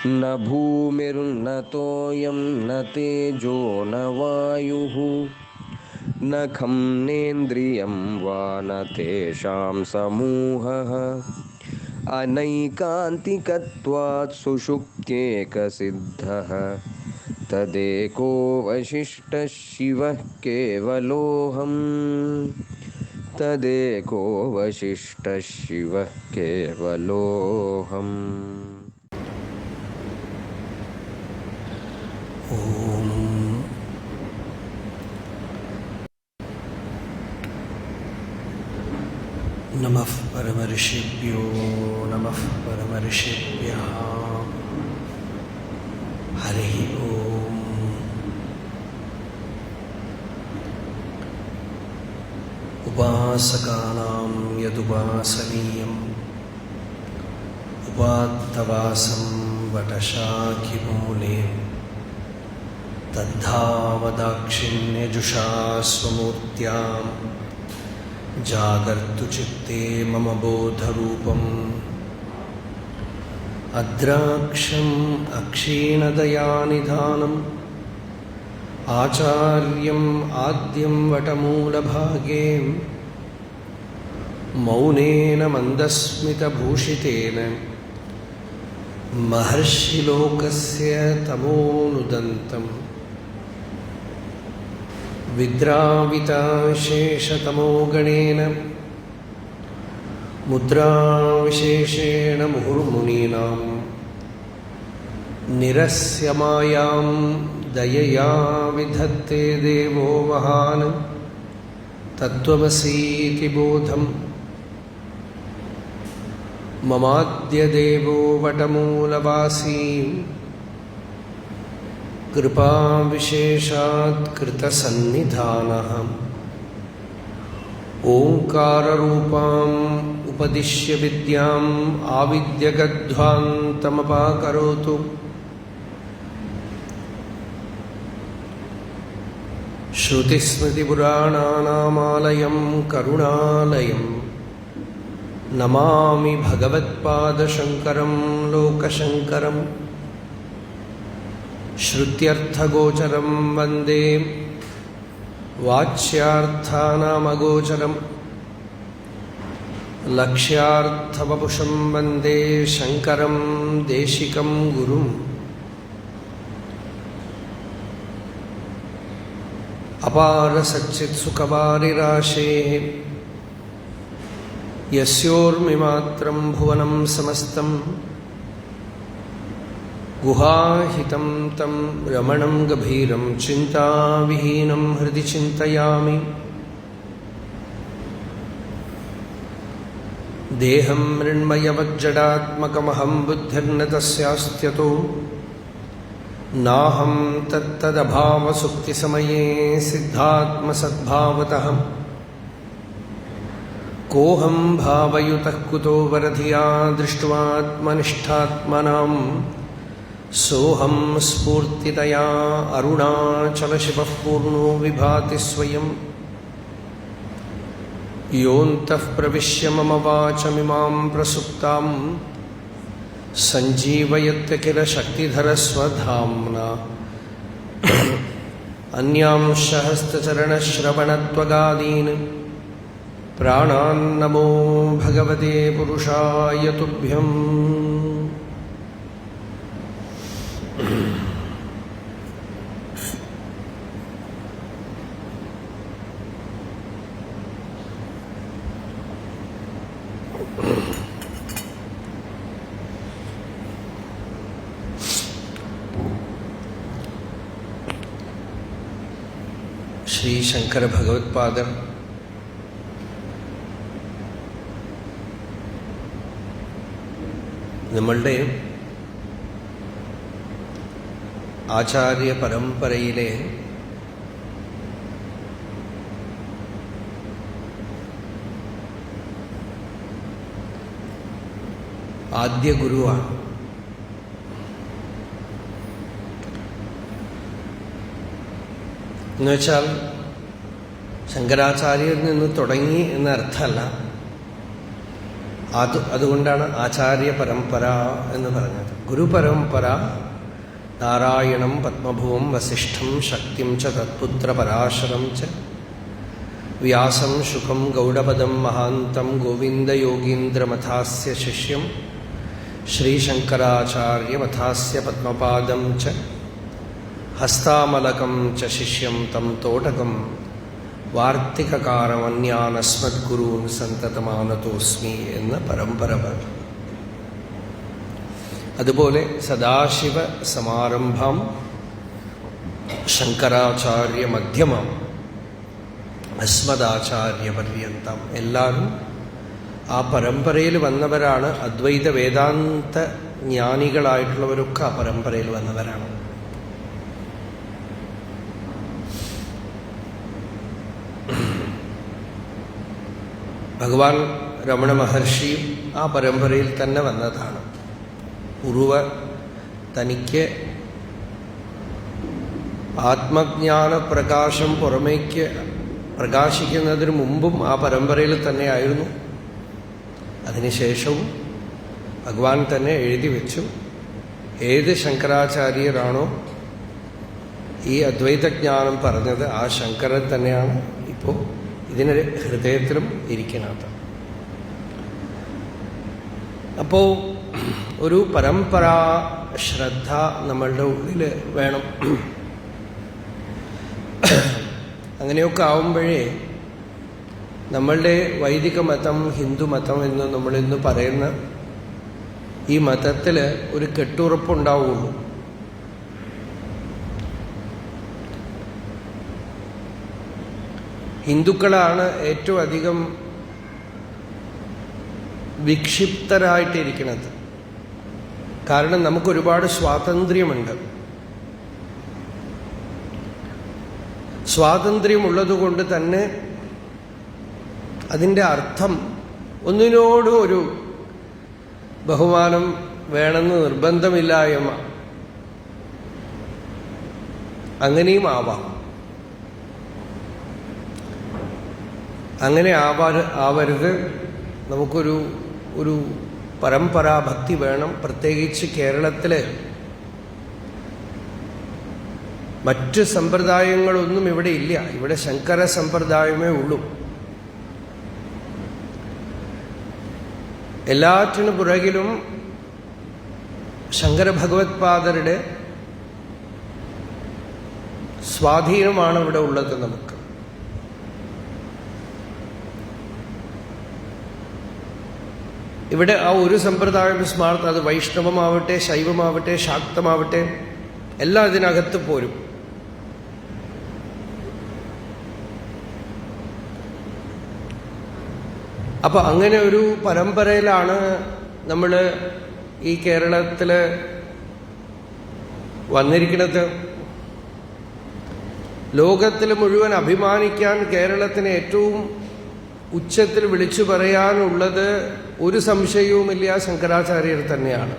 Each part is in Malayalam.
न भूमिर्न तोयं न तेजो न वायुः न खं नेन्द्रियं वा न तेषां समूहः अनैकान्तिकत्वात् सुषुप्त्येकसिद्धः तदेको वशिष्ठः शिवः केवलोऽहम् तदेको वशिष्ठः शिवः केवलोऽहम्। ओम नमः परमर्षिभ्यो नमः परमर्षिभ्यः। हरि ओम। उपासकानां यदुपासनीयम् उपात्तवासं वटशाखिमूले तद्धावदाक्षिण्यजुषा स्वमूर्त्याम् जागर्तु चित्ते मम बोधरूपम् अद्राक्षम् अक्षीणदयानिधानम् आचार्यम् आद्यं वटमूलभागे मौनेन मन्दस्मितभूषितेन महर्षिलोकस्य तमोनुदन्तम् विद्राविताशेषतमोगणेन मुद्राविशेषेण मुहुर्मुनीनां निरस्यमायां दयया विधत्ते देवो वहान् तत्त्वमसीति बोधम् ममाद्यदेवो वटमूलवासी कृपाविशेषात् कृतसन्निधानः ओंकाररूपाम् उपदिश्य विद्याम् आविद्यगध्वान्तमपाकरोतु श्रुतिस्मृतिपुराणानामालयं करुणालयं नमामि भगवत्पादशङ्करं लोकशङ्करम् श्रुत्यर्थगोचरं वन्दे वाच्यार्थानामगोचरम् लक्ष्यार्थवपुषं वन्दे शङ्करं देशिकं गुरुम् अपार सच्चित्सुखवारिराशेः यस्योर्मिमात्रं भुवनं समस्तं गुहाहितं तं रमणं गभीरं चिन्ताविहीनं हृदि चिन्तयामि। देहं मृण्मयवज्जडात्मकमहं बुद्धिर्न तस्यास्त्यतो नाहं तत्तदभावसुप्तिसमये सिद्धात्मसद्भावतः कोऽहं भावयुतः कुतो वरधिया दृष्ट्वात्मनिष्ठात्मनाम् सोऽहं स्फूर्तितया अरुणाचलशिवः पूर्णो विभाति स्वयं योऽन्तः प्रविश्य मम वाचमिमां प्रसुप्तां सञ्जीवयत्यखिल शक्तिधरस्वधाम्ना अन्यांश हस्तचरणश्रवणत्वगादीन् प्राणान्नमो भगवते पुरुषाय तुभ्यम्। ശ്രീ ശങ്കര ഭഗവത്പാദർ നമ്മളുടെ ആചാര്യ പരമ്പരയിലെ ആദ്യ ഗുരുവാണ്. എന്നുവെച്ചാൽ ശങ്കരാചാര്യരിൽ നിന്ന് തുടങ്ങി എന്നർത്ഥമല്ല, അതുകൊണ്ടാണ് ആചാര്യ പരമ്പര എന്ന് പറഞ്ഞത്. ഗുരുപരമ്പര നാരായണം പത്മഭുവം വസിഷ്ഠം ശക്തിം ച തത്പുത്ര പരാശരം ച വ്യാസം ശുഖം ഗൗഡപദം മഹാന്തം ഗോവിന്ദയോഗീന്ദ്രമഥാസ്യ ശിഷ്യം ശ്രീശങ്കരാചാര്യമഥാസ്യ പത്മപാദം ച ഹസ്താമലകം ച ശിഷ്യം തം തോടകം വാർത്തികകാരമന്യാനസ്മദ്ഗുരൂൻ സന്തതമാനതോസ്മി എന്ന പരമ്പര. അതുപോലെ സദാശിവ സമാരംഭം ശങ്കരാചാര്യ മധ്യമം അസ്മദാചാര്യപര്യന്തം എല്ലാവരും ആ പരമ്പരയിൽ വന്നവരാണ്. അദ്വൈത വേദാന്ത ജ്ഞാനികളായിട്ടുള്ളവരൊക്കെ ആ പരമ്പരയിൽ വന്നവരാണ്. ഭഗവാൻ രമണ മഹർഷിയും ആ പരമ്പരയിൽ തന്നെ വന്നതാണ്. ഉറുവ തനിക്ക് ആത്മജ്ഞാന പ്രകാശം പുറമേക്ക് പ്രകാശിക്കുന്നതിന് മുമ്പും ആ പരമ്പരയിൽ തന്നെയായിരുന്നു. അതിനുശേഷവും ഭഗവാൻ തന്നെ എഴുതി വെച്ചു, ഏത് ശങ്കരാചാര്യരാണോ ഈ അദ്വൈതജ്ഞാനം പറഞ്ഞത് ആ ശങ്കരൻ തന്നെയാണ് ഇപ്പോൾ ഇതിന് ഹൃദയത്തിലും ഇരിക്കുന്നത്. അപ്പോൾ ഒരു പരമ്പരാ ശ്രദ്ധ നമ്മളുടെ ഉള്ളിൽ വേണം. അങ്ങനെയൊക്കെ ആവുമ്പോഴേ നമ്മളുടെ വൈദിക മതം, ഹിന്ദുമതം എന്ന് നമ്മളിന്ന് പറയുന്ന ഈ മതത്തിൽ ഒരു കെട്ടുറപ്പുണ്ടാവുള്ളൂ. ഹിന്ദുക്കളാണ് ഏറ്റവും അധികം വിക്ഷിപ്തരായിട്ടിരിക്കുന്നത്. കാരണം നമുക്കൊരുപാട് സ്വാതന്ത്ര്യമുണ്ട്. സ്വാതന്ത്ര്യമുള്ളതുകൊണ്ട് തന്നെ അതിൻ്റെ അർത്ഥം ഒന്നിനോടും ഒരു ബഹുമാനം വേണമെന്ന് നിർബന്ധമില്ലായ്മ അങ്ങനെയും ആവാം. അങ്ങനെ ആവരുത്. നമുക്കൊരു പരമ്പരാഭക്തി വേണം. പ്രത്യേകിച്ച് കേരളത്തിൽ മറ്റ് സമ്പ്രദായങ്ങളൊന്നും ഇവിടെ ഇല്ല. ഇവിടെ ശങ്കര സമ്പ്രദായമേ ഉള്ളൂ. എല്ലാറ്റിനു പുറകിലും ശങ്കര ഭഗവത്പാദരുടെ സ്വാധീനമാണ് ഇവിടെ ഉള്ളത്. നമുക്ക് ഇവിടെ ആ ഒരു സമ്പ്രദായം സ്മാർട്ട്, അത് വൈഷ്ണവമാവട്ടെ, ശൈവമാവട്ടെ, ശാക്തമാവട്ടെ, എല്ലാം ഇതിനകത്ത് പോരും. അപ്പൊ അങ്ങനെ ഒരു പരമ്പരയിലാണ് നമ്മൾ ഈ കേരളത്തിൽ വന്നിരിക്കുന്നത്. ലോകത്തിൽ മുഴുവൻ അഭിമാനിക്കാൻ കേരളത്തിന് ഏറ്റവും ഉച്ചത്തിൽ വിളിച്ചു പറയാനുള്ളത് ഒരു സംശയവുമില്ല, ശങ്കരാചാര്യർ തന്നെയാണ്.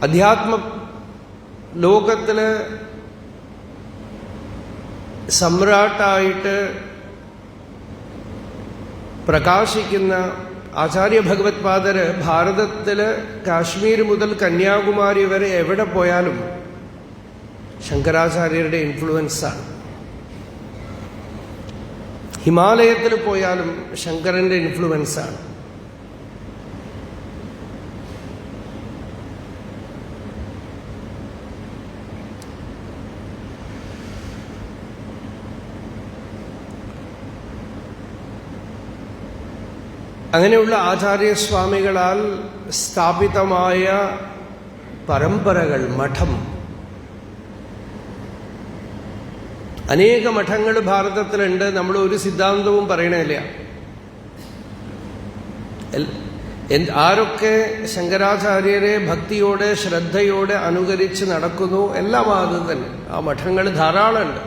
അധ്യാത്മ ലോകത്തില് സമ്രാട്ടായിട്ട് പ്രകാശിക്കുന്ന ആചാര്യ ഭഗവത്പാദര് ഭാരതത്തില് കാശ്മീർ മുതൽ കന്യാകുമാരി വരെ എവിടെ പോയാലും ശങ്കരാചാര്യരുടെ ഇൻഫ്ലുവൻസാണ്. ഹിമാലയത്തിൽ പോയാലും ശങ്കരന്റെ ഇൻഫ്ലുവൻസാണ്. അങ്ങനെയുള്ള ആചാര്യസ്വാമികളാൽ സ്ഥാപിതമായ പരമ്പരകൾ, മഠം, അനേക മഠങ്ങൾ ഭാരതത്തിലുണ്ട്. നമ്മൾ ഒരു സിദ്ധാന്തവും പറയണില്ല. ആരൊക്കെ ശങ്കരാചാര്യരെ ഭക്തിയോടെ ശ്രദ്ധയോടെ അനുകരിച്ച് നടക്കുന്നു എല്ലാം അത് തന്നെ. ആ മഠങ്ങൾ ധാരാളമുണ്ട്.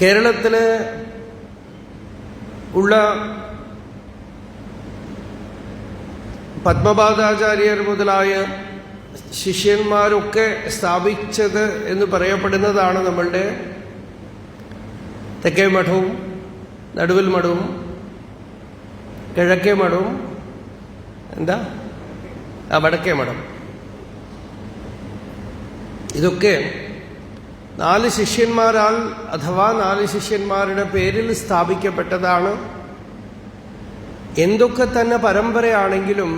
കേരളത്തില് ഉള്ള പത്മപാദാചാര്യർ മുതലായ ശിഷ്യന്മാരൊക്കെ സ്ഥാപിച്ചത് എന്ന് പറയപ്പെടുന്നതാണ് നമ്മളുടെ തെക്കേ മഠവും നടുവിൽ മഠവും കിഴക്കേ മഠവും വടക്കേ മഠം. ഇതൊക്കെ 4 ശിഷ്യന്മാരാൽ അഥവാ 4 ശിഷ്യന്മാരുടെ പേരിൽ സ്ഥാപിക്കപ്പെട്ടതാണ്. എന്തൊക്കെ തന്നെ പരമ്പരയാണെങ്കിലും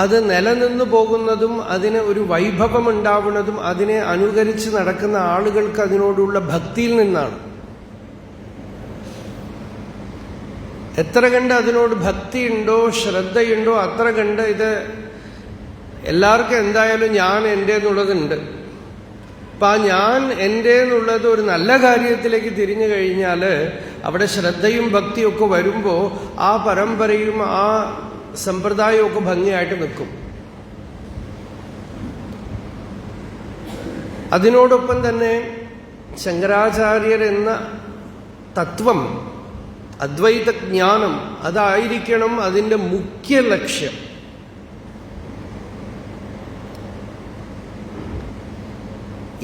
അത് നിലനിന്നു പോകുന്നതും അതിന് ഒരു വൈഭവം ഉണ്ടാവുന്നതും അതിനെ അനുകരിച്ച് നടക്കുന്ന ആളുകൾക്ക് അതിനോടുള്ള ഭക്തിയിൽ നിന്നാണ്. എത്ര കണ്ട് അതിനോട് ഭക്തിയുണ്ടോ ശ്രദ്ധയുണ്ടോ അത്ര കണ്ട് ഇത് എല്ലാവർക്കും എന്തായാലും ഞാൻ എൻ്റെ എന്നുള്ളതുണ്ട്. അപ്പം ആ ഞാൻ എൻ്റെ എന്നുള്ളത് ഒരു നല്ല കാര്യത്തിലേക്ക് തിരിഞ്ഞു കഴിഞ്ഞാൽ അവിടെ ശ്രദ്ധയും ഭക്തിയൊക്കെ വരുമ്പോൾ ആ പരമ്പരയും ആ സമ്പ്രദായമൊക്കെ ഭംഗിയായിട്ട് നിൽക്കും. അതിനോടൊപ്പം തന്നെ ശങ്കരാചാര്യർ എന്ന തത്വം, അദ്വൈത ജ്ഞാനം, അതായിരിക്കണം അതിൻ്റെ മുഖ്യ ലക്ഷ്യം.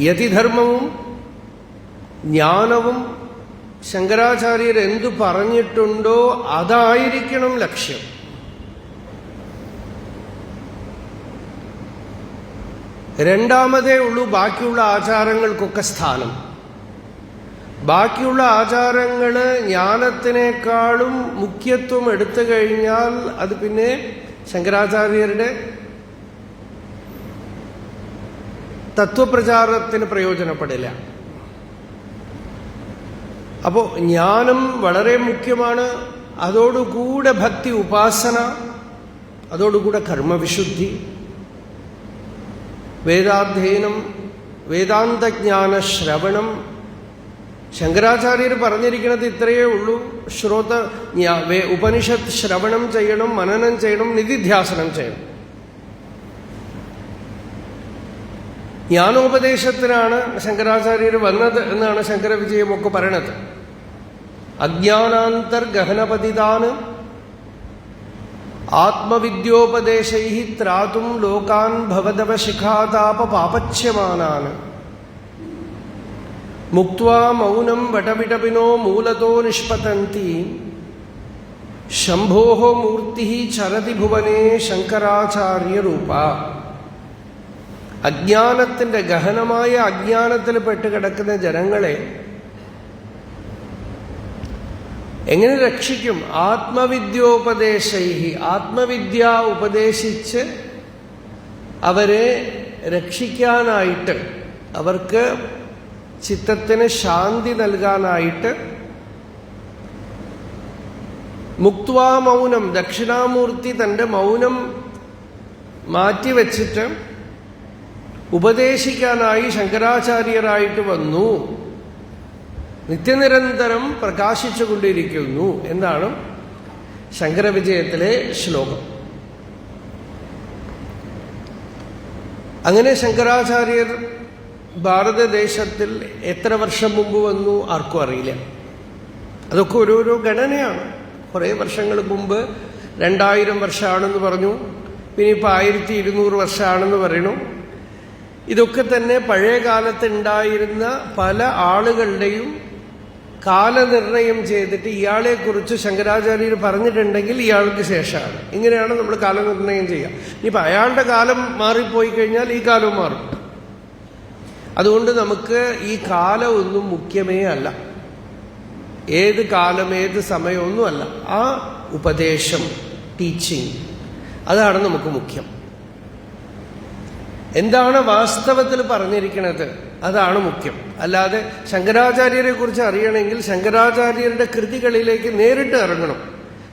യതിധർമ്മവും ജ്ഞാനവും ശങ്കരാചാര്യർ എന്തു പറഞ്ഞിട്ടുണ്ടോ അതായിരിക്കണം ലക്ഷ്യം. രണ്ടാമതേ ഉള്ളൂ ബാക്കിയുള്ള ആചാരങ്ങൾക്കൊക്കെ സ്ഥാനം. ബാക്കിയുള്ള ആചാരങ്ങൾ ജ്ഞാനത്തിനേക്കാളും മുഖ്യത്വം എടുത്തു കഴിഞ്ഞാൽ അത് പിന്നെ ശങ്കരാചാര്യരുടെ തത്വപ്രചാരത്തിന് പ്രയോജനപ്പെടില്ല. അപ്പോൾ ജ്ഞാനം വളരെ മുഖ്യമാണ്. അതോടുകൂടെ ഭക്തി, ഉപാസന, അതോടുകൂടെ കർമ്മവിശുദ്ധി, വേദാധ്യയനം, വേദാന്തജ്ഞാന ശ്രവണം. ശങ്കരാചാര്യർ പറഞ്ഞിരിക്കുന്നത് ഇത്രയേ ഉള്ളൂ. ഉപനിഷത്ത് ശ്രവണം ചെയ്യണം, മനനം ചെയ്യണം, നിധിധ്യാസനം ചെയ്യണം. ജ്ഞാനോപദേശത്തിനാണ് ശങ്കരാചാര്യർ വന്നത് എന്നാണ് ശങ്കരവിജയമൊക്കെ പറയണത്. അജ്ഞാനാന്തർഗഹനപതിതാന് ആത്മവിദ്യോപദേശൈ ത്രാതും ലോകാൻ ഭവദവ ശിഖാതാപ പാപച്യമാനാന് മുക്ത്വാ മൗനം വടവിടപിനോ മൂലതോ നിഷ്പതന്തി ശംഭോഃ മൂർത്തി ചരതി ഭുവനേ ശങ്കരാചാര്യരൂപ. അജ്ഞാനത്തിന്റെ ഗഹനമായ അജ്ഞാനത്തിൽ പെട്ടുകിടക്കുന്ന ജനങ്ങളെ എങ്ങനെ രക്ഷിക്കും? ആത്മവിദ്യോപദേശൈഹി, ആത്മവിദ്യ ഉപദേശിച്ച് അവരെ രക്ഷിക്കാനായിട്ട്, അവർക്ക് ചിത്തത്തിന് ശാന്തി നൽകാനായിട്ട്. മുക്ത്വാ മൗനം, ദക്ഷിണാമൂർത്തി തന്റെ മൗനം മാറ്റിവെച്ചിട്ട് ഉപദേശിക്കാനായി ശങ്കരാചാര്യരായിട്ട് വന്നു, നിത്യനിരന്തരം പ്രകാശിച്ചുകൊണ്ടിരിക്കുന്നു എന്നാണ് ശങ്കരവിജയത്തിലെ ശ്ലോകം. അങ്ങനെ ശങ്കരാചാര്യർ ഭാരതദേശത്തിൽ എത്ര വർഷം മുമ്പ് വന്നു ആർക്കും അറിയില്ല. അതൊക്കെ ഓരോരോ ഗണനയാണ്. കുറേ വർഷങ്ങൾ മുമ്പ് 2000 വർഷമാണെന്ന് പറഞ്ഞു, പിന്നെ ഇപ്പോൾ 1200 വർഷമാണെന്ന് പറയണു. ഇതൊക്കെ തന്നെ പഴയ കാലത്ത് ഉണ്ടായിരുന്ന പല ആളുകളുടെയും കാലനിർണയം ചെയ്തിട്ട് ഇയാളെക്കുറിച്ച് ശങ്കരാചാര്യർ പറഞ്ഞിട്ടുണ്ടെങ്കിൽ ഇയാൾക്ക് ശേഷമാണ്. ഇങ്ങനെയാണ് നമ്മൾ കാലനിർണയം ചെയ്യുക. ഇനിയിപ്പോൾ അയാളുടെ കാലം മാറിപ്പോയി കഴിഞ്ഞാൽ ഈ കാലവും മാറും. അതുകൊണ്ട് നമുക്ക് ഈ കാലം ഒന്നും മുഖ്യമേ അല്ല, ഏത് കാലം ഏത് സമയമൊന്നുമല്ല. ആ ഉപദേശം, ടീച്ചിങ്, അതാണ് നമുക്ക് മുഖ്യം. എന്താണ് വാസ്തവത്തിൽ പറഞ്ഞിരിക്കുന്നത് അതാണ് മുഖ്യം. അല്ലാതെ ശങ്കരാചാര്യരെ കുറിച്ച് അറിയണമെങ്കിൽ ശങ്കരാചാര്യരുടെ കൃതികളിലേക്ക് നേരിട്ട് ഇറങ്ങണം.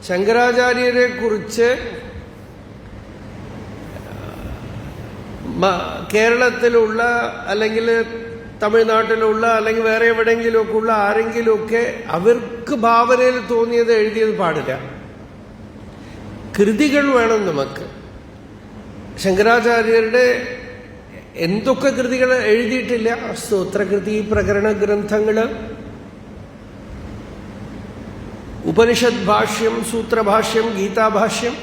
ശങ്കരാചാര്യരെ കുറിച്ച് കേരളത്തിലുള്ള അല്ലെങ്കിൽ തമിഴ്നാട്ടിലുള്ള അല്ലെങ്കിൽ വേറെ എവിടെയെങ്കിലുമൊക്കെ ഉള്ള ആരെങ്കിലുമൊക്കെ അവർക്ക് ഭാവനയിൽ തോന്നിയത് എഴുതിയത് പാടില്ല. കൃതികൾ വേണം നമുക്ക്. ശങ്കരാചാര്യരുടെ എന്തൊക്കെ കൃതികൾ എഴുതിയിട്ടില്ല. സ്തോത്രകൃതി, പ്രകരണ ഗ്രന്ഥങ്ങള്, ഉപനിഷത് ഭാഷ്യം, സൂത്രഭാഷ്യം, ഗീതാഭാഷ്യം,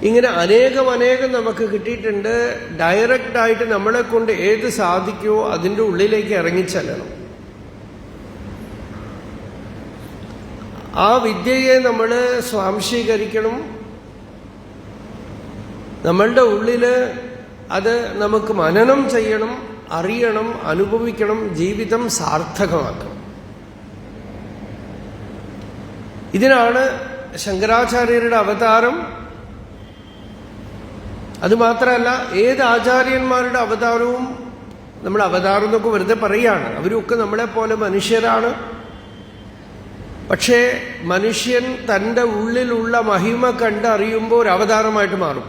ഇങ്ങനെ അനേകം നമുക്ക് കിട്ടിയിട്ടുണ്ട്. ഡയറക്റ്റായിട്ട് നമ്മളെ കൊണ്ട് ഏത് സാധിക്കുമോ അതിൻ്റെ ഉള്ളിലേക്ക് ഇറങ്ങിച്ചെല്ലണം. ആ വിദ്യയെ നമ്മൾ സ്വാംശീകരിക്കണം. നമ്മളുടെ ഉള്ളില് അത് നമുക്ക് മനനം ചെയ്യണം, അറിയണം, അനുഭവിക്കണം, ജീവിതം സാർത്ഥകമാക്കണം. ഇതിനാണ് ശങ്കരാചാര്യരുടെ അവതാരം. അതുമാത്രമല്ല, ഏത് ആചാര്യന്മാരുടെ അവതാരവും, നമ്മൾ അവതാരം എന്നൊക്കെ വെറുതെ പറയുകയാണ്, അവരൊക്കെ നമ്മളെപ്പോലെ മനുഷ്യരാണ്. പക്ഷേ മനുഷ്യൻ തൻ്റെ ഉള്ളിലുള്ള മഹിമ കണ്ടറിയുമ്പോൾ ഒരു അവതാരമായിട്ട് മാറും.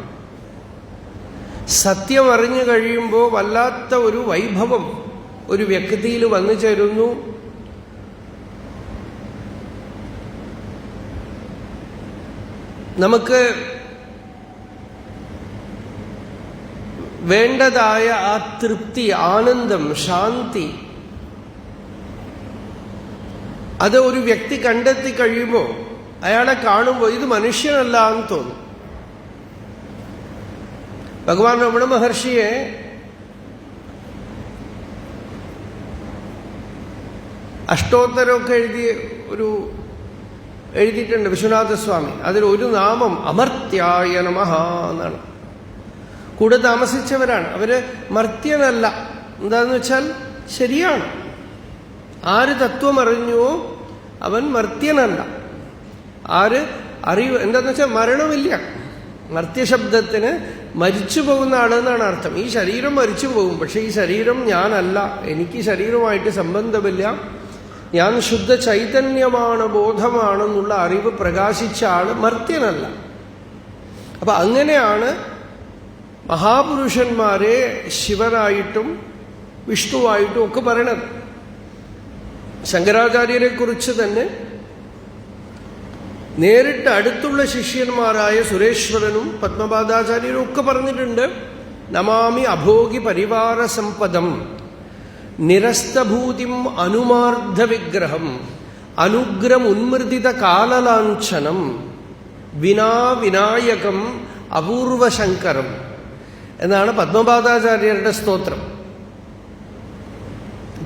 സത്യം അറിഞ്ഞു കഴിയുമ്പോൾ വല്ലാത്ത ഒരു വൈഭവം ഒരു വ്യക്തിയിൽ വന്നു ചേരുന്നു. നമുക്ക് വേണ്ടതായ ആ തൃപ്തി, ആനന്ദം, ശാന്തി അത് ഒരു വ്യക്തി കണ്ടെത്തി കഴിയുമ്പോൾ അയാളെ കാണുമ്പോൾ ഇത് മനുഷ്യനല്ല എന്ന് തോന്നും. ഭഗവാൻ രമണ മഹർഷിയെ അഷ്ടോത്തരമൊക്കെ എഴുതിയിട്ടുണ്ട് വിശ്വനാഥസ്വാമി. അതിലൊരു നാമം അമർത്യായ നമഃ എന്നാണ്. കൂടെ താമസിച്ചവരാണ് അവര്. മർത്യനല്ല. എന്താന്ന് വെച്ചാൽ ശരിയാണ്, ആര് തത്വം അറിഞ്ഞുവോ അവൻ മർത്യനല്ല. ആര് അറിയൂ, എന്താന്ന് വെച്ചാൽ മരണമില്ല. മർത്യശബ്ദത്തിന് മരിച്ചു പോകുന്ന ആളെന്നാണ് അർത്ഥം. ഈ ശരീരം മരിച്ചു പോകും, പക്ഷെ ഈ ശരീരം ഞാനല്ല, എനിക്ക് ശരീരവുമായിട്ട് സംബന്ധമില്ല, ഞാൻ ശുദ്ധ ചൈതന്യമാണ്, ബോധമാണെന്നുള്ള അറിവ് പ്രകാശിച്ച ആള് മർത്യനല്ല. അപ്പൊ അങ്ങനെയാണ് മഹാപുരുഷന്മാരെ ശിവനായിട്ടും വിഷ്ണുവായിട്ടും ഒക്കെ പറയണത്. ശങ്കരാചാര്യരെ കുറിച്ച് തന്നെ നേരിട്ട് അടുത്തുള്ള ശിഷ്യന്മാരായ സുരേശ്വരനും പത്മപാദാചാര്യരും ഒക്കെ പറഞ്ഞിട്ടുണ്ട്, നമാമി അഭോഗി പരിവാര സമ്പദം നിരസ്തഭൂതിം അനുമാർദ്ധ വിഗ്രഹം അനുഗ്രം ഉന്മൃതിത കാലലാഞ്ചനം വിനാവിനായകം അപൂർവശങ്കരം എന്നാണ് പത്മപാദാചാര്യരുടെ സ്തോത്രം.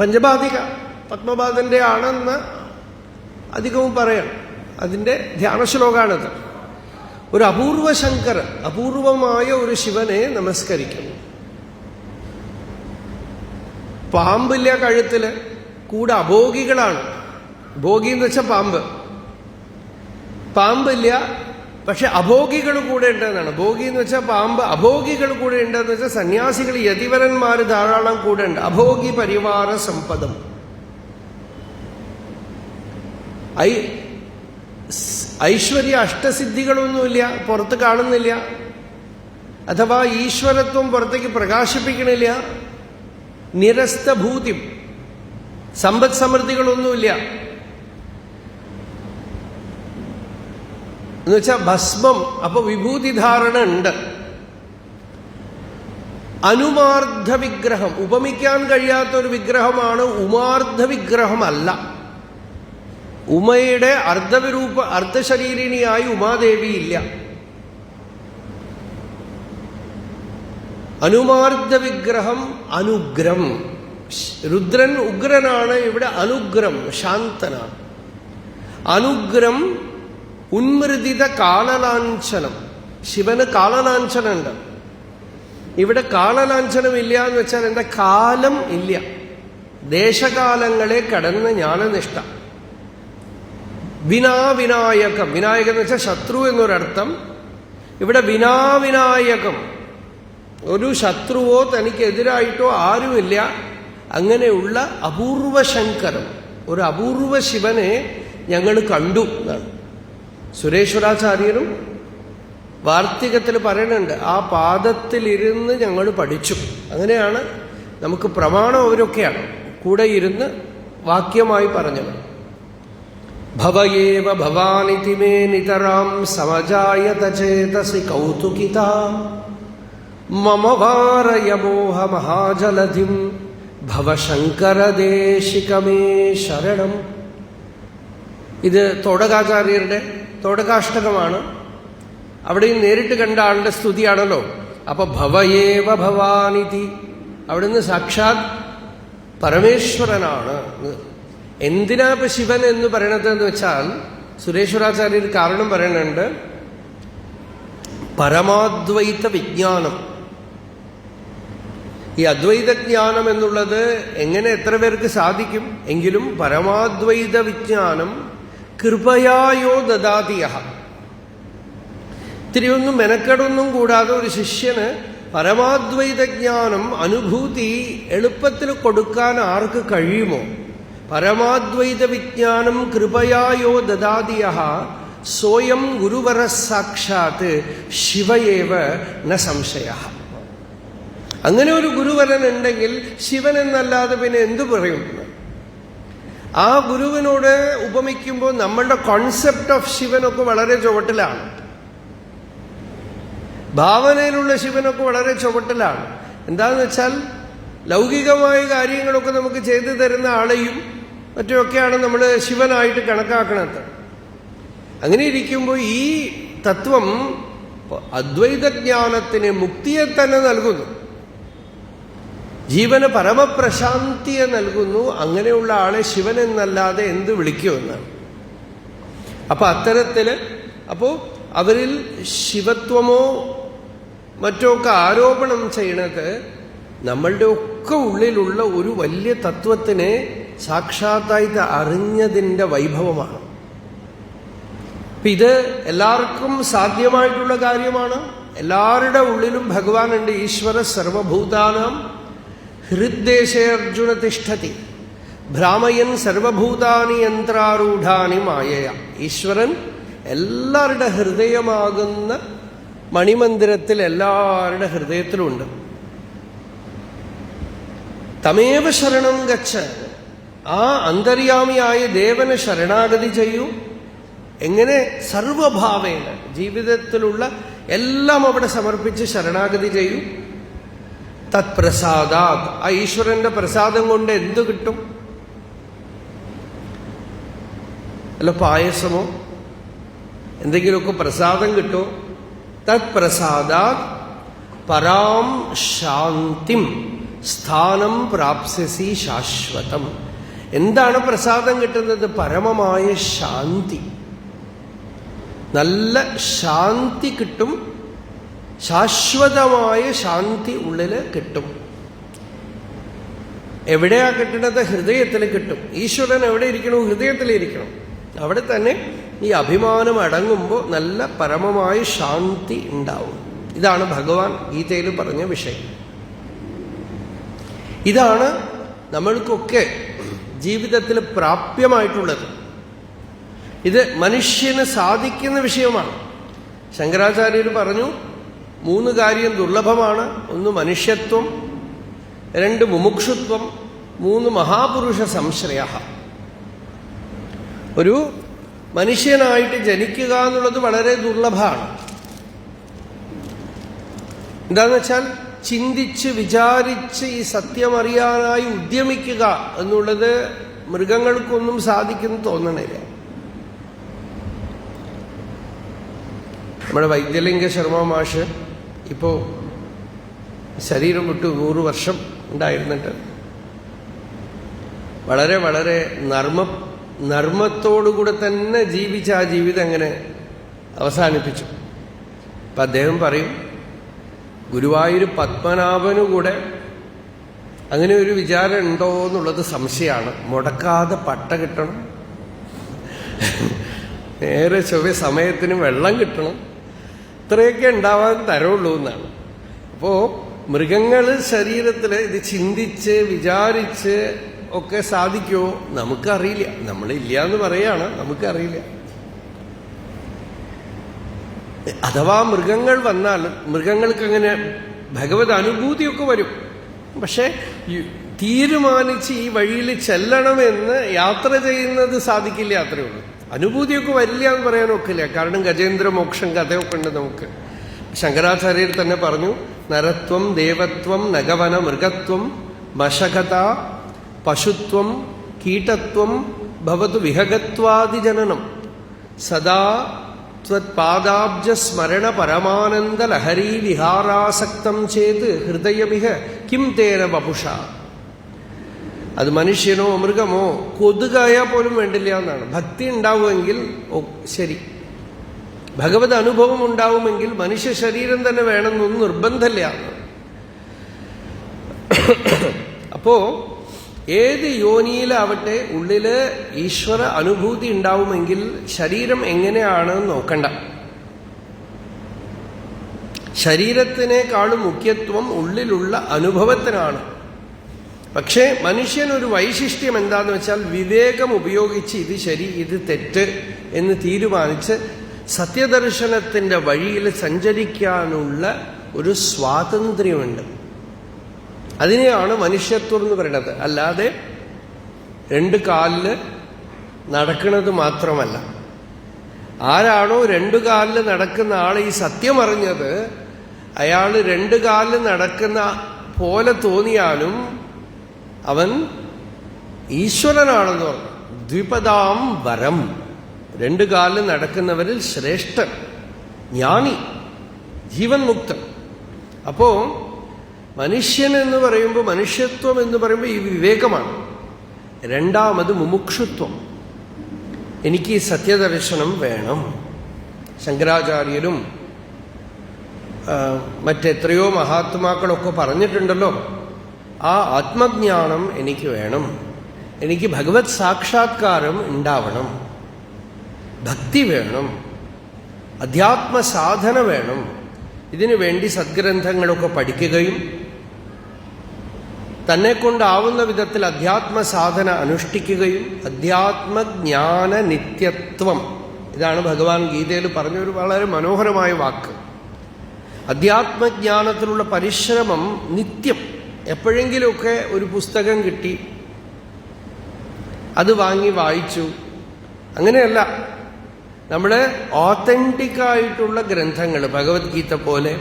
പഞ്ചപാദിക പത്മപാദന്റെ ആണെന്ന് അധികവും പറയാം. അതിന്റെ ധ്യാനശ്ലോകാണത്. ഒരു അപൂർവ ശങ്കർ, അപൂർവമായ ഒരു ശിവനെ നമസ്കരിക്കുന്നു. പാമ്പില്ല കഴുത്തില്, കൂടെ അഭോഗികളാണ്. ഭോഗി എന്ന് വെച്ചാൽ പാമ്പില്ല, പക്ഷെ അഭോഗികൾ കൂടെ ഉണ്ടെന്നാണ്. ഭോഗി എന്ന് വെച്ചാൽ പാമ്പ്, അഭോഗികൾ കൂടെ ഉണ്ടെന്ന് വെച്ചാൽ സന്യാസികൾ, യതിവരന്മാർ ധാരാളം കൂടെ ഉണ്ട്. അഭോഗി പരിവാര സമ്പദം. ഐശ്വര്യ അഷ്ടസിദ്ധികളൊന്നുമില്ല, പുറത്ത് കാണുന്നില്ല, അഥവാ ഈശ്വരത്വം പുറത്തേക്ക് പ്രകാശിപ്പിക്കണില്ല. നിരസ്തഭൂതി, സമ്പദ് സമൃദ്ധികളൊന്നുമില്ല. എന്നുവെച്ചാൽ ഭസ്മം, അപ്പൊ വിഭൂതി ധാരണ ഉണ്ട്. അനുമാർദ്ധ വിഗ്രഹം, ഉപമിക്കാൻ കഴിയാത്തൊരു വിഗ്രഹമാണ്. ഉമാർദ്ധ വിഗ്രഹമല്ല. ഉമയുടെ അർദ്ധശരീരിണിയായി ഉമാദേവി ഇല്ല. അനുമാർദ്ധ വിഗ്രഹം അനുഗ്രം. രുദ്രൻ ഉഗ്രനാണ്, ഇവിടെ അനുഗ്രം ശാന്തനാണ്. അനുഗ്രം ഉന്മൃതിത കാലലാഞ്ചനം. ശിവന് കാലലാഞ്ചനുണ്ട്. ഇവിടെ കാലലാഞ്ചനമില്ല എന്ന് വെച്ചാൽ എന്താ? കാലം ഇല്ല, ദേശകാലങ്ങളെ കടന്ന് ജ്ഞാനനിഷ്ഠ. വിനാവിനായകം, വിനായകം എന്ന് വെച്ചാൽ ശത്രു എന്നൊരർത്ഥം. ഇവിടെ വിനാവിനായകം, ഒരു ശത്രുവോ തനിക്കെതിരായിട്ടോ ആരുമില്ല. അങ്ങനെയുള്ള അപൂർവ ശങ്കരം, ഒരു അപൂർവ ശിവനെ ഞങ്ങൾ കണ്ടു എന്നാണ് സുരേശ്വരാചാര്യരും വാർത്തികത്തിൽ പറയുന്നുണ്ട്. ആ പാദത്തിലിരുന്ന് ഞങ്ങൾ പഠിച്ചു. അങ്ങനെയാണ് നമുക്ക് പ്രമാണം. അവരൊക്കെയാണ് കൂടെ ഇരുന്ന് വാക്യമായി പറഞ്ഞത്. ഭവയേവ ഭവാനിതി മേ നിതരാം സമജായത ചേതസി കൗതുകിതാ മമ വാരയ മോഹ മഹാജലധിം ഭവശങ്കരദേശികമേ ശരണം. ഇത് തോടകാചാര്യരുടെ തോടകാഷ്ടകമാണ്. അവിടെയും നേരിട്ട് കണ്ട ആളുടെ സ്തുതിയാണല്ലോ. അപ്പൊ ഭവയേവ ഭവാനിധി, അവിടുന്ന് സാക്ഷാത് പരമേശ്വരനാണ്. എന്തിനാ ഇപ്പൊ ശിവൻ എന്ന് പറയണത് എന്ന് വെച്ചാൽ സുരേശ്വരാചാര്യർ കാരണം പറയുന്നുണ്ട്. പരമാദ്വൈത വിജ്ഞാനം, ഈ അദ്വൈത ജ്ഞാനം എന്നുള്ളത് എങ്ങനെ എത്ര പേർക്ക് സാധിക്കും എങ്കിലും പരമാദ്വൈത വിജ്ഞാനം കൃപയായോ ദദാതിയഃ. ഇത്തിരിയൊന്നും മെനക്കെടൊന്നും കൂടാതെ ഒരു ശിഷ്യന് പരമാദ്വൈത ജ്ഞാനം അനുഭൂതി എളുപ്പത്തിൽ കൊടുക്കാൻ ആർക്ക് കഴിയുമോ? പരമാദ്വൈത വിജ്ഞാനം കൃപയായോ ദദാതിയഃ സ്വയം ഗുരുവര സാക്ഷാത് ശിവയേവ ന സംശയഃ. അങ്ങനെ ഒരു ഗുരുവരൻ ഉണ്ടെങ്കിൽ ശിവൻ എന്നല്ലാതെ പിന്നെ എന്തു പറയും? ആ ഗുരുവിനോട് ഉപമിക്കുമ്പോൾ നമ്മളുടെ കോൺസെപ്റ്റ് ഓഫ് ശിവനൊക്കെ വളരെ ചുവട്ടിലാണ്. ഭാവനയിലുള്ള ശിവനൊക്കെ വളരെ ചുവട്ടിലാണ്. എന്താന്ന് വെച്ചാൽ ലൗകികമായ കാര്യങ്ങളൊക്കെ നമുക്ക് ചെയ്തു തരുന്ന ആളെയും മറ്റുമൊക്കെയാണ് നമ്മൾ ശിവനായിട്ട് കണക്കാക്കണത്. അങ്ങനെ ഇരിക്കുമ്പോൾ ഈ തത്വം അദ്വൈതജ്ഞാനത്തിന് മുക്തിയെ തന്നെ നൽകുന്നു, ജീവന് പരമപ്രശാന്തിയെ നൽകുന്നു. അങ്ങനെയുള്ള ആളെ ശിവൻ എന്നല്ലാതെ എന്ത് വിളിക്കുമെന്നാണ്. അപ്പൊ അത്തരത്തില് അവരിൽ ശിവത്വമോ മറ്റോ ഒക്കെ ആരോപണം ചെയ്യണത് നമ്മളുടെ ഒക്കെ ഉള്ളിലുള്ള ഒരു വലിയ തത്വത്തിനെ സാക്ഷാത്തായിട്ട് അറിഞ്ഞതിൻ്റെ വൈഭവമാണ്. ഇത് എല്ലാവർക്കും സാധ്യമായിട്ടുള്ള കാര്യമാണ്. എല്ലാവരുടെ ഉള്ളിലും ഭഗവാനുണ്ട്. ഈശ്വര സർവഭൂതാനാം ഹൃദ്ദേശേ അർജുന തിഷ്ഠതി ഭ്രാമയൻ സർവഭൂതാനി യന്ത്രാരൂഢാനി മായയ. ഈശ്വരൻ എല്ലാവരുടെ ഹൃദയമാകുന്ന മണിമന്ദിരത്തിൽ എല്ലാവരുടെ ഹൃദയത്തിലുണ്ട്. തമേവ ശരണം ഗച്ഛ, ആ അന്തര്യാമിയായ ദേവന് ശരണാഗതി ചെയ്യൂ. എങ്ങനെ? സർവഭാവേന, ജീവിതത്തിലുള്ള എല്ലാം അവിടെ സമർപ്പിച്ച് ശരണാഗതി ചെയ്യൂ. തത് പ്രസാദാത്, ആ ഈശ്വരന്റെ പ്രസാദം കൊണ്ട് എന്തു കിട്ടും? അല്ല പായസമോ എന്തെങ്കിലുമൊക്കെ പ്രസാദം കിട്ടുമോ? തത് പ്രസാദാത് പരാം ശാന്തിം സ്ഥാനം പ്രാപ്സ്യസി ശാശ്വതം. എന്താണ് പ്രസാദം കിട്ടുന്നത്? പരമമായ ശാന്തി, നല്ല ശാന്തി കിട്ടും. ശാശ്വതമായ ശാന്തി ഉള്ളില് കിട്ടും. എവിടെയാ കിട്ടുന്നത്? ഹൃദയത്തിൽ കിട്ടും. ഈശ്വരൻ എവിടെ ഇരിക്കണം? ഹൃദയത്തിലിരിക്കണം. അവിടെ തന്നെ ഈ അഭിമാനം അടങ്ങുമ്പോൾ നല്ല പരമമായ ശാന്തി ഉണ്ടാവും. ഇതാണ് ഭഗവാൻ ഗീതയിൽ പറഞ്ഞ വിഷയം. ഇതാണ് നമ്മൾക്കൊക്കെ ജീവിതത്തിൽ പ്രാപ്യമായിട്ടുള്ളത്. ഇത് മനുഷ്യന് സാധിക്കുന്ന വിഷയമാണ്. ശങ്കരാചാര്യർ പറഞ്ഞു 3 കാര്യം ദുർലഭമാണ്. 1 മനുഷ്യത്വം, 2 മുമുക്ഷുത്വം, 3 മഹാപുരുഷ സംശ്രയ. ഒരു മനുഷ്യനായിട്ട് ജനിക്കുക എന്നുള്ളത് വളരെ ദുർലഭമാണ്. എന്താന്ന് വെച്ചാൽ ചിന്തിച്ച് വിചാരിച്ച് ഈ സത്യമറിയാനായി ഉദ്യമിക്കുക എന്നുള്ളത് മൃഗങ്ങൾക്കൊന്നും സാധിക്കുമെന്ന് തോന്നണില്ല. നമ്മുടെ വൈദ്യലിംഗ ശർമ്മ മാഷ് ഇപ്പോൾ ശരീരം വിട്ടു 100 വർഷം ഉണ്ടായിരുന്നിട്ട് വളരെ വളരെ നർമ്മത്തോടുകൂടെ തന്നെ ജീവിച്ച ആ ജീവിതം എങ്ങനെ അവസാനിപ്പിച്ചു. അപ്പം അദ്ദേഹം പറയും, ഗുരുവായൂർ പത്മനാഭനുകൂടെ അങ്ങനെ ഒരു വിചാരം ഉണ്ടോ എന്നുള്ളത് സംശയമാണ്. മുടക്കാതെ പട്ട കിട്ടണം, നേരെ ചൊവ്വ സമയത്തിന് വെള്ളം കിട്ടണം, ഇത്രയൊക്കെ ഉണ്ടാവാൻ തരവുള്ളൂ എന്നാണ്. അപ്പോൾ മൃഗങ്ങൾ ശരീരത്തിൽ ഇത് ചിന്തിച്ച് വിചാരിച്ച് ഒക്കെ സാധിക്കുമോ? നമുക്കറിയില്ല. നമ്മളില്ല എന്ന് പറയാണ്, നമുക്കറിയില്ല. അഥവാ മൃഗങ്ങൾ വന്നാൽ മൃഗങ്ങൾക്ക് അങ്ങനെ ഭഗവത് അനുഭൂതിയൊക്കെ വരും. പക്ഷെ തീരുമാനിച്ച് ഈ വഴിയിൽ ചെല്ലണമെന്ന് യാത്ര ചെയ്യുന്നത് സാധിക്കില്ല, അത്രയേ ഉള്ളൂ. അനുഭൂതിയൊക്കെ വരില്ല എന്ന് പറയാനൊക്കില്ല. കാരണം ഗജേന്ദ്ര മോക്ഷം കഥയൊക്കെ ഉണ്ട് നമുക്ക്. ശങ്കരാചാര്യർ തന്നെ പറഞ്ഞു, നരത്വം ദേവത്വം നഗവന മൃഗത്വം മശകത പശുത്വം കീടത്വം ഭവതു വിഹഗത്വാദിജനനം സദാ ത്വത്പാദാബ്ജ സ്മരണ പരമാനന്ദ ലഹരീ വിഹാരാസക്തം ചേത് ഹൃദയമിഹ കിം തേന വപുഷ. അത് മനുഷ്യനോ മൃഗമോ കൊതുകായാൽ പോലും വേണ്ടില്ല എന്നാണ്. ഭക്തി ഉണ്ടാവുമെങ്കിൽ ശരി, ഭഗവത് അനുഭവം ഉണ്ടാവുമെങ്കിൽ മനുഷ്യ ശരീരം തന്നെ വേണമെന്നൊന്നും നിർബന്ധമില്ല. അപ്പോ ഏത് യോനിയിലാവട്ടെ ഉള്ളില് ഈശ്വര അനുഭൂതി ഉണ്ടാവുമെങ്കിൽ ശരീരം എങ്ങനെയാണെന്ന് നോക്കണ്ട. ശരീരത്തിനേക്കാളും മുഖ്യത്വം ഉള്ളിലുള്ള അനുഭവത്തിനാണ്. പക്ഷേ മനുഷ്യനൊരു വൈശിഷ്ട്യം എന്താന്ന് വെച്ചാൽ വിവേകം ഉപയോഗിച്ച് ഇത് ശരി ഇത് തെറ്റ് എന്ന് തീരുമാനിച്ച് സത്യദർശനത്തിന്റെ വഴിയിൽ സഞ്ചരിക്കാനുള്ള ഒരു സ്വാതന്ത്ര്യമുണ്ട്. അതിനെയാണ് മനുഷ്യത്വം എന്ന് പറയുന്നത്. അല്ലാതെ രണ്ട് കാലില് നടക്കുന്നത് മാത്രമല്ല. ആരാണോ രണ്ടു കാലില് നടക്കുന്ന ആൾ ഈ സത്യം അറിഞ്ഞത്, അയാൾ രണ്ടു കാലില് നടക്കുന്ന പോലെ തോന്നിയാലും അവൻ ഈശ്വരനാണെന്ന് പറഞ്ഞു. ദ്വിപദാം വരം, രണ്ടു കാലിൽ നടക്കുന്നവരിൽ ശ്രേഷ്ഠൻ, ജ്ഞാനി, ജീവൻ മുക്തൻ. അപ്പോ മനുഷ്യൻ എന്ന് പറയുമ്പോൾ, മനുഷ്യത്വം എന്ന് പറയുമ്പോൾ ഈ വിവേകമാണ്. രണ്ടാമത് മുമുക്ഷുത്വം. എനിക്ക് ഈ സത്യദർശനം വേണം. ശങ്കരാചാര്യരും മറ്റെത്രയോ മഹാത്മാക്കളൊക്കെ പറഞ്ഞിട്ടുണ്ടല്ലോ, ആ ആത്മജ്ഞാനം എനിക്ക് വേണം, എനിക്ക് ഭഗവത് സാക്ഷാത്കാരം ഉണ്ടാവണം, ഭക്തി വേണം, അധ്യാത്മസാധന വേണം. ഇതിനു വേണ്ടി സദ്ഗ്രന്ഥങ്ങളൊക്കെ പഠിക്കുകയും തന്നെ കൊണ്ടാവുന്ന വിധത്തിൽ അധ്യാത്മസാധന അനുഷ്ഠിക്കുകയും അധ്യാത്മജ്ഞാന നിത്യത്വം, ഇതാണ് ഭഗവാൻ ഗീതയിൽ പറഞ്ഞൊരു വളരെ മനോഹരമായ വാക്ക്. അധ്യാത്മജ്ഞാനത്തിലുള്ള പരിശ്രമം നിത്യം. എപ്പോഴെങ്കിലുമൊക്കെ ഒരു പുസ്തകം കിട്ടി, അത് വാങ്ങി വായിച്ചു, അങ്ങനെയല്ല. നമ്മുടെ ഓത്തന്റിക്കായിട്ടുള്ള ഗ്രന്ഥങ്ങൾ, ഭഗവത്ഗീത പോലെ,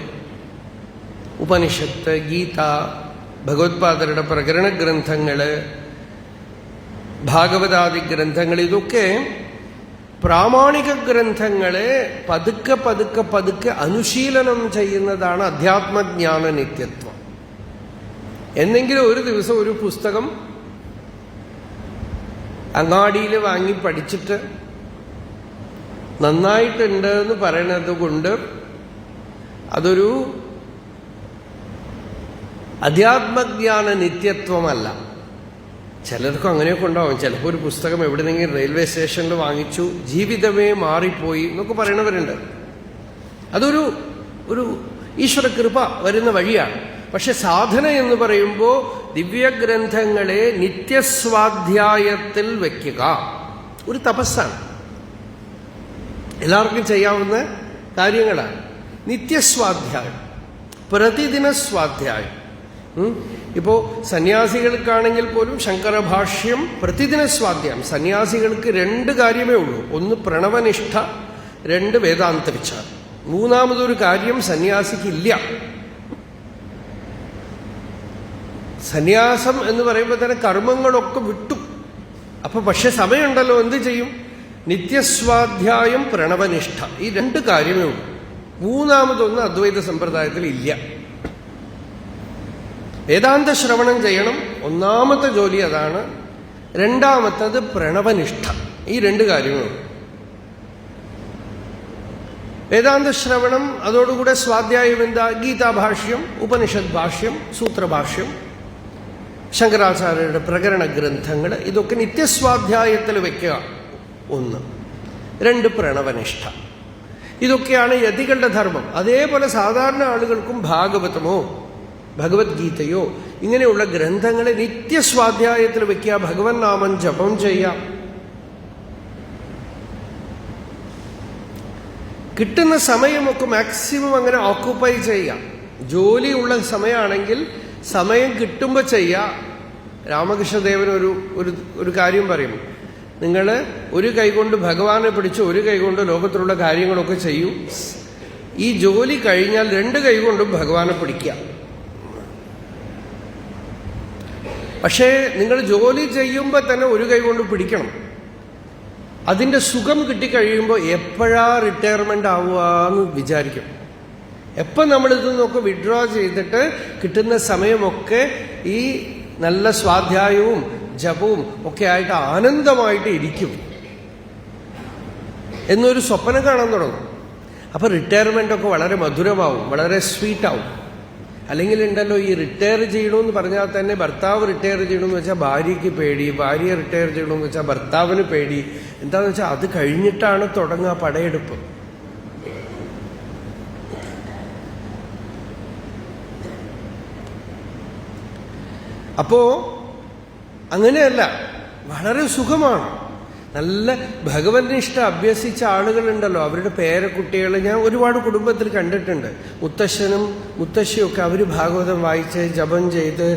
ഉപനിഷത്ത്, ഗീത, ഭഗവത്പാദരുടെ പ്രകരണ ഗ്രന്ഥങ്ങള്, ഭാഗവതാദി ഗ്രന്ഥങ്ങൾ, ഇതൊക്കെ പ്രാമാണിക ഗ്രന്ഥങ്ങളെ പതുക്കെ പതുക്കെ പതുക്കെ അനുശീലനം ചെയ്യുന്നതാണ് അധ്യാത്മജ്ഞാന നിത്യത്വം. എന്നെങ്കിലും ഒരു ദിവസം ഒരു പുസ്തകം അങ്ങാടിയിൽ വാങ്ങി പഠിച്ചിട്ട് നന്നായിട്ടുണ്ട് എന്ന് പറയണത് കൊണ്ട് അതൊരു അധ്യാത്മജ്ഞാന നിത്യത്വമല്ല. ചിലർക്കും അങ്ങനെയൊക്കെ ഉണ്ടാവും. ചിലപ്പോൾ ഒരു പുസ്തകം എവിടെന്നെങ്കിലും റെയിൽവേ സ്റ്റേഷനിൽ വാങ്ങിച്ചു, ജീവിതമേ മാറിപ്പോയി എന്നൊക്കെ പറയണവരുണ്ട്. അതൊരു ഈശ്വരകൃപ വരുന്ന വഴിയാണ്. പക്ഷെ സാധന എന്ന് പറയുമ്പോൾ ദിവ്യഗ്രന്ഥങ്ങളെ നിത്യസ്വാധ്യായത്തിൽ വയ്ക്കുക ഒരു തപസ്സാണ്. എല്ലാവർക്കും ചെയ്യാവുന്ന കാര്യങ്ങളാണ്. നിത്യസ്വാധ്യായം, പ്രതിദിന സ്വാധ്യായം. ഇപ്പോ സന്യാസികൾക്കാണെങ്കിൽ പോലും ശങ്കരഭാഷ്യം പ്രതിദിന സ്വാധ്യായം. സന്യാസികൾക്ക് രണ്ട് കാര്യമേ ഉള്ളൂ. ഒന്ന് പ്രണവനിഷ്ഠ, രണ്ട് വേദാന്ത വിചാരം. മൂന്നാമതൊരു കാര്യം സന്യാസിക്കില്ല. സന്യാസം എന്ന് പറയുമ്പോൾ തന്നെ കർമ്മങ്ങളൊക്കെ വിട്ടു. അപ്പൊ പക്ഷെ സമയമുണ്ടല്ലോ, എന്ത് ചെയ്യും? നിത്യസ്വാധ്യായം, പ്രണവനിഷ്ഠ, ഈ രണ്ട് കാര്യമേ ഉള്ളൂ. മൂന്നാമതൊന്നും അദ്വൈത സമ്പ്രദായത്തിൽ ഇല്ല. വേദാന്ത ശ്രവണം ചെയ്യണം, ഒന്നാമത്തെ ജോലി അതാണ്. രണ്ടാമത്തത് പ്രണവനിഷ്ഠ, ഈ രണ്ട് കാര്യമേ ഉള്ളൂ. വേദാന്ത ശ്രവണം, അതോടുകൂടെ സ്വാധ്യായം എന്താ? ഗീതാഭാഷ്യം, ഉപനിഷത് ഭാഷ്യം, സൂത്രഭാഷ്യം, ശങ്കരാചാര്യരുടെ പ്രകരണ ഗ്രന്ഥങ്ങൾ, ഇതൊക്കെ നിത്യസ്വാധ്യായത്തിൽ വയ്ക്കുക. ഒന്ന്. രണ്ട്, പ്രണവനിഷ്ഠ. ഇതൊക്കെയാണ് യതികളുടെ ധർമ്മം. അതേപോലെ സാധാരണ ആളുകൾക്കും ഭാഗവതമോ ഭഗവത്ഗീതയോ ഇങ്ങനെയുള്ള ഗ്രന്ഥങ്ങളെ നിത്യസ്വാധ്യായത്തിൽ വയ്ക്കുക. ഭഗവൻ നാമം ജപം ചെയ്യാം. കിട്ടുന്ന സമയമൊക്കെ മാക്സിമം അങ്ങനെ ഓക്കുപ്പൈ ചെയ്യാം. ജോലിയുള്ള സമയമാണെങ്കിൽ സമയം കിട്ടുമ്പോൾ ചെയ്യാം. രാമകൃഷ്ണദേവൻ ഒരു കാര്യം പറയും, നിങ്ങൾ ഒരു കൈകൊണ്ട് ഭഗവാനെ പിടിച്ച് ഒരു കൈകൊണ്ട് ലോകത്തിലുള്ള കാര്യങ്ങളൊക്കെ ചെയ്യൂ. ഈ ജോലി കഴിഞ്ഞാൽ 2 കൈ കൊണ്ടും ഭഗവാനെ പിടിക്കുക. പക്ഷേ നിങ്ങൾ ജോലി ചെയ്യുമ്പോൾ തന്നെ 1 കൈ കൊണ്ട് പിടിക്കണം. അതിൻ്റെ സുഖം കിട്ടിക്കഴിയുമ്പോൾ എപ്പോഴാ റിട്ടയർമെൻ്റ് ആവുക എന്ന് വിചാരിക്കും. എപ്പം നമ്മളിത് നോക്കി വിഡ്രോ ചെയ്തിട്ട് കിട്ടുന്ന സമയമൊക്കെ ഈ നല്ല സ്വാധ്യായവും ജപവും ഒക്കെ ആയിട്ട് ആനന്ദമായിട്ട് ഇരിക്കും എന്നൊരു സ്വപ്നം കാണാൻ തുടങ്ങും. അപ്പോൾ റിട്ടയർമെൻ്റൊക്കെ വളരെ മധുരമാവും, വളരെ സ്വീറ്റാവും. അല്ലെങ്കിൽ ഉണ്ടല്ലോ, ഈ റിട്ടയർ ചെയ്യണമെന്ന് പറഞ്ഞാൽ തന്നെ ഭർത്താവ് റിട്ടയർ ചെയ്യണമെന്ന് വെച്ചാൽ ഭാര്യയ്ക്ക് പേടി, ഭാര്യ റിട്ടയർ ചെയ്യണമെന്ന് വെച്ചാൽ ഭർത്താവിന് പേടി. എന്താണെന്ന് വെച്ചാൽ അത് കഴിഞ്ഞിട്ടാണ് തുടങ്ങുക പടയെടുപ്പ്. അപ്പോ അങ്ങനെയല്ല, വളരെ സുഖമാണ്. നല്ല ഭഗവത്നിഷ്ഠ അഭ്യസിച്ച ആളുകളുണ്ടല്ലോ, അവരുടെ പേരക്കുട്ടികൾ ഞാൻ ഒരുപാട് കുടുംബത്തിൽ കണ്ടിട്ടുണ്ട്. മുത്തശ്ശനും മുത്തശ്ശിയൊക്കെ അവർ ഭാഗവതം വായിച്ച് ജപം ചെയ്ത്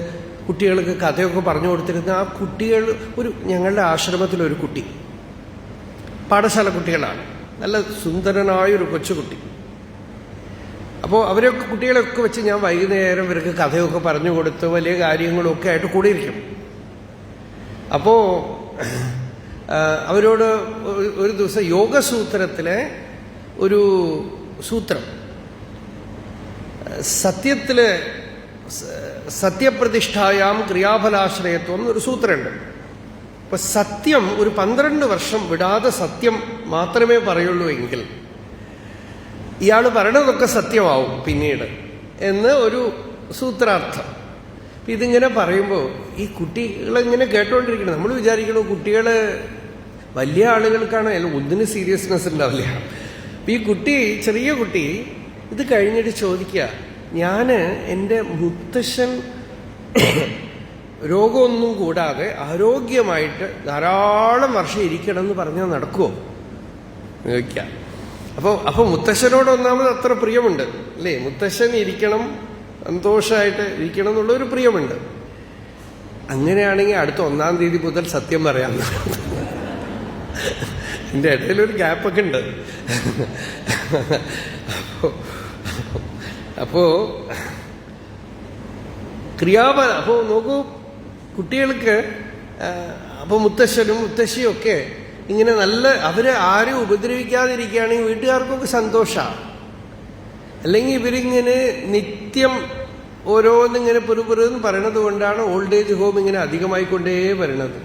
കുട്ടികൾക്ക് കഥയൊക്കെ പറഞ്ഞു കൊടുത്തിരുന്ന ആ കുട്ടികൾ, ഞങ്ങളുടെ ആശ്രമത്തിലൊരു കുട്ടി, പാഠശാല കുട്ടികളാണ്, നല്ല സുന്ദരനായൊരു കൊച്ചുകുട്ടി. അപ്പോൾ അവരൊക്കെ കുട്ടികളെയൊക്കെ വെച്ച് ഞാൻ വൈകുന്നേരം ഇവർക്ക് കഥയൊക്കെ പറഞ്ഞു കൊടുത്ത് വലിയ കാര്യങ്ങളൊക്കെ ആയിട്ട് കൂടിയിരിക്കും. അപ്പോൾ അവരോട് ഒരു ദിവസം യോഗസൂത്രത്തിലെ ഒരു സൂത്രം, സത്യത്തിലെ സത്യപ്രതിഷ്ഠായാം ക്രിയാഫലാശ്രയത്വം എന്നൊരു സൂത്രമുണ്ട്. അപ്പൊ സത്യം ഒരു 12 വർഷം വിടാതെ സത്യം മാത്രമേ പറയുള്ളൂ എങ്കിൽ ഇയാൾ പറയണതൊക്കെ സത്യമാവും പിന്നീട് എന്ന് ഒരു സൂത്രാർത്ഥം. ഇതിങ്ങനെ പറയുമ്പോൾ ഈ കുട്ടികളിങ്ങനെ കേട്ടോണ്ടിരിക്കണം. നമ്മൾ വിചാരിക്കണു കുട്ടികള് വലിയ ആളുകൾക്കാണ് ഒന്നിന് സീരിയസ്നെസ് ഉണ്ടാവില്ല. ഈ കുട്ടി, ചെറിയ കുട്ടി, ഇത് കഴിഞ്ഞിട്ട് ചോദിക്കുക, ഞാൻ എൻ്റെ മുത്തശ്ശൻ രോഗമൊന്നും കൂടാതെ ആരോഗ്യമായിട്ട് ധാരാളം വർഷം ഇരിക്കണം എന്ന് പറഞ്ഞാൽ നടക്കുമോ ചോദിക്കാം. അപ്പോൾ മുത്തശ്ശനോട് ഒന്നാമത് അത്ര പ്രിയമുണ്ട് അല്ലേ, മുത്തശ്ശൻ ഇരിക്കണം, സന്തോഷമായിട്ട് ഇരിക്കണം എന്നുള്ളൊരു പ്രിയമുണ്ട്. അങ്ങനെയാണെങ്കിൽ അടുത്ത 1-ാം തീയതി മുതൽ സത്യം പറയാം. എൻ്റെ ഇടയിലൊരു ഗ്യാപ്പൊക്കെ ഉണ്ട്. അപ്പോ അപ്പോ നോക്കൂ, കുട്ടികൾക്ക് അപ്പോൾ മുത്തശ്ശനും മുത്തശ്ശിയും ഒക്കെ ഇങ്ങനെ നല്ല, അവരെ ആരും ഉപദ്രവിക്കാതിരിക്കുകയാണെങ്കിൽ വീട്ടുകാർക്കൊക്കെ സന്തോഷമാണ്. അല്ലെങ്കിൽ ഇവരിങ്ങനെ നിത്യം ഓരോന്നിങ്ങനെ പുറുപുറെന്ന് പറയണത് കൊണ്ടാണ് ഓൾഡ് ഏജ് ഹോം ഇങ്ങനെ അധികമായിക്കൊണ്ടേ വരണത്.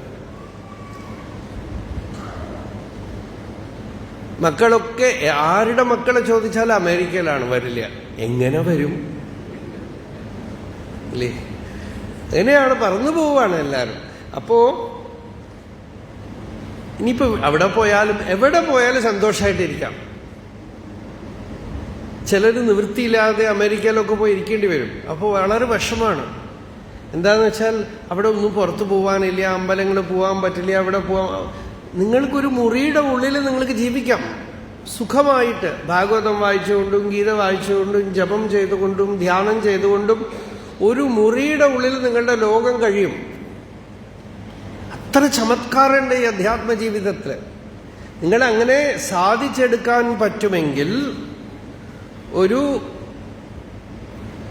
മക്കളൊക്കെ ആരുടെ മക്കളെ ചോദിച്ചാൽ അമേരിക്കയിലാണ്, വരില്ല. എങ്ങനെ വരും അല്ലേ? അങ്ങനെയാണ്, പറന്നു പോവാണ് എല്ലാവരും. അപ്പോ ഇനിയിപ്പോ അവിടെ പോയാലും എവിടെ പോയാലും സന്തോഷമായിട്ടിരിക്കാം. ചിലർ നിവൃത്തിയില്ലാതെ അമേരിക്കയിലൊക്കെ പോയി ഇരിക്കേണ്ടി വരും. അപ്പോൾ വളരെ വിഷമാണ്. എന്താന്ന് വെച്ചാൽ അവിടെ ഒന്നും പുറത്തു പോകാനില്ല, അമ്പലങ്ങളിൽ പോകാൻ പറ്റില്ല, അവിടെ പോകാൻ. നിങ്ങൾക്കൊരു മുറിയുടെ ഉള്ളിൽ നിങ്ങൾക്ക് ജീവിക്കാം സുഖമായിട്ട്, ഭാഗവതം വായിച്ചുകൊണ്ടും ഗീത വായിച്ചുകൊണ്ടും ജപം ചെയ്തുകൊണ്ടും ധ്യാനം ചെയ്തുകൊണ്ടും ഒരു മുറിയുടെ ഉള്ളിൽ നിങ്ങളുടെ ലോകം കഴിയും. അത്ര ചമത്കാരമുണ്ട് ഈ അധ്യാത്മ ജീവിതത്തിൽ. നിങ്ങളങ്ങനെ സാധിച്ചെടുക്കാൻ പറ്റുമെങ്കിൽ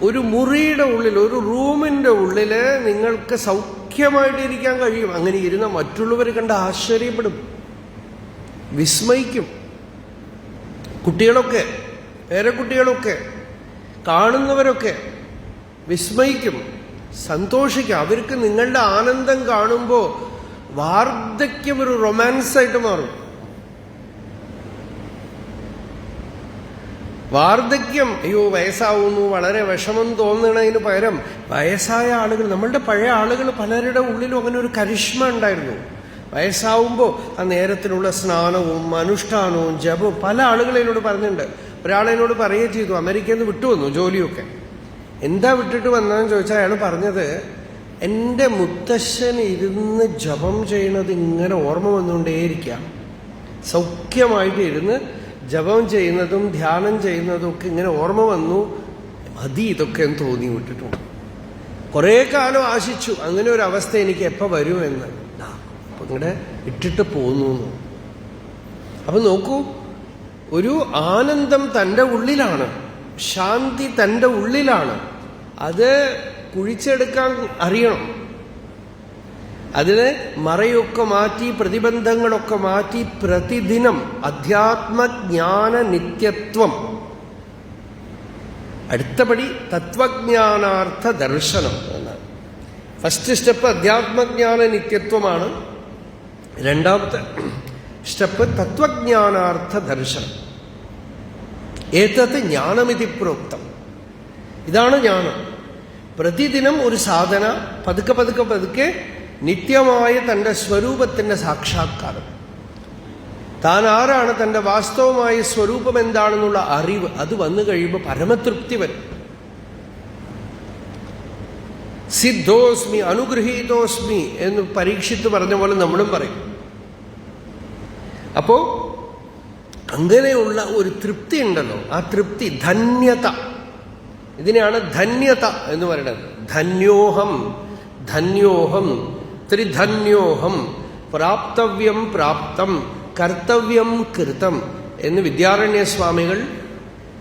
ഒരു മുറിയുടെ ഉള്ളിൽ, ഒരു റൂമിന്റെ ഉള്ളിൽ നിങ്ങൾക്ക് സൗഖ്യമായിട്ടിരിക്കാൻ കഴിയും. അങ്ങനെ ഇരുന്ന മറ്റുള്ളവർ കണ്ട് ആശ്ചര്യപ്പെടും, വിസ്മയിക്കും. കുട്ടികളൊക്കെ, പേരക്കുട്ടികളൊക്കെ, കാണുന്നവരൊക്കെ വിസ്മയിക്കും, സന്തോഷിക്കും. അവർക്ക് നിങ്ങളുടെ ആനന്ദം കാണുമ്പോൾ വാർദ്ധക്യം ഒരു റൊമാൻസായിട്ട് മാറും. വാർദ്ധക്യം, അയ്യോ വയസ്സാവുന്നു, വളരെ വിഷമം തോന്നണതിന് പകരം വയസ്സായ ആളുകൾ, നമ്മളുടെ പഴയ ആളുകൾ പലരുടെ ഉള്ളിലും അങ്ങനെ ഒരു കരിഷ്മ ഉണ്ടായിരുന്നു. വയസ്സാവുമ്പോൾ ആ നേരത്തിലുള്ള സ്നാനവും അനുഷ്ഠാനവും ജപവും പല ആളുകളെന്നോട് പറഞ്ഞിട്ടുണ്ട്. ഒരാളെന്നോട് പറയുകയും ചെയ്തു, അമേരിക്കയിൽ നിന്ന് വിട്ടുവന്നു ജോലിയൊക്കെ. എന്താ വിട്ടിട്ട് വന്നതെന്ന് ചോദിച്ചാൽ അയാൾ പറഞ്ഞത്, എൻ്റെ മുത്തശ്ശൻ ഇരുന്ന് ജപം ചെയ്യണത് ഇങ്ങനെ ഓർമ്മ വന്നുകൊണ്ടേയിരിക്കാം. സൗഖ്യമായിട്ട് ഇരുന്ന് ജപം ചെയ്യുന്നതും ധ്യാനം ചെയ്യുന്നതും ഒക്കെ ഇങ്ങനെ ഓർമ്മ വന്നു. മതി ഇതൊക്കെ എന്ന് തോന്നി വിട്ടിട്ടുണ്ട്. കുറേ കാലം ആശിച്ചു അങ്ങനെ ഒരു അവസ്ഥ എനിക്ക് എപ്പോൾ വരുമെന്ന്. അപ്പൊ ഇങ്ങനെ ഇട്ടിട്ട് പോന്നു. അപ്പൊ നോക്കൂ, ഒരു ആനന്ദം തൻ്റെ ഉള്ളിലാണ്, ശാന്തി തൻ്റെ ഉള്ളിലാണ്. അത് കുഴിച്ചെടുക്കാൻ അറിയണം. അതിന് മറയൊക്കെ മാറ്റി, പ്രതിബന്ധങ്ങളൊക്കെ മാറ്റി, പ്രതിദിനം അധ്യാത്മജ്ഞാന നിത്യത്വം. അടുത്തപടി തത്വജ്ഞാനാർത്ഥ ദർശനം എന്നാണ്. ഫസ്റ്റ് സ്റ്റെപ്പ് അധ്യാത്മജ്ഞാന നിത്യത്വമാണ്. രണ്ടാമത്തെ സ്റ്റെപ്പ് തത്വജ്ഞാനാർത്ഥ ദർശനം. ഏതത് ജ്ഞാനമിതി പ്രോക്തം. ഇതാണ് ജ്ഞാനം. പ്രതിദിനം ഒരു സാധന, പതുക്കെ പതുക്കെ പതുക്കെ നിത്യമായ തൻ്റെ സ്വരൂപത്തിൻ്റെ സാക്ഷാത്കാരം. താൻ ആരാണ്, തൻ്റെ വാസ്തവമായ സ്വരൂപം എന്താണെന്നുള്ള അറിവ്, അത് വന്നു കഴിയുമ്പോൾ പരമതൃപ്തി വരും. സിദ്ധോസ്മി അനുഗൃഹീതോസ്മി എന്ന് പരീക്ഷിത്ത് പറഞ്ഞ പോലെ നമ്മളും പറയും. അപ്പോ അങ്ങനെയുള്ള ഒരു തൃപ്തി ഉണ്ടല്ലോ, ആ തൃപ്തി, ധന്യത, ഇതിനെയാണ് ധന്യത എന്ന് പറയുന്നത്. ധന്യോഹം ധന്യോഹം ത്രിധന്യോഹം പ്രാപ്തവ്യം പ്രാപ്തം കർത്തവ്യം കൃതം എന്ന് വിദ്യാരണ്യസ്വാമികൾ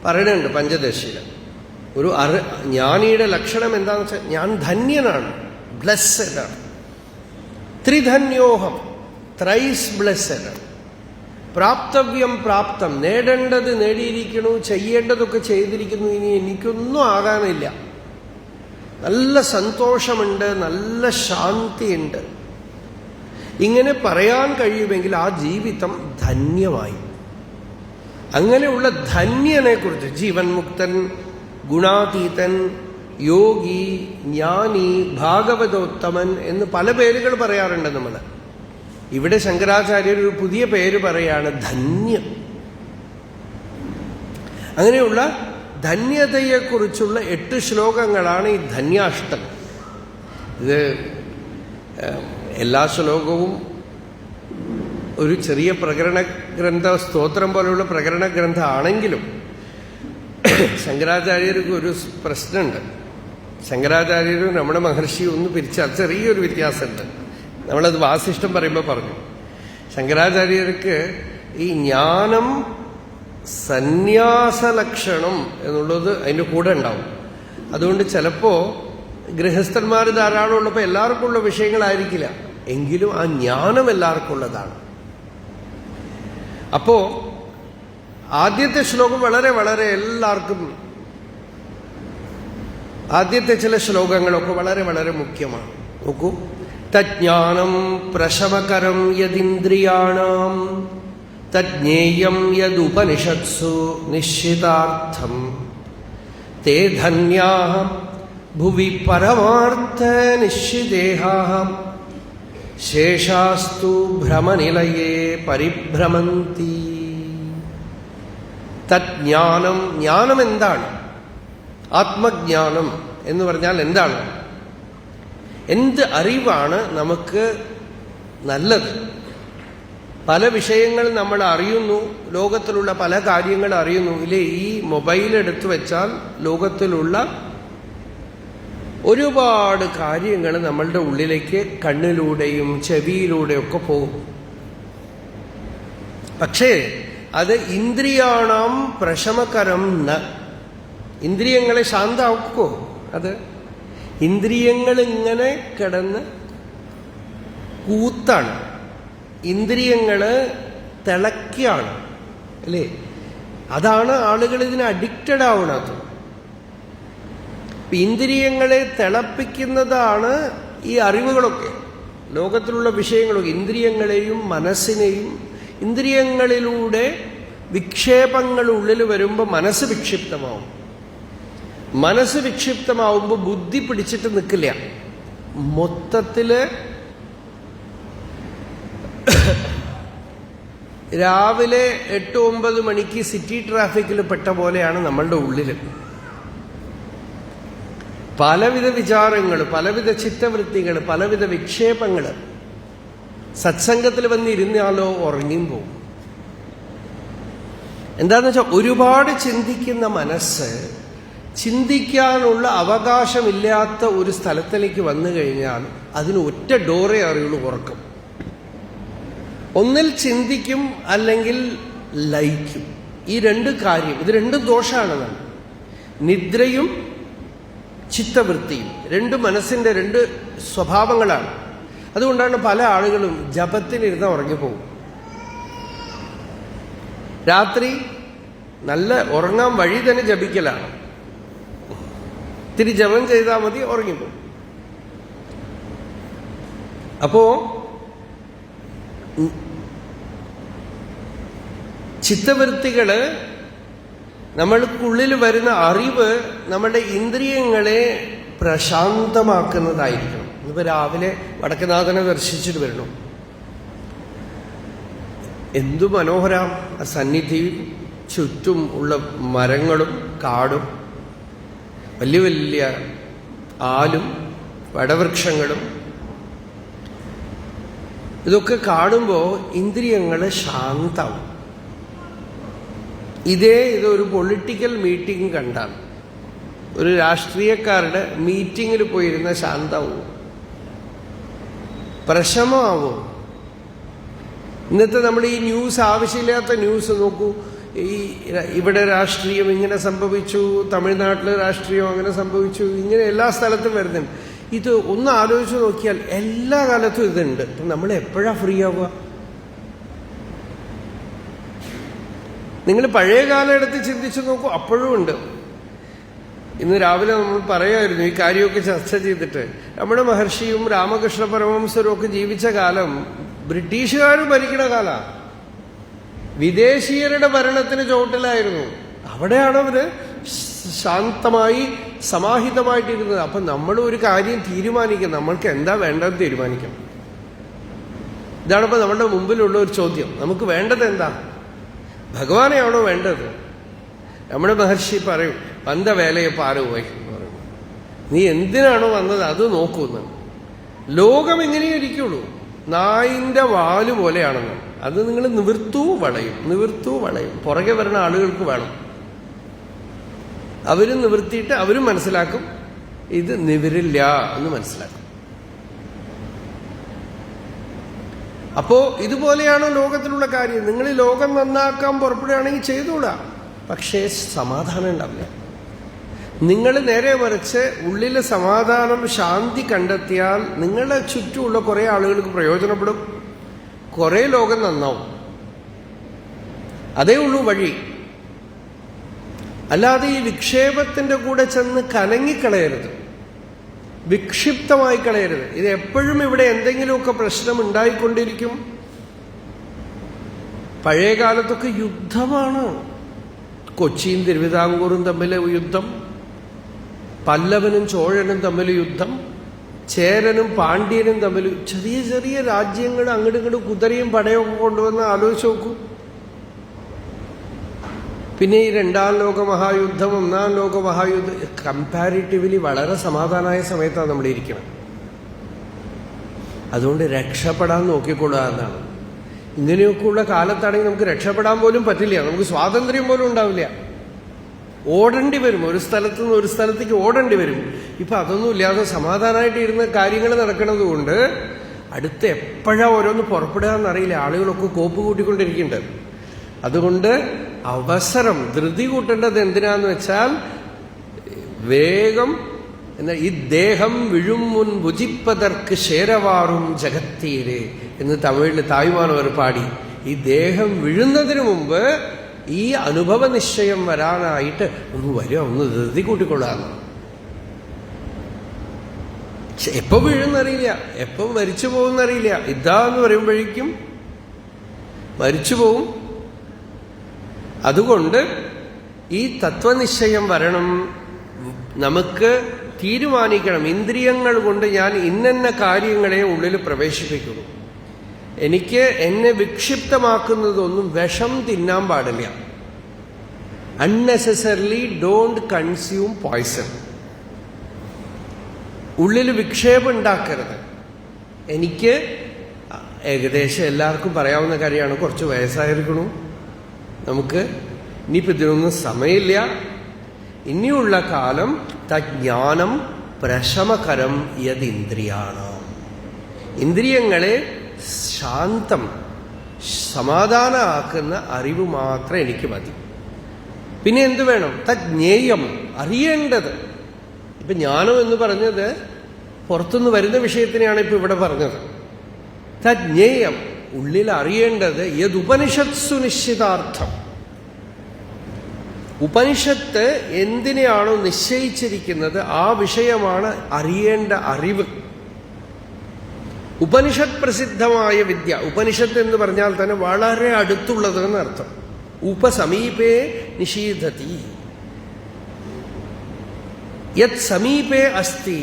പറയുന്നുണ്ട് പഞ്ചദശിയിൽ. ഒരു ജ്ഞാനിയുടെ ലക്ഷണം എന്താണെന്ന് വെച്ചാൽ ഞാൻ ധന്യനാണ്, ബ്ലെസ്സഡ് ആണ്. ത്രിധന്യോഹം, ത്രൈസ് ബ്ലെസ്സഡ് ആണ്. പ്രാപ്തവ്യം പ്രാപ്തം, നേടേണ്ടത് നേടിയിരിക്കുന്നു, ചെയ്യേണ്ടതൊക്കെ ചെയ്തിരിക്കുന്നു, ഇനി എനിക്കൊന്നും ആകാനില്ല. നല്ല സന്തോഷമുണ്ട്, നല്ല ശാന്തിയുണ്ട്. ഇങ്ങനെ പറയാൻ കഴിയുമെങ്കിൽ ആ ജീവിതം ധന്യമായി. അങ്ങനെയുള്ള ധന്യനെ കുറിച്ച് ജീവൻ മുക്തൻ, ഗുണാതീതൻ, യോഗി, ജ്ഞാനി, ഭാഗവതോത്തമൻ എന്ന് പല പേരുകൾ പറയാറുണ്ട് നമ്മൾ. ഇവിടെ ശങ്കരാചാര്യർ ഒരു പുതിയ പേര് പറയാണ്, ധന്യം. അങ്ങനെയുള്ള ധന്യതയെക്കുറിച്ചുള്ള 8 ശ്ലോകങ്ങളാണ് ഈ ധന്യാഷ്ടകം. ഇത് എല്ലാ ശ്ലോകവും ഒരു ചെറിയ പ്രകരണ ഗ്രന്ഥ, സ്തോത്രം പോലെയുള്ള പ്രകരണ ഗ്രന്ഥം ആണെങ്കിലും ശങ്കരാചാര്യർക്ക് ഒരു പ്രശ്നമുണ്ട്. ശങ്കരാചാര്യരും രമണ മഹർഷിയും ഒന്ന് പിരിച്ചാൽ ചെറിയൊരു വ്യത്യാസമുണ്ട്. നമ്മളത് വാസിഷ്ഠം പറയുമ്പോൾ പറഞ്ഞു, ശങ്കരാചാര്യർക്ക് ഈ ജ്ഞാനം സന്യാസലക്ഷണം എന്നുള്ളത് അതിൻ്റെ കൂടെ ഉണ്ടാവും. അതുകൊണ്ട് ചിലപ്പോൾ ഗൃഹസ്ഥന്മാർ ധാരാളം ഉള്ളപ്പോൾ എല്ലാവർക്കും ഉള്ള വിഷയങ്ങളായിരിക്കില്ല, എങ്കിലും ആ ജ്ഞാനം എല്ലാവർക്കും ഉള്ളതാണ്. അപ്പോ ആദ്യത്തെ ശ്ലോകം വളരെ വളരെ എല്ലാവർക്കും, ആദ്യത്തെ ചില ശ്ലോകങ്ങളൊക്കെ വളരെ വളരെ മുഖ്യമാണ്. നോക്കൂ, തജ്ഞാനം പ്രശമകരം യദിന്ദ്രിയാണാം തജ്ഞേയം യദുപനിഷത്സു നിശ്ചിതാർത്ഥം തേ ധന്യാഃ ഭുവി പരമാർത്ഥ നിശ്ചിതേഹാഃ ശേഷാസ്തു ഭ്രമനിലയേ പരിഭ്രമന്തി. തജ്ഞാനം, ജ്ഞാനം എന്താണ്? ആത്മജ്ഞാനം എന്ന് പറഞ്ഞാൽ എന്താണ്? എന്ത് അറിവാണ് നമുക്ക് നല്ലത്? പല വിഷയങ്ങൾ നമ്മൾ അറിയുന്നു, ലോകത്തിലുള്ള പല കാര്യങ്ങൾ അറിയുന്നു. ഇല്ലേ, ഈ മൊബൈൽ എടുത്തു വെച്ചാൽ ലോകത്തിലുള്ള ഒരുപാട് കാര്യങ്ങൾ നമ്മളുടെ ഉള്ളിലേക്ക് കണ്ണിലൂടെയും ചെവിയിലൂടെയൊക്കെ പോകും. പക്ഷേ അത് ഇന്ദ്രിയാണാം പ്രശമകരം ന. ഇന്ദ്രിയങ്ങളെ ശാന്തമാക്കോ? അത് ഇന്ദ്രിയങ്ങൾ ഇങ്ങനെ കിടന്ന് കൂത്താണ്, ഇന്ദ്രിയങ്ങള് തിളക്കാണ്, അല്ലേ? അതാണ് ആളുകൾ ഇതിന് അഡിക്റ്റഡ് ആവുന്നത്. ഇന്ദ്രിയങ്ങളെ തിളപ്പിക്കുന്നതാണ് ഈ അറിവുകളൊക്കെ, ലോകത്തിലുള്ള വിഷയങ്ങളൊക്കെ. ഇന്ദ്രിയങ്ങളെയും മനസ്സിനെയും, ഇന്ദ്രിയങ്ങളിലൂടെ വിക്ഷേപങ്ങൾ ഉള്ളിൽ വരുമ്പോൾ മനസ്സ് വിക്ഷിപ്തമാവും. മനസ്സ് വിക്ഷിപ്തമാവുമ്പോൾ ബുദ്ധി പിടിച്ചിട്ട് നിൽക്കില്ല. മൊത്തത്തില് രാവിലെ 8-9 മണിക്ക് സിറ്റി ട്രാഫിക്കിൽ പെട്ട പോലെയാണ് നമ്മളുടെ ഉള്ളിൽ. പലവിധ വിചാരങ്ങൾ, പലവിധ ചിത്തവൃത്തികൾ, പലവിധ വിക്ഷേപങ്ങൾ. സത്സംഗത്തിൽ വന്നിരുന്നാലോ ഉറങ്ങിയും പോകും. എന്താന്ന് വെച്ചാൽ ഒരുപാട് ചിന്തിക്കുന്ന മനസ്സ് ചിന്തിക്കാനുള്ള അവകാശമില്ലാത്ത ഒരു സ്ഥലത്തിലേക്ക് വന്നു കഴിഞ്ഞാൽ അതിന് ഒറ്റ ഡോറേ അറിയുള്ളൂ, ഉറക്കം. ഒന്നിൽ ചിന്തിക്കും, അല്ലെങ്കിൽ ലയിക്കും. ഈ രണ്ട് കാര്യം, ഇത് രണ്ടും ദോഷമാണെന്നാണ്. നിദ്രയും ചിത്തവൃത്തിയും രണ്ട് മനസ്സിന്റെ രണ്ട് സ്വഭാവങ്ങളാണ്. അതുകൊണ്ടാണ് പല ആളുകളും ജപത്തിനിരുന്ന് ഉറങ്ങിപ്പോകും. രാത്രി നല്ല ഉറങ്ങാൻ വഴി തന്നെ ജപിക്കലാണ്. ഇത്തിരി ജപം ചെയ്താൽ മതി, ഉറങ്ങിപ്പോകും. അപ്പോ ചിത്തവൃത്തികള്, നമ്മൾക്കുള്ളിൽ വരുന്ന അറിവ് നമ്മുടെ ഇന്ദ്രിയങ്ങളെ പ്രശാന്തമാക്കുന്നതായിരിക്കണം. ഇന്നിപ്പോ രാവിലെ വടക്കനാഥനെ ദർശിച്ചിട്ട് വരണം. എന്തു മനോഹരം ആ സന്നിധിയും ചുറ്റും ഉള്ള മരങ്ങളും കാടും വലിയ വലിയ ആലും വടവൃക്ഷങ്ങളും. ഇതൊക്കെ കാണുമ്പോൾ ഇന്ദ്രിയങ്ങൾ ശാന്തമാവും. ഇതൊരു പൊളിറ്റിക്കൽ മീറ്റിംഗ് കണ്ടാൽ, ഒരു രാഷ്ട്രീയക്കാരുടെ മീറ്റിങ്ങിൽ പോയിരുന്ന ശാന്തമാവും, പ്രശമമാവും. ഇന്നത്തെ നമ്മൾ ഈ ന്യൂസ്, ആവശ്യമില്ലാത്ത ന്യൂസ് നോക്കൂ. ഇവിടെ രാഷ്ട്രീയം ഇങ്ങനെ സംഭവിച്ചു, തമിഴ്നാട്ടിൽ രാഷ്ട്രീയം അങ്ങനെ സംഭവിച്ചു, ഇങ്ങനെ എല്ലാ സ്ഥലത്തും വരുന്നുണ്ട്. ഇത് ഒന്ന് ആലോചിച്ച് നോക്കിയാൽ എല്ലാ കാലത്തും ഇതുണ്ട്. അപ്പം നമ്മൾ എപ്പോഴാ ഫ്രീ ആവുക? നിങ്ങൾ പഴയ കാലം എടുത്ത് ചിന്തിച്ചു നോക്കൂ, അപ്പോഴും ഉണ്ട്. ഇന്ന് രാവിലെ നമ്മൾ പറയായിരുന്നു ഈ കാര്യമൊക്കെ ചർച്ച ചെയ്തിട്ട്, നമ്മുടെ മഹർഷിയും രാമകൃഷ്ണ പരമഹംസരും ഒക്കെ ജീവിച്ച കാലം ബ്രിട്ടീഷുകാർ ഭരിക്കുന്ന കാലമാണ്. വിദേശീയരുടെ ഭരണത്തിന് ചോട്ടിലായിരുന്നു. അവിടെയാണ് അവര് ശാന്തമായി സമാഹിതമായിട്ടിരുന്നത്. അപ്പൊ നമ്മൾ ഒരു കാര്യം തീരുമാനിക്കാം, നമ്മൾക്ക് എന്താ വേണ്ടതെന്ന് തീരുമാനിക്കാം. ഇതാണിപ്പോ നമ്മുടെ മുമ്പിലുള്ള ഒരു ചോദ്യം. നമുക്ക് വേണ്ടത് എന്താ? ഭഗവാനെയാണോ വേണ്ടത്? നമ്മുടെ മഹർഷി പറയും, വന്ന വേലയെ പാറ് പോയി പറയും. നീ എന്തിനാണോ വന്നത് അത് നോക്കുന്നു. ലോകം എങ്ങനെയേ ഇരിക്കുള്ളൂ, നായിന്റെ വാല് പോലെയാണെന്ന്. അത് നിങ്ങൾ നിവൃത്തു വളയും, നിവൃത്തു വളയും. പുറകെ വരുന്ന ആളുകൾക്ക് വേണം. അവരും നിവൃത്തിയിട്ട് അവരും മനസ്സിലാക്കും ഇത് നിവരില്ല എന്ന് മനസ്സിലാക്കും. അപ്പോ ഇതുപോലെയാണ് ലോകത്തിലുള്ള കാര്യം. നിങ്ങൾ ലോകം നന്നാക്കാൻ പുറപ്പെടുകയാണെങ്കിൽ ചെയ്തോളാം, പക്ഷേ സമാധാനം ഉണ്ടാവില്ല. നിങ്ങൾ നേരെ മറിച്ച് ഉള്ളിൽ സമാധാനം, ശാന്തി കണ്ടെത്തിയാൽ നിങ്ങളുടെ ചുറ്റുമുള്ള കുറെ ആളുകൾക്ക് പ്രയോജനപ്പെടും, കുറെ ലോകം നന്നാവും. അതേ ഉള്ളൂ വഴി. അല്ലാതെ ഈ വിക്ഷേപത്തിന്റെ കൂടെ ചെന്ന് കലങ്ങിക്കളയരുത്, വിക്ഷിപ്തമായി കളയരുത്. ഇത് എപ്പോഴും ഇവിടെ എന്തെങ്കിലുമൊക്കെ പ്രശ്നം ഉണ്ടായിക്കൊണ്ടിരിക്കും. പഴയ കാലത്തൊക്കെ യുദ്ധമാണ്. കൊച്ചിയും തിരുവിതാംകൂറും തമ്മിൽ യുദ്ധം, പല്ലവനും ചോഴനും തമ്മിൽ യുദ്ധം, ചേരനും പാണ്ഡ്യനും തമ്മിൽ. ചെറിയ ചെറിയ രാജ്യങ്ങൾ അങ്ങോട്ടും ഇങ്ങോട്ടും കുതിരയും പടയൊക്കെ കൊണ്ടുവന്ന് ആലോചിച്ച് നോക്കൂ. പിന്നെ ഈ രണ്ടാം ലോക മഹായുദ്ധം, ഒന്നാം ലോക മഹായുദ്ധം കമ്പാരിറ്റീവ്ലി വളരെ സമാധാനമായ സമയത്താണ് നമ്മൾ ഇരിക്കണം. അതുകൊണ്ട് രക്ഷപ്പെടാൻ നോക്കിക്കൊള്ളുക എന്നാണ്. ഇങ്ങനെയൊക്കെയുള്ള കാലത്താണെങ്കിൽ നമുക്ക് രക്ഷപ്പെടാൻ പോലും പറ്റില്ല, നമുക്ക് സ്വാതന്ത്ര്യം പോലും ഉണ്ടാവില്ല. ഓടേണ്ടി വരും, ഒരു സ്ഥലത്ത് നിന്ന് ഒരു സ്ഥലത്തേക്ക് ഓടേണ്ടി വരും. ഇപ്പൊ അതൊന്നും ഇല്ലാതെ സമാധാനമായിട്ട് ഇരുന്ന് കാര്യങ്ങൾ നടക്കുന്നത് കൊണ്ട് അടുത്ത് എപ്പോഴാ ഓരോന്ന് പുറപ്പെടുക എന്നറിയില്ല. ആളുകളൊക്കെ കോപ്പ് കൂട്ടിക്കൊണ്ടിരിക്കുന്നുണ്ട്. അതുകൊണ്ട് അവസരം, ധൃതി കൂട്ടേണ്ടത് എന്തിനാന്ന് വെച്ചാൽ വേഗം. ഈ ദേഹം വിഴും മുൻ ഭുജിപ്പതർക്ക് ശേരവാറും ജഗത്തീരെ എന്ന് തമിഴിൽ തായ്മാനവർ പാടി. ഈ ദേഹം വിഴുന്നതിന് മുമ്പ് ഈ അനുഭവ നിശ്ചയം വരാനായിട്ട് ഒന്ന് വരിക, ഒന്ന് ധൃതി കൂട്ടിക്കൊള്ളാന്ന്. എപ്പോ വീഴുന്നറിയില്ല, എപ്പം മരിച്ചു പോകുന്നറിയില്ല. ഇതാന്ന് പറയുമ്പോഴേക്കും മരിച്ചു പോവും. അതുകൊണ്ട് ഈ തത്വനിശ്ചയം വരണം. നമുക്ക് തീരുമാനിക്കണം, ഇന്ദ്രിയങ്ങൾ കൊണ്ട് ഞാൻ ഇന്ന കാര്യങ്ങളെ ഉള്ളിൽ പ്രവേശിപ്പിക്കുന്നു. എനിക്ക് എന്നെ വിക്ഷിപ്തമാക്കുന്നതൊന്നും വിഷം തിന്നാൻ പാടില്ല. Unnecessarily don't consume poison. ഉള്ളിൽ വിക്ഷേപം ഉണ്ടാക്കരുത്. എനിക്ക് ഏകദേശം എല്ലാവർക്കും പറയാവുന്ന കാര്യമാണ്, കുറച്ച് വയസ്സായിരിക്കണു, നമുക്ക് ഇനിയിപ്പോൾ ഇതിനൊന്നും സമയമില്ല. ഇനിയുള്ള കാലം തജ്ഞാനം പ്രശമകരം യദിന്ദ്രിയാണ്. ഇന്ദ്രിയങ്ങളെ ശാന്തം, സമാധാനമാക്കുന്ന അറിവ് മാത്രം എനിക്ക് മതി. പിന്നെ എന്തു വേണം? തജ്ഞേയം, അറിയേണ്ടത്. ഇപ്പൊ ജ്ഞാനം എന്ന് പറഞ്ഞത് പുറത്തുനിന്ന് വരുന്ന വിഷയത്തിനെയാണ് ഇപ്പൊ ഇവിടെ പറഞ്ഞത്. തജ്ഞേയം, ഉള്ളിൽ അറിയേണ്ടത്. യദുപനിഷത്സു നിശ്ചിതാർത്ഥം, ഉപനിഷത്ത് എന്തിനെയാണോ നിശ്ചയിച്ചിരിക്കുന്നത് ആ വിഷയമാണ് അറിയേണ്ട അറിവ്. ഉപനിഷത്ത് പ്രസിദ്ധമായ വിദ്യ, ഉപനിഷത്ത് എന്ന് പറഞ്ഞാൽ തന്നെ വളരെ അടുത്തുള്ളത് എന്നർത്ഥം. ഉപസമീപേ നിഷീധതി, യത് സമീപേ അസ്തി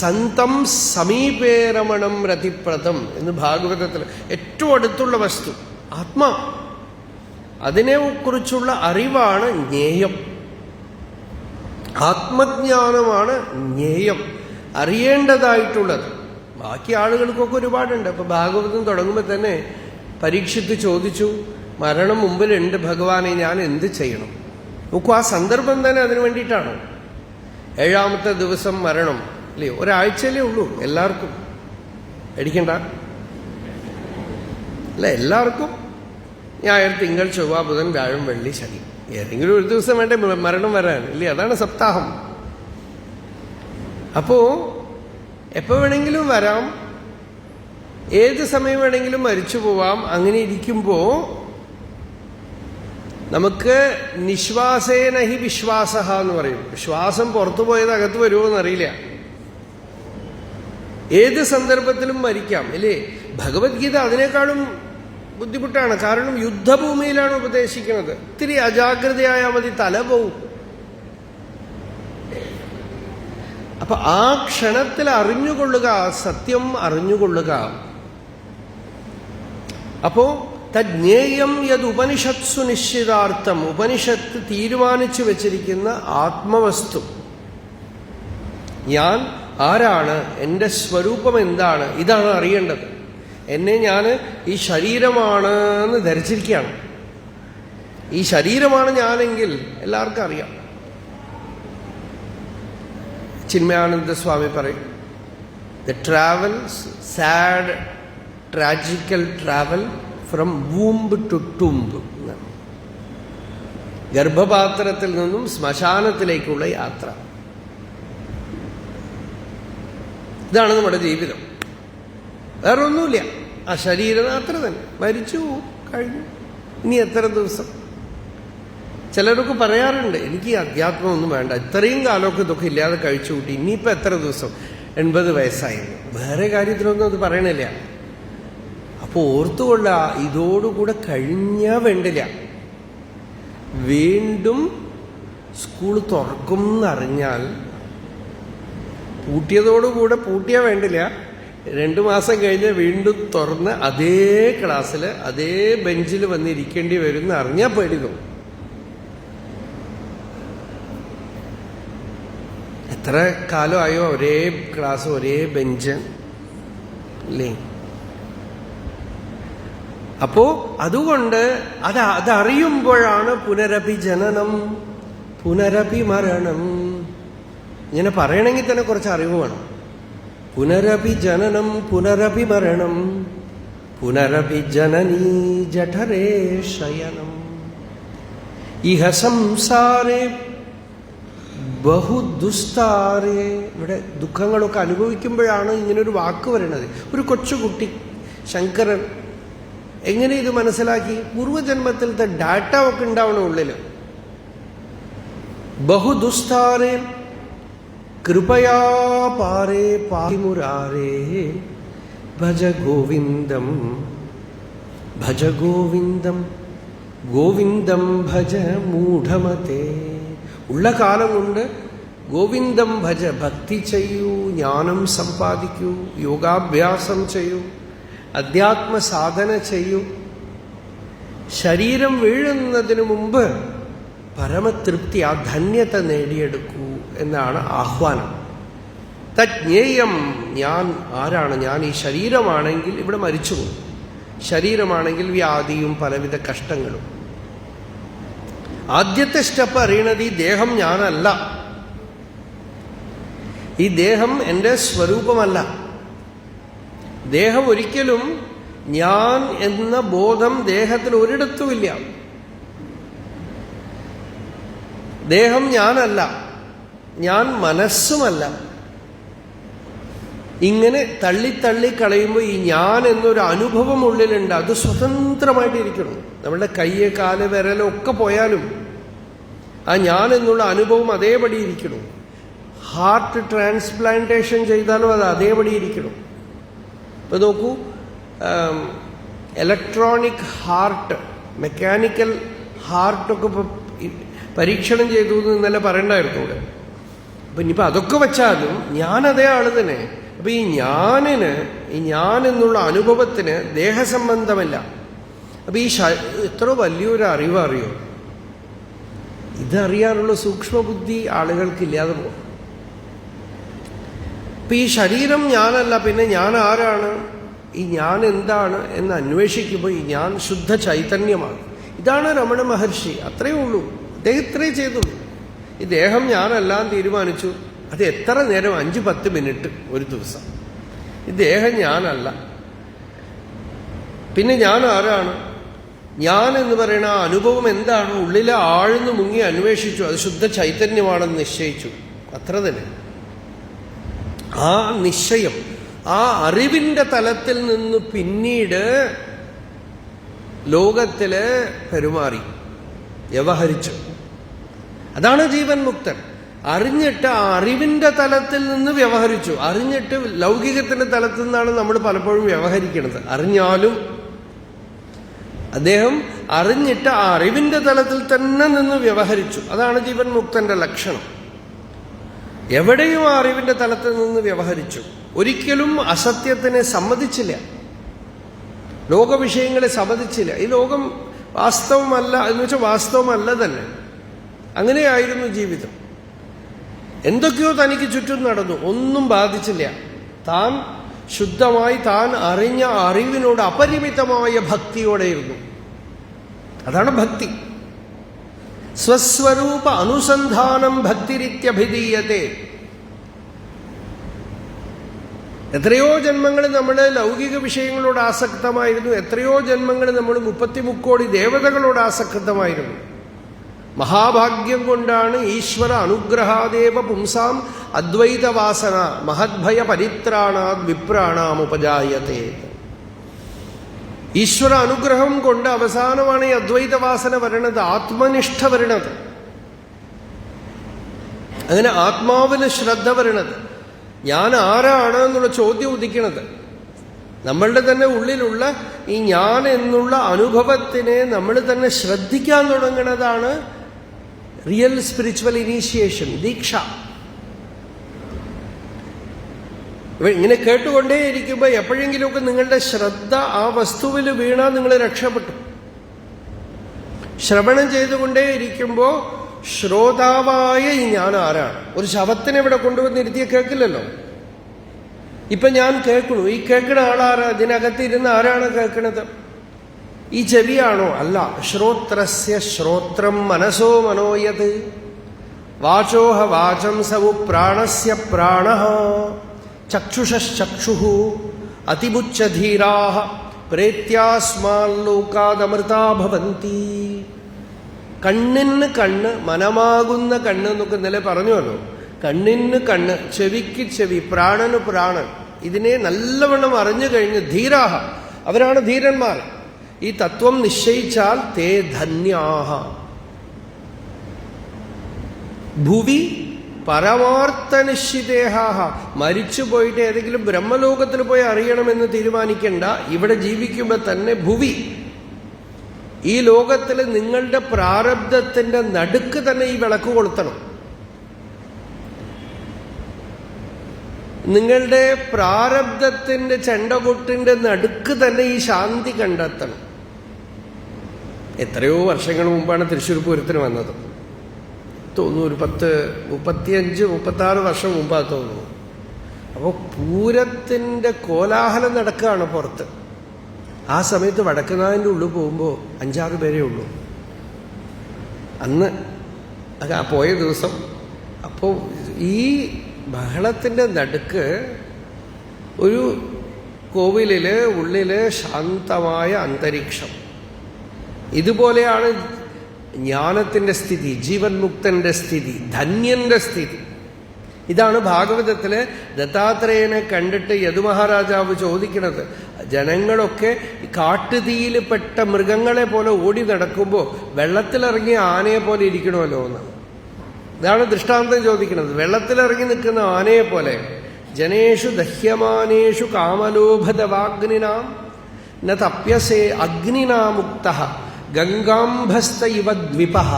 സന്തം സമീപേ രമണം രതിപ്രദം എന്ന് ഭാഗവതത്തിൽ. ഏറ്റവും അടുത്തുള്ള വസ്തു ആത്മാ, അതിനെ കുറിച്ചുള്ള അറിവാണ് ജ്ഞേയം. ആത്മജ്ഞാനമാണ് ജ്ഞേയം, അറിയേണ്ടതായിട്ടുള്ളത്. ബാക്കി ആളുകൾക്കൊക്കെ ഒരുപാടുണ്ട്. അപ്പൊ ഭാഗവതം തുടങ്ങുമ്പോൾ തന്നെ പരീക്ഷിത്ത് ചോദിച്ചു, മരണം മുമ്പിലുണ്ട് ഭഗവാനെ, ഞാൻ എന്ത് ചെയ്യണം? നോക്കൂ, ആ സന്ദർഭം തന്നെ അതിനു വേണ്ടിയിട്ടാണ്. 7ാമത്തെ ദിവസം മരണം, അല്ലേ? ഒരാഴ്ചയിലേ ഉള്ളൂ എല്ലാവർക്കും. പേടിക്കണ്ട, അല്ല, എല്ലാവർക്കും ഞായർ, തിങ്കൾ, ചൊവ്വ, ബുധൻ, വ്യാഴം, വെള്ളി, ശനി, ഏതെങ്കിലും ഒരു ദിവസം വേണ്ടേ മരണം വരാൻ, ഇല്ലേ? അതാണ് സപ്താഹം. അപ്പോ എപ്പോ വേണമെങ്കിലും വരാം, ഏത് സമയം വേണമെങ്കിലും മരിച്ചു പോവാം. അങ്ങനെ ഇരിക്കുമ്പോ നമുക്ക് നിശ്വാസേന ഹി വിശ്വാസ എന്ന് പറയും. ശ്വാസം പുറത്തു പോയത് അകത്ത് വരുമോ എന്നറിയില്ല. ഏത് സന്ദർഭത്തിലും മരിക്കാം, അല്ലേ? ഭഗവത്ഗീത അതിനേക്കാളും ബുദ്ധിമുട്ടാണ്. കാരണം യുദ്ധഭൂമിയിലാണ് ഉപദേശിക്കുന്നത്. ഇത്തിരി അജാഗ്രതയായാൽ മതി, തല പോവും. അപ്പൊ ആ ക്ഷണത്തിൽ അറിഞ്ഞുകൊള്ളുക, സത്യം അറിഞ്ഞുകൊള്ളുക. അപ്പോ തജ്ഞേയം യത് ഉപനിഷത്സു നിശ്ചിതാർത്ഥം, ഉപനിഷത്ത് തീരുമാനിച്ചു വെച്ചിരിക്കുന്ന ആത്മവസ്തു, ഞാൻ ആരാണ്, എന്റെ സ്വരൂപം എന്താണ്, ഇതാണ് അറിയേണ്ടത്. എന്നെ ഞാൻ ഈ ശരീരമാണ് എന്ന് ധരിച്ചിരിക്കുകയാണ്. ഈ ശരീരമാണ് ഞാനെങ്കിൽ എല്ലാവർക്കും അറിയാം. ചിന്മയാനന്ദ സ്വാമി പറയും, the travel, sad tragical travel from womb to tomb. ഗർഭപാത്രത്തിൽ നിന്നും ശ്മശാനത്തിലേക്കുള്ള യാത്ര. ഇതാണ് നമ്മുടെ ജീവിതം. വേറെ ഒന്നുമില്ല. ആ ശരീരം അത്ര തന്നെ, മരിച്ചു കഴിഞ്ഞു. ഇനി എത്ര ദിവസം? ചിലരൊക്കെ പറയാറുണ്ട്, എനിക്ക് ഈ അധ്യാത്മമൊന്നും വേണ്ട, ഇത്രയും കാലമൊക്കെ ഇതൊക്കെ ഇല്ലാതെ കഴിച്ചു കൂട്ടി, ഇനിയിപ്പോൾ എത്ര ദിവസം? 80 വയസ്സായിരുന്നു. വേറെ കാര്യത്തിലൊന്നും അത് പറയണില്ല. അപ്പോൾ ഓർത്തുകൊള്ള, ഇതോടുകൂടെ കഴിഞ്ഞാൽ വേണ്ടില്ല. വീണ്ടും സ്കൂൾ തുറക്കും എന്നറിഞ്ഞാൽ പൂട്ടിയതോടുകൂടെ പൂട്ടിയാൽ വേണ്ടില്ല, 2 മാസം കഴിഞ്ഞ് വീണ്ടും തുറന്ന് അതേ ക്ലാസ്സിൽ അതേ ബെഞ്ചിൽ വന്നിരിക്കേണ്ടി വരും എന്ന് അറിഞ്ഞാൽ പേടി തോന്നും. എത്ര കാലമായോ ഒരേ ക്ലാസ്, ഒരേ ബെഞ്ച്, അല്ലേ? അപ്പോ അതുകൊണ്ട് അതറിയുമ്പോഴാണ് പുനരപി ജനനം പുനരപി മരണം. ഇങ്ങനെ പറയണമെങ്കിൽ തന്നെ കുറച്ച് അറിവ് വേണം. പുനരപി ജനനം പുനരപി മരണം പുനരപി ജനനീ ജഠരേ ശയനം ഇഹ സംസാരേ ബഹുദുസ്താരേ. ഇവിടെ ദുഃഖങ്ങളൊക്കെ അനുഭവിക്കുമ്പോഴാണ് ഇങ്ങനൊരു വാക്ക് വരണത്. ഒരു കൊച്ചുകുട്ടി ശങ്കരൻ എങ്ങനെ ഇത് മനസ്സിലാക്കി? പൂർവജന്മത്തിലത്തെ ഡാറ്റ ഒക്കെ ഉണ്ടാവണം ഉള്ളില്. ബഹുദുസ്താരേ കൃപയാ പാരേ പാമുരാരേ ഭജ ഗോവിന്ദം ഭജ ഗോവിന്ദം ഗോവിന്ദം ഭജ മൂഢമതേ. ഉള്ള കാലം കൊണ്ട് ഗോവിന്ദം ഭജ, ഭക്തി ചെയ്യൂ, ജ്ഞാനം സമ്പാദിക്കൂ, യോഗാഭ്യാസം ചെയ്യൂ, അധ്യാത്മ സാധന ചെയ്യൂ. ശരീരം വീഴുന്നതിന് മുമ്പ് പരമതൃപ്തി, ആ ധന്യത നേടിയെടുക്കൂ എന്നാണ് ആഹ്വാനം. തജ്ഞേയം, ഞാൻ ആരാണ്? ഞാൻ ഈ ശരീരമാണെങ്കിൽ ഇവിടെ മരിച്ചുപോകും. ശരീരമാണെങ്കിൽ വ്യാധിയും പലവിധ കഷ്ടങ്ങളും. ആദ്യത്തെ സ്റ്റെപ്പ് അറിയണത് ഈ ദേഹം ഞാനല്ല, ഈ ദേഹം എൻ്റെ സ്വരൂപമല്ല. ദേഹം ഒരിക്കലും ഞാൻ എന്ന ബോധം ദേഹത്തിൽ ഒരിടത്തുമില്ല. ദേഹം ഞാനല്ല, ഞാൻ മനസ്സുമല്ല. ഇങ്ങനെ തള്ളി കളയുമ്പോൾ ഈ ഞാൻ എന്നൊരു അനുഭവം ഉള്ളിലുണ്ട്. അത് സ്വതന്ത്രമായിട്ടിരിക്കണം. നമ്മളുടെ കയ്യ്, കാല്, വിരലൊക്കെ പോയാലും ആ ഞാൻ എന്നുള്ള അനുഭവം അതേപടി ഇരിക്കണം. ഹാർട്ട് ട്രാൻസ്പ്ലാന്റേഷൻ ചെയ്താലും അത് അതേപടി ഇരിക്കണം. ഇപ്പൊ നോക്കൂ, ഇലക്ട്രോണിക് ഹാർട്ട്, മെക്കാനിക്കൽ ഹാർട്ടൊക്കെ ഇപ്പൊ പരീക്ഷണം ചെയ്തു എന്ന് ഇന്നലെ പറയണ്ടായിരുന്നു ഇവിടെ. അപ്പൊ ഇനിയിപ്പോൾ അതൊക്കെ വെച്ചാലും ഞാനതേ ആള് തന്നെ. അപ്പൊ ഈ ഞാൻ എന്നുള്ള അനുഭവത്തിന് ദേഹസംബന്ധമല്ല. അപ്പൊ ഈ എത്ര വലിയൊരു അറിയോ, ഇതറിയാനുള്ള സൂക്ഷ്മബുദ്ധി ആളുകൾക്കില്ലാതെ പോകും. അപ്പൊ ഈ ശരീരം ഞാനല്ല, പിന്നെ ഞാൻ ആരാണ്, ഈ ഞാൻ എന്താണ് എന്ന് അന്വേഷിക്കുമ്പോൾ ഈ ഞാൻ ശുദ്ധ ചൈതന്യമാണ്. ഇതാണ് രമണ മഹർഷി. അത്രയേ ഉള്ളൂ. അദ്ദേഹം ഇത്രേ ചെയ്തുള്ളൂ. ഈ ദേഹം ഞാനെല്ലാം തീരുമാനിച്ചു. അത് എത്ര നേരം? 5-10 മിനിറ്റ് ഒരു ദിവസം. ഈ ദേഹം ഞാനല്ല. പിന്നെ ഞാൻ ആരാണ്? ഞാൻ എന്ന് പറയുന്ന ആ അനുഭവം എന്താണ്? ഉള്ളിലെ ആഴ്ന്നു മുങ്ങി അന്വേഷിച്ചു. അത് ശുദ്ധ ചൈതന്യമാണെന്ന് നിശ്ചയിച്ചു. അത്ര തന്നെ. ആ നിശ്ചയം, ആ അറിവിന്റെ തലത്തിൽ നിന്ന് പിന്നീട് ലോകത്തില് പെരുമാറി, വ്യവഹരിച്ചു. അതാണ് ജീവൻ മുക്തൻ. അറിഞ്ഞിട്ട് ആ അറിവിന്റെ തലത്തിൽ നിന്ന് വ്യവഹരിച്ചു. അറിഞ്ഞിട്ട് ലൗകികത്തിന്റെ തലത്തിൽ നിന്നാണ് നമ്മൾ പലപ്പോഴും വ്യവഹരിക്കുന്നത്. അറിഞ്ഞാലും അദ്ദേഹം അറിഞ്ഞിട്ട് ആ അറിവിന്റെ തലത്തിൽ തന്നെ നിന്ന് വ്യവഹരിച്ചു. അതാണ് ജീവൻ മുക്തന്റെ ലക്ഷണം. എവിടെയും ആ അറിവിന്റെ തലത്തിൽ നിന്ന് വ്യവഹരിച്ചു. ഒരിക്കലും അസത്യത്തിനെ സമ്മതിച്ചില്ല, ലോകവിഷയങ്ങളെ സമ്മതിച്ചില്ല. ഈ ലോകം വാസ്തവമല്ല എന്ന് വെച്ചാൽ വാസ്തവമല്ല തന്നെ. അങ്ങനെയായിരുന്നു ജീവിതം. എന്തൊക്കെയോ തനിക്ക് ചുറ്റും നടന്നു, ഒന്നും ബാധിച്ചില്ല. താൻ ശുദ്ധമായി താൻ അറിഞ്ഞ അറിവിനോട് അപരിമിതമായ ഭക്തിയോടെയിരുന്നു. അതാണ് ഭക്തി. സ്വസ്വരൂപ അനുസന്ധാനം ഭക്തിരിത്യഭിധീയത്തെ. എത്രയോ ജന്മങ്ങൾ നമ്മൾ ലൗകിക വിഷയങ്ങളോട് ആസക്തമായിരുന്നു. എത്രയോ ജന്മങ്ങൾ നമ്മൾ 33 കോടി ദേവതകളോട് ആസക്തമായിരുന്നു. മഹാഭാഗ്യം കൊണ്ടാണ് ഈശ്വര അനുഗ്രഹാദേവ പുംസാം അദ്വൈതവാസന മഹദ്ഭയ പരിത്രാണാത് വിപ്രാണാം ഉപജായത്തെ. ഈശ്വര അനുഗ്രഹം കൊണ്ട് അവസാനമാണ് ഈ അദ്വൈതവാസന വരണത്, ആത്മനിഷ്ഠ വരണത്. അങ്ങനെ ആത്മാവിന് ശ്രദ്ധ വരണത്, ഞാൻ ആരാണ് എന്നുള്ള ചോദ്യം ഉദിക്കണത്. നമ്മളുടെ തന്നെ ഉള്ളിലുള്ള ഈ ഞാൻ എന്നുള്ള അനുഭവത്തിനെ നമ്മൾ തന്നെ ശ്രദ്ധിക്കാൻ തുടങ്ങുന്നതാണ് റിയൽ സ്പിരിച്വൽ ഇനീഷ്യേഷൻ, ദീക്ഷ. ഇങ്ങനെ കേട്ടുകൊണ്ടേയിരിക്കുമ്പോൾ എപ്പോഴെങ്കിലുമൊക്കെ നിങ്ങളുടെ ശ്രദ്ധ ആ വസ്തുവിൽ വീണാൽ നിങ്ങൾ രക്ഷപ്പെട്ടു. ശ്രവണം ചെയ്തുകൊണ്ടേയിരിക്കുമ്പോൾ ശ്രോതാവായ ഈ ഞാൻ ആരാണ്? ഒരു ശവത്തിനെ ഇവിടെ കൊണ്ടുവന്നിരുത്തിയ കേൾക്കില്ലല്ലോ. ഇപ്പൊ ഞാൻ കേൾക്കണു. ഈ കേൾക്കണ ആളാരാ? ഇതിനകത്തിരുന്ന് ആരാണ് കേൾക്കണത്? ഈ ചെവിയാണോ? അല്ല. ശ്രോത്രസ്യ ശ്രോത്രം മനസോ മനോയത് വാചോഹ വാചം സവു പ്രാണസ്യ പ്രാണഃ ചക്ഷുഷശ്ചക്ഷുഃ അതിമുച്ഛധീരാഃ പ്രേത്യാസ്മാല്ലോകാദമൃതാ ഭവന്തി. കണ്ണിന് കണ്ണ്, മനമാകുന്ന കണ്ണ് എന്നൊക്കെ ഇന്നലെ പറഞ്ഞുവല്ലോ. കണ്ണിന് കണ്ണ്, ചെവിക്ക് ചെവി, പ്രാണന് പ്രാണൻ. ഇതിനെ നല്ലവണ്ണം അറിഞ്ഞു കഴിഞ്ഞ് ധീരാഹ, അവരാണ് ധീരന്മാർ. ഈ തത്വം നിശ്ചയിച്ചാൽ തേ ധന്യാഹ. ഭുവി പരമാർത്ഥനിശ്ചിതേഹാഹ. മരിച്ചു പോയിട്ട് ഏതെങ്കിലും ബ്രഹ്മലോകത്തിൽ പോയി അറിയണമെന്ന് തീരുമാനിക്കേണ്ട. ഇവിടെ ജീവിക്കുമ്പോൾ തന്നെ ഭുവി, ഈ ലോകത്തിൽ നിങ്ങളുടെ പ്രാരബ്ധത്തിന്റെ നടുക്ക് തന്നെ ഈ വിളക്ക് കൊളുത്തണം. നിങ്ങളുടെ പ്രാരബ്ധത്തിന്റെ ചെണ്ടകൊട്ടിന്റെ നടുക്ക് തന്നെ ഈ ശാന്തി കണ്ടെത്തണം. എത്രയോ വർഷങ്ങൾ മുമ്പാണ് തൃശ്ശൂർ പൂരത്തിന് വന്നത്. തോന്നുന്നു ഒരു 35-36 വർഷം മുമ്പാ തോന്നുന്നു. അപ്പോൾ പൂരത്തിന്റെ കോലാഹലം നടക്കുകയാണ് പുറത്ത്. ആ സമയത്ത് വടക്കുന്നാഥിൻ്റെ ഉള്ളിൽ പോകുമ്പോൾ 5-6 പേരേ ഉള്ളൂ. അന്ന് പോയ ദിവസം. അപ്പോൾ ഈ ബഹളത്തിൻ്റെ നടുക്ക് ഒരു കോവിലില് ഉള്ളില് ശാന്തമായ അന്തരീക്ഷം. ഇതുപോലെയാണ് ജ്ഞാനത്തിൻ്റെ സ്ഥിതി, ജീവൻ മുക്തന്റെ സ്ഥിതി, ധന്യന്റെ സ്ഥിതി. ഇതാണ് ഭാഗവതത്തില് ദത്താത്രേയനെ കണ്ടിട്ട് യദുമഹാരാജാവ് ചോദിക്കുന്നത്. ജനങ്ങളൊക്കെ കാട്ടുതീയിൽ പെട്ട മൃഗങ്ങളെ പോലെ ഓടി നടക്കുമ്പോൾ വെള്ളത്തിലിറങ്ങിയ ആനയെ പോലെ ഇരിക്കണമല്ലോ എന്നാണ്. ഇതാണ് ദൃഷ്ടാന്തം ചോദിക്കുന്നത്. വെള്ളത്തിലിറങ്ങി നിൽക്കുന്ന ആനയെ പോലെ. ജനേഷു ദഹ്യമാനേഷു കാമലോഭതവാഗ്നിനാം ന തപ്യസേ അഗ്നിനാ മുക്തഃ ഗംഗാംഭസ്ത ഇവ ദ്വിപഃ.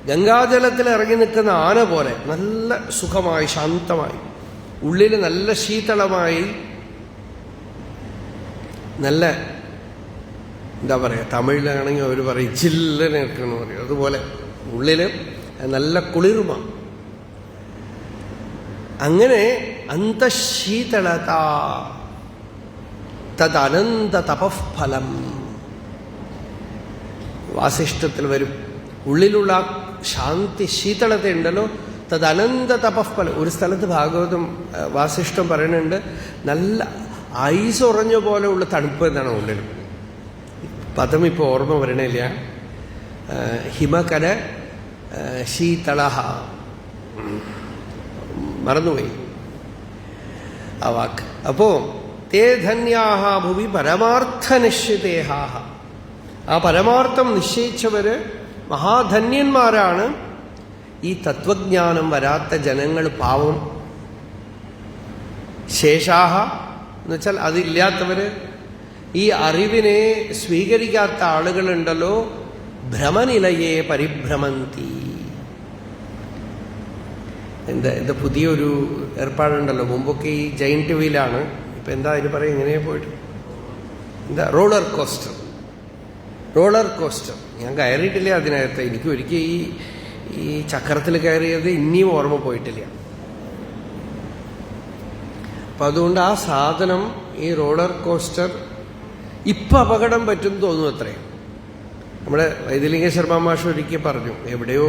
ഗംഗാജലത്തിൽ ഇറങ്ങി നിൽക്കുന്ന ആന പോലെ നല്ല സുഖമായി, ശാന്തമായി, ഉള്ളിൽ നല്ല ശീതളമായി, നല്ല എന്താ പറയുക, തമിഴിലാണെങ്കിൽ അവർ പറയും ചില്ലന നിൽക്കണമെന്ന് പറയും. അതുപോലെ ഉള്ളിൽ നല്ല കുളിർമ. അങ്ങനെ അന്തശീതളത തദനന്ത തപഫലം. വാസിഷ്ഠത്തിൽ വരും. ഉള്ളിലുള്ള ശാന്തി, ശീതളത ഉണ്ടല്ലോ, തദനന്ത തപഫലം. ഒരു സ്ഥലത്ത് ഭാഗവതം വാസിഷ്ഠം പറയുന്നുണ്ട്, നല്ല ഐസ് ഉറഞ്ഞ പോലെ ഉള്ള തണുപ്പ് എന്നാണ് ഉള്ളിൽ. പദം ഇപ്പോൾ ഓർമ്മ വരണില്ല. ഹിമകര ശീതളഹ, മറന്നുപോയി ആ വാക്ക്. അപ്പോ തേ ധന്യാഹ ഭുവി പരമാർത്ഥ നിശ്ചിതേഹാഹ. ആ പരമാർത്ഥം നിശ്ചയിച്ചവര് മഹാധന്യന്മാരാണ്. ഈ തത്വജ്ഞാനം വരാത്ത ജനങ്ങൾ പാവം. ശേഷാഹ എന്ന് വെച്ചാൽ അതില്ലാത്തവര്, ഈ അറിവിനെ സ്വീകരിക്കാത്ത ആളുകളുണ്ടല്ലോ, ഭ്രമനിലയെ പരിഭ്രമന്തി. ഇത് പുതിയൊരു ഏർപ്പാടുണ്ടല്ലോ. മുമ്പൊക്കെ ഈ ജയിന്റ് വീലാണ്, ഇപ്പൊ എന്താ അതിന് പറയും, ഇങ്ങനെ പോയിട്ട് എന്താ റോളർ കോസ്റ്റർ. റോളർ കോസ്റ്റർ ഞാൻ കയറിയിട്ടില്ല അതിനകത്ത്. എനിക്ക് ഒരിക്കൽ ഈ ചക്രത്തിൽ കയറിയത് ഇനിയും ഓർമ്മ പോയിട്ടില്ല. അപ്പൊ അതുകൊണ്ട് ആ സാധനം, ഈ റോളർ കോസ്റ്റർ ഇപ്പൊ അപകടം പറ്റും തോന്നുന്നു. അത്രേ നമ്മുടെ വൈദ്യലിംഗ ശർമ്മ മാഷ് ഒരിക്കൽ പറഞ്ഞു, എവിടെയോ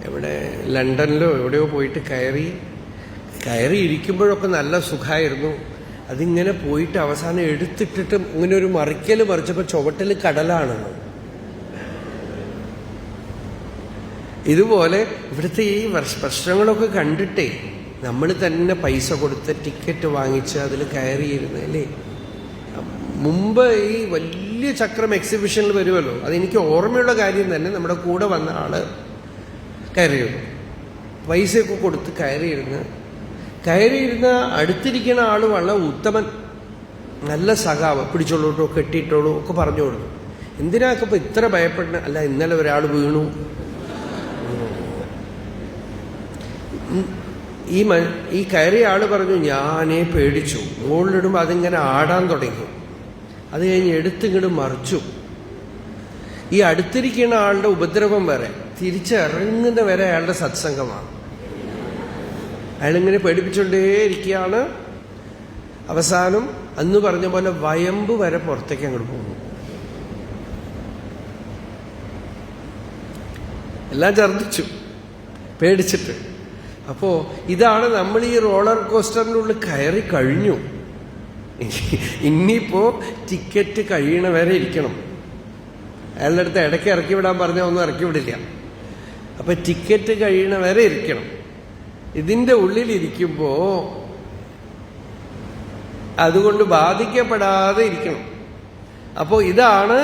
എവിടെ ലണ്ടനിലോ എവിടെയോ പോയിട്ട് കയറി ഇരിക്കുമ്പോഴൊക്കെ നല്ല സുഖമായിരുന്നു. അതിങ്ങനെ പോയിട്ട് അവസാനം എടുത്തിട്ടിട്ട് ഇങ്ങനെ ഒരു മറിച്ചപ്പോൾ ചുവട്ടിൽ കടലാണ്. ഇതുപോലെ ഇവിടുത്തെ ഈ പ്രശ്നങ്ങളൊക്കെ കണ്ടിട്ടേ നമ്മൾ തന്നെ പൈസ കൊടുത്ത് ടിക്കറ്റ് വാങ്ങിച്ച് അതിൽ കയറിയിരുന്നു അല്ലേ. മുമ്പ് ഈ വലിയ ചക്രം എക്സിബിഷനിൽ വരുമല്ലോ, അതെനിക്ക് ഓർമ്മയുള്ള കാര്യം തന്നെ. നമ്മുടെ കൂടെ വന്ന ആള് കയറിയിരുന്നു, പൈസയൊക്കെ കൊടുത്ത് കയറിയിരുന്ന അടുത്തിരിക്കുന്ന ആള് വളരെ ഉത്തമൻ, നല്ല സഖാവ്, പിടിച്ചോളൂട്ടോ കെട്ടിയിട്ടോളൂ ഒക്കെ പറഞ്ഞു കൊടുത്തു. എന്തിനാക്കെ ഇപ്പൊ ഇത്ര ഭയപ്പെടുന്ന? അല്ല, ഇന്നലെ ഒരാൾ വീണു. ഈ കയറിയ ആള് പറഞ്ഞു, ഞാനേ പേടിച്ചു. മുകളിലിടുമ്പോൾ അതിങ്ങനെ ആടാൻ തുടങ്ങി. അത് കഴിഞ്ഞ് എടുത്തിങ്ങോട്ട് മറിച്ചു. ഈ അടുത്തിരിക്കുന്ന ആളുടെ ഉപദ്രവം വരെ, തിരിച്ചിറങ്ങുന്ന വരെ അയാളുടെ സത്സംഗമാണ്. അയാളിങ്ങനെ പേടിപ്പിച്ചുകൊണ്ടേയിരിക്കുകയാണ്. അവസാനം അന്ന് പറഞ്ഞ പോലെ വയമ്പ് വരെ പുറത്തേക്ക് അങ്ങോട്ട് പോകുന്നു. എല്ലാം ഛർദ്ദിച്ചു പേടിച്ചിട്ട്. അപ്പോ ഇതാണ് നമ്മൾ ഈ റോളർ കോസ്റ്ററിൻ്റെ ഉള്ളിൽ കയറി കഴിഞ്ഞു. ഇനിയിപ്പോ ടിക്കറ്റ് കഴിയണവരെ ഇരിക്കണം. അയാളുടെ അടുത്ത് ഇടയ്ക്ക് ഇറക്കി വിടാൻ പറഞ്ഞാൽ ഒന്നും ഇറക്കി വിടില്ല. അപ്പൊ ടിക്കറ്റ് കഴിയണവരെ ഇരിക്കണം. ഇതിന്റെ ഉള്ളിലിരിക്കുമ്പോ അതുകൊണ്ട് ബാധിക്കപ്പെടാതെ ഇരിക്കണം. അപ്പോ ഇതാണ്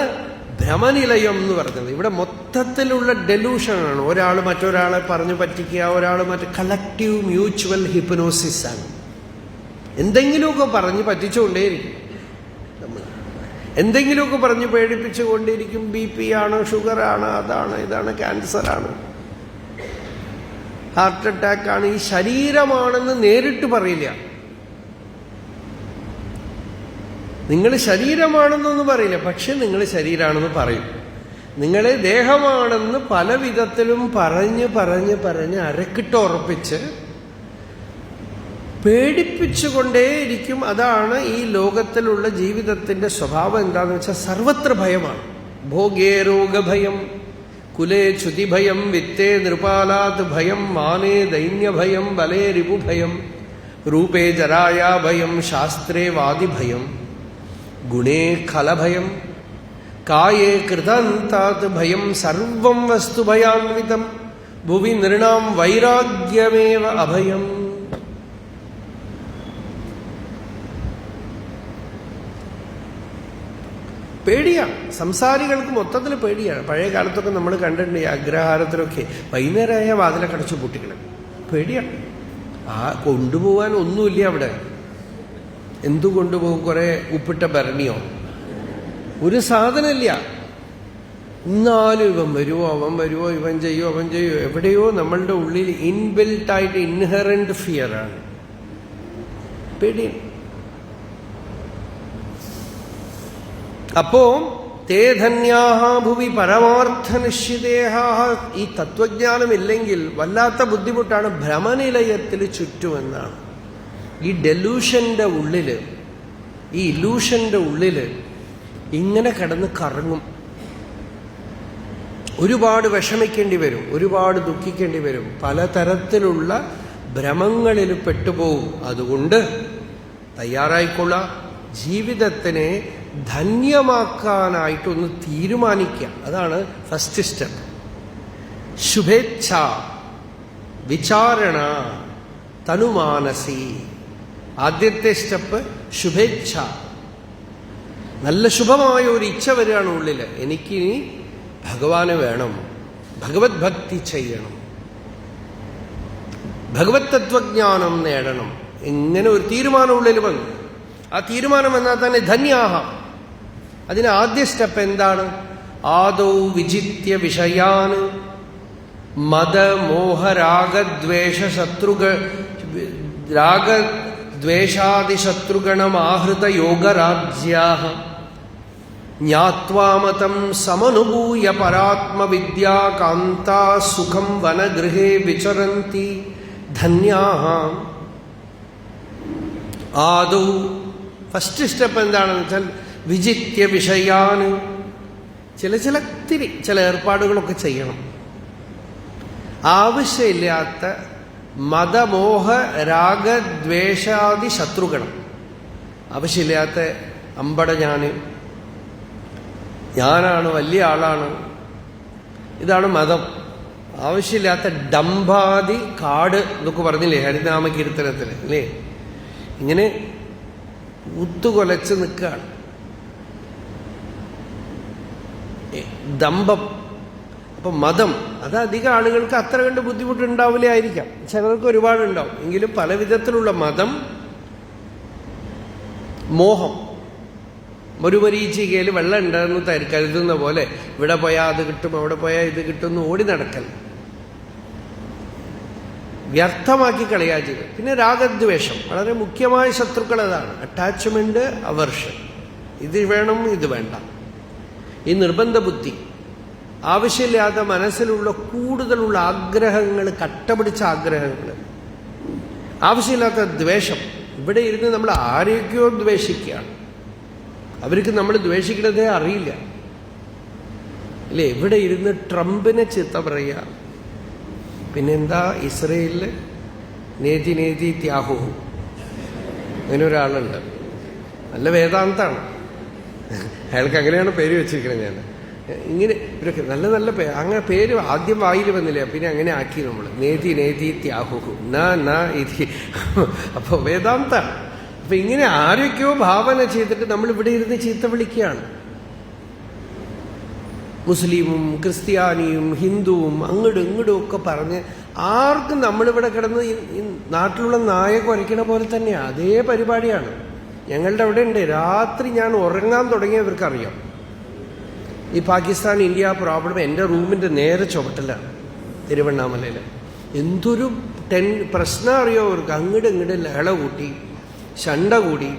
ഭ്രമനിലയം എന്ന് പറഞ്ഞത്. ഇവിടെ മൊത്തത്തിലുള്ള ഡെലൂഷനാണ്. ഒരാൾ മറ്റൊരാളെ പറഞ്ഞു പറ്റിക്കുക, ഒരാൾ കളക്റ്റീവ് മ്യൂച്വൽ ഹിപ്നോസിസ് ആണ്. എന്തെങ്കിലുമൊക്കെ പറഞ്ഞ് പറ്റിച്ചുകൊണ്ടേയിരിക്കും. നമ്മൾ എന്തെങ്കിലുമൊക്കെ പറഞ്ഞ് പേടിപ്പിച്ചുകൊണ്ടിരിക്കും. BP ആണ്, ഷുഗറാണ്, അതാണ്, ഇതാണ്, ക്യാൻസറാണ്, ഹാർട്ട് അറ്റാക്കാണ്. ഈ ശരീരമാണെന്ന് നേരിട്ട് പറയില്ല. നിങ്ങൾ ശരീരമാണെന്നൊന്നും പറയില്ല, പക്ഷെ നിങ്ങൾ ശരീരമാണെന്ന് പറയും. നിങ്ങളെ ദേഹമാണെന്ന് പല വിധത്തിലും പറഞ്ഞ് അരക്കിട്ട് ഉറപ്പിച്ച് പേടിപ്പിച്ചുകൊണ്ടേയിരിക്കും. അതാണ് ഈ ലോകത്തിലുള്ള ജീവിതത്തിന്റെ സ്വഭാവം. എന്താണെന്ന് വെച്ചാൽ സർവത്ര ഭയമാണ്. ഭോഗേ രോഗഭയം, കുലേ ച്യുതിഭയം, വിത്തേ നൃപാലാത് ഭയം, മാനേ ദൈന്യഭയം, ബലേ രിപുഭയം, രൂപേ ജരായാ ഭയം, ശാസ്ത്രേ വാദിഭയം, ഗുണേ ഖലഭയം, കായേ കൃതാന്താത് ഭയം സർവം വസ്തു ഭയാന്വിതം ഭുവി നൃണാം വൈരാഗ്യമേവ അഭയം. പേടിയാണ്, സംസാരികൾക്ക് മൊത്തത്തിൽ പേടിയാണ്. പഴയ കാലത്തൊക്കെ നമ്മൾ കണ്ടിട്ടുണ്ട് ഈ അഗ്രഹാരത്തിലൊക്കെ വൈകുന്നേരമായ വാതിലൊക്കെ അടച്ചു പൂട്ടിക്കണം. പേടിയാണ്. കൊണ്ടുപോകാൻ ഒന്നുമില്ല അവിടെ. എന്തു കൊണ്ടുപോകും? കുറെ ഉപ്പിട്ട ഭരണിയോ? ഒരു സാധനമില്ല. എന്നാലും ഇവൻ വരുമോ, ഇവൻ ചെയ്യോ. എവിടെയോ നമ്മളുടെ ഉള്ളിൽ ഇൻബിൽട്ടായിട്ട് ഇൻഹറന്റ് ഫിയറാണ്, പേടിയാണ്. അപ്പോ തേ ധന്യാഹ ഭുവി പരമാർത്ഥനിശ്ചിതേഹ. ഈ തത്വജ്ഞാനമില്ലെങ്കിൽ വല്ലാത്ത ബുദ്ധിമുട്ടാണ്. ഭ്രമനിലയത്തിൽ ചുറ്റുമെന്നാണ്. ഈ ഡെലൂഷന്റെ ഉള്ളില്, ഈ ഇലൂഷന്റെ ഉള്ളില് ഇങ്ങനെ കിടന്ന് കറങ്ങും. ഒരുപാട് വിഷമിക്കേണ്ടി വരും, ഒരുപാട് ദുഃഖിക്കേണ്ടി വരും, പലതരത്തിലുള്ള ഭ്രമങ്ങളിൽ പെട്ടുപോകും. അതുകൊണ്ട് തയ്യാറായിക്കൊള്ളാം. ജീവിതത്തിനെ ധന്യമാക്കാനായിട്ടൊന്ന് തീരുമാനിക്കുക. അതാണ് ഫസ്റ്റ് സ്റ്റെപ്പ്. ശുഭേച്ഛ വിചാരണ തനുമാനസി. ആദ്യത്തെ സ്റ്റെപ്പ് ശുഭേച്ഛ. നല്ല ശുഭമായ ഒരു ഇച്ഛ വരികയാണ് ഉള്ളിൽ. എനിക്കിനി ഭഗവാന് വേണം, ഭഗവത് ഭക്തി ചെയ്യണം, ഭഗവത് തത്വജ്ഞാനം നേടണം. ഇങ്ങനെ ഒരു തീരുമാനം ഉള്ളിൽ വന്നു. ആ തീരുമാനം എന്നാൽ തന്നെ ധന്യാഹ. അതിന് ആദ്യ സ്റ്റെപ്പ് എന്താണ്? ആദൗ വിജിത്യ വിഷയാൻ രാഗദ്വേഷാദിശത്രുഗണമാഹൃത യോഗരാജ്യാഃ ജ്ഞാത്വാമതം സമനുഭൂയ പരാത്മവിദ്യാ കാന്താ സുഖം വനഗൃഹേ വിചരന്തി ധന്യാഃ. ആദൗ ഫസ്റ്റ് സ്റ്റെപ്പ് എന്താണെന്ന് വെച്ചാൽ വിജിത്യ വിഷയാൻ. ചില ഏർപ്പാടുകളൊക്കെ ചെയ്യണം. ആവശ്യമില്ലാത്ത മതമോഹ രാഗദ്വേഷാദി ശത്രുഗണം. ആവശ്യമില്ലാത്ത അമ്പട ഞാനാണ്, വലിയ ആളാണ്, ഇതാണ് മതം. ആവശ്യമില്ലാത്ത ഡംഭാദി കാട് എന്നൊക്കെ പറഞ്ഞില്ലേ ഹരിനാമ കീർത്തനത്തിൽ അല്ലേ? ഇങ്ങനെ ഊത്തുകൊലച്ച് നിൽക്കുകയാണ്. ദമ്പം. അപ്പൊ മതം അത് അധികം ആളുകൾക്ക് അത്ര കണ്ട് ബുദ്ധിമുട്ടുണ്ടാവില്ലായിരിക്കാം, ചിലർക്ക് ഒരുപാടുണ്ടാവും. എങ്കിലും പല വിധത്തിലുള്ള മതം, മോഹം. ഒരു പരീക്ഷികയിൽ വെള്ളം ഉണ്ടെന്ന് കരുതുന്ന പോലെ ഇവിടെ പോയാൽ അത് കിട്ടും, അവിടെ പോയാൽ ഇത് കിട്ടും എന്ന് ഓടി നടക്കൽ, വ്യർത്ഥമാക്കി കളയാ ചെയ്ത്. പിന്നെ രാഗദ്വേഷം, വളരെ മുഖ്യമായ ശത്രുക്കൾ അതാണ്. അറ്റാച്ച്മെന്റ്, അവർഷൻ. ഇത് വേണം, ഇത് വേണ്ട. ഈ നിർബന്ധ ബുദ്ധി, ആവശ്യമില്ലാത്ത മനസ്സിലുള്ള കൂടുതലുള്ള ആഗ്രഹങ്ങൾ, കട്ടപിടിച്ച ആഗ്രഹങ്ങൾ, ആവശ്യമില്ലാത്ത ദ്വേഷം. ഇവിടെ ഇരുന്ന് നമ്മൾ ആരെയൊക്കെയോ ദ്വേഷിക്കുകയാണ്. അവർക്ക് നമ്മൾ ദ്വേഷിക്കുന്നതേ അറിയില്ല അല്ലേ? ഇവിടെ ഇരുന്ന് ട്രംപിനെ ചീത്ത പറയുക. പിന്നെന്താ ഇസ്രയേലില് നേതി ത്യാഹു, അങ്ങനെ ഒരാളുണ്ട്, നല്ല വേദാന്താണ്. അയാൾക്ക് അങ്ങനെയാണ് പേര് വെച്ചിരിക്കുന്നത്. ഞാൻ ഇങ്ങനെ ഇവരൊക്കെ നല്ല നല്ല പേര്, അങ്ങനെ പേര് ആദ്യം വായിൽ വന്നില്ല, പിന്നെ അങ്ങനെ ആക്കി നമ്മൾ. നേതി ത്യാഹു ഇതി. അപ്പൊ വേദാന്താണ്. അപ്പൊ ഇങ്ങനെ ആരൊക്കെയോ ഭാവന ചെയ്തിട്ട് നമ്മൾ ഇവിടെ ഇരുന്ന് ചീത്ത വിളിക്കുകയാണ്. മുസ്ലിമും ക്രിസ്ത്യാനിയും ഹിന്ദുവും അങ്ങോട്ടും ഇങ്ങോട്ടും ഒക്കെ പറഞ്ഞ് ആർക്കും നമ്മളിവിടെ കിടന്ന് നാട്ടിലുള്ള നായ കുരയ്ക്കണ പോലെ തന്നെയാണ്. അതേ പരിപാടിയാണ്. ഞങ്ങളുടെ അവിടെ ഉണ്ട്. രാത്രി ഞാൻ ഉറങ്ങാൻ തുടങ്ങിയവർക്കറിയാം. ഈ പാകിസ്ഥാൻ ഇന്ത്യ പ്രോബ്ലം എൻ്റെ റൂമിൻ്റെ നേരെ ചുവട്ടിലാണ്, തിരുവണ്ണാമലയിൽ. എന്തൊരു പ്രശ്നം അറിയോ അവർക്ക്. അങ്ങോട്ട് ഇങ്ങോട്ട് ലഹള കൂട്ടി, ശണ്ട കൂടി,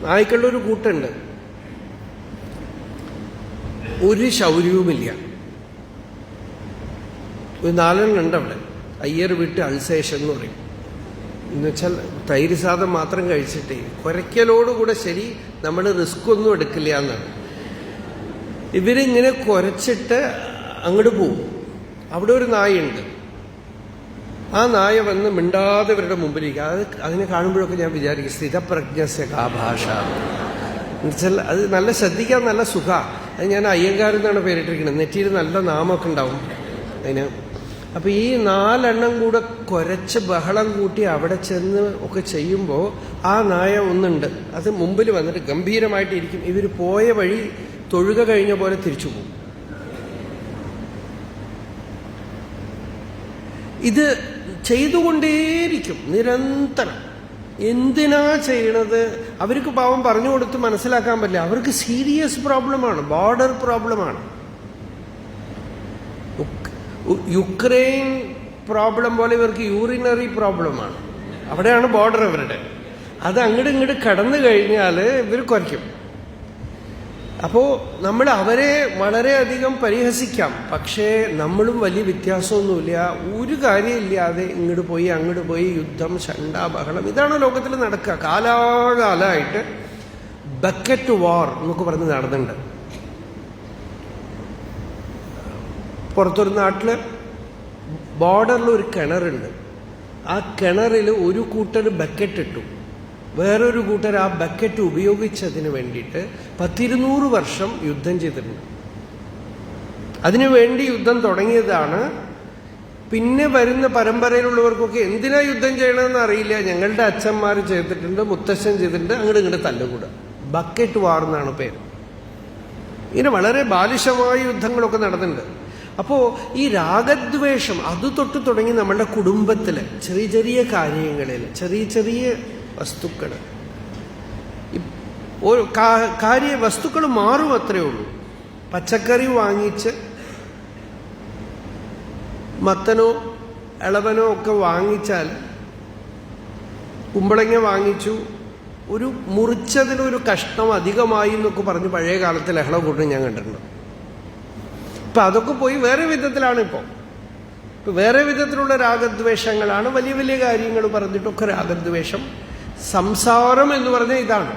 നായ്ക്കളുടെ ഒരു കൂട്ടുണ്ട്. ഒരു ശൗര്യവുമില്ല. ഒരു 4 ഉണ്ട് അവിടെ. അയ്യർ വീട്ട് അൾസേഷൻ എന്ന് പറയും. എന്നുവെച്ചാൽ തൈര് സാധം മാത്രം കഴിച്ചിട്ടേ കുരയ്ക്കലോടുകൂടെ ശരി, നമ്മൾ റിസ്ക് ഒന്നും എടുക്കില്ല എന്നാണ്. ഇവരിങ്ങനെ കുരച്ചിട്ട് അങ്ങോട്ട് പോവും. അവിടെ ഒരു നായുണ്ട്. ആ നായ വന്ന് മിണ്ടാതെ ഇവരുടെ മുമ്പിലേക്ക്. അതിനെ കാണുമ്പോഴൊക്കെ ഞാൻ വിചാരിക്കും സ്ഥിതപ്രജ്ഞസ്യ കാ ഭാഷ. എന്നുവെച്ചാൽ അത് നല്ല ശ്രദ്ധിക്കാൻ നല്ല സുഖമാണ്. അത് ഞാൻ അയ്യങ്കാരെന്നാണ് പേരിട്ടിരിക്കുന്നത്. നെറ്റിയിൽ നല്ല നാമൊക്കെ ഉണ്ടാവും അതിന്. അപ്പം ഈ 4 കൂടെ കുരച്ച് ബഹളം കൂട്ടി അവിടെ ചെന്ന് ഒക്കെ ചെയ്യുമ്പോൾ ആ നായ ഒന്നുണ്ട്, അത് മുമ്പിൽ വന്നിട്ട് ഗംഭീരമായിട്ടിരിക്കും. ഇവർ പോയ വഴി തൊഴുക കഴിഞ്ഞ പോലെ തിരിച്ചു പോകും. ഇത് ചെയ്തുകൊണ്ടേയിരിക്കും നിരന്തരം. എന്തിനാ ചെയ്യണത്? അവർക്ക് പാവം പറഞ്ഞു കൊടുത്ത് മനസ്സിലാക്കാൻ പറ്റില്ല. അവർക്ക് സീരിയസ് പ്രോബ്ലമാണ്, ബോർഡർ പ്രോബ്ലമാണ്. യുക്രൈൻ പ്രോബ്ലം പോലെ ഇവർക്ക് യൂറിനറി പ്രോബ്ലമാണ്. അവിടെയാണ് ബോർഡർ ഇവരുടെ. അത് അങ്ങോട്ട് ഇങ്ങോട്ട് കടന്നു കഴിഞ്ഞാൽ ഇവർ കുറയ്ക്കും. അപ്പോൾ നമ്മൾ അവരെ വളരെയധികം പരിഹസിക്കാം, പക്ഷേ നമ്മളും വലിയ വ്യത്യാസമൊന്നുമില്ല. ഒരു കാര്യമില്ലാതെ ഇങ്ങോട്ട് പോയി അങ്ങോട്ട് പോയി യുദ്ധം, ശണ്ട, ബഹളം, ഇതാണ് ലോകത്തിൽ നടക്കുക. കാലാകാലമായിട്ട് ബക്കറ്റ് വാർ എന്നൊക്കെ പറഞ്ഞ് നടന്നിട്ടുണ്ട്. പുറത്തൊരു നാട്ടിൽ ബോർഡറിൽ ഒരു കിണറുണ്ട്. ആ കിണറിൽ ഒരു കൂട്ടർ ബക്കറ്റ് ഇട്ടു, വേറൊരു കൂട്ടർ ആ ബക്കറ്റ് ഉപയോഗിച്ചതിന് വേണ്ടിയിട്ട് 100-200 വർഷം യുദ്ധം ചെയ്തിട്ടുണ്ട്. അതിനുവേണ്ടി യുദ്ധം തുടങ്ങിയതാണ്. പിന്നെ വരുന്ന പരമ്പരയിലുള്ളവർക്കൊക്കെ എന്തിനാ യുദ്ധം ചെയ്യണമെന്ന് അറിയില്ല. ഞങ്ങളുടെ അച്ഛന്മാർ ചെയ്തിട്ടുണ്ട്, മുത്തശ്ശൻ ചെയ്തിട്ടുണ്ട്, അങ്ങോട്ട് ഇങ്ങോട്ട് തല്ലുകൂടുക. ബക്കറ്റ് വാർ എന്നാണ് പേര്. ഇങ്ങനെ വളരെ ബാലിശമായ യുദ്ധങ്ങളൊക്കെ നടന്നിട്ടുണ്ട്. അപ്പോൾ ഈ രാഗദ്വേഷം അത് തൊട്ട് തുടങ്ങി നമ്മളുടെ കുടുംബത്തിൽ ചെറിയ ചെറിയ കാര്യങ്ങളിൽ, ചെറിയ ചെറിയ വസ്തുക്കൾ, വസ്തുക്കൾ മാറും, അത്രയേ ഉള്ളൂ. പച്ചക്കറി വാങ്ങിച്ച് മത്തനോ ഇളവനോ ഒക്കെ വാങ്ങിച്ചാൽ, കുമ്പളങ്ങ വാങ്ങിച്ചു, ഒരു മുറിച്ചതിലൊരു കഷ്ണം അധികമായി എന്നൊക്കെ പറഞ്ഞ് പഴയ കാലത്ത് ലഹള കൂട്ടും ഞാൻ കണ്ടിട്ടുണ്ട്. ഇപ്പം അതൊക്കെ പോയി വേറെ വിധത്തിലാണ്. ഇപ്പോൾ വേറെ വിധത്തിലുള്ള രാഗദ്വേഷങ്ങളാണ്. വലിയ വലിയ കാര്യങ്ങൾ പറഞ്ഞിട്ടൊക്കെ രാഗദ്വേഷം. സംസാരം എന്ന് പറഞ്ഞാൽ ഇതാണ്.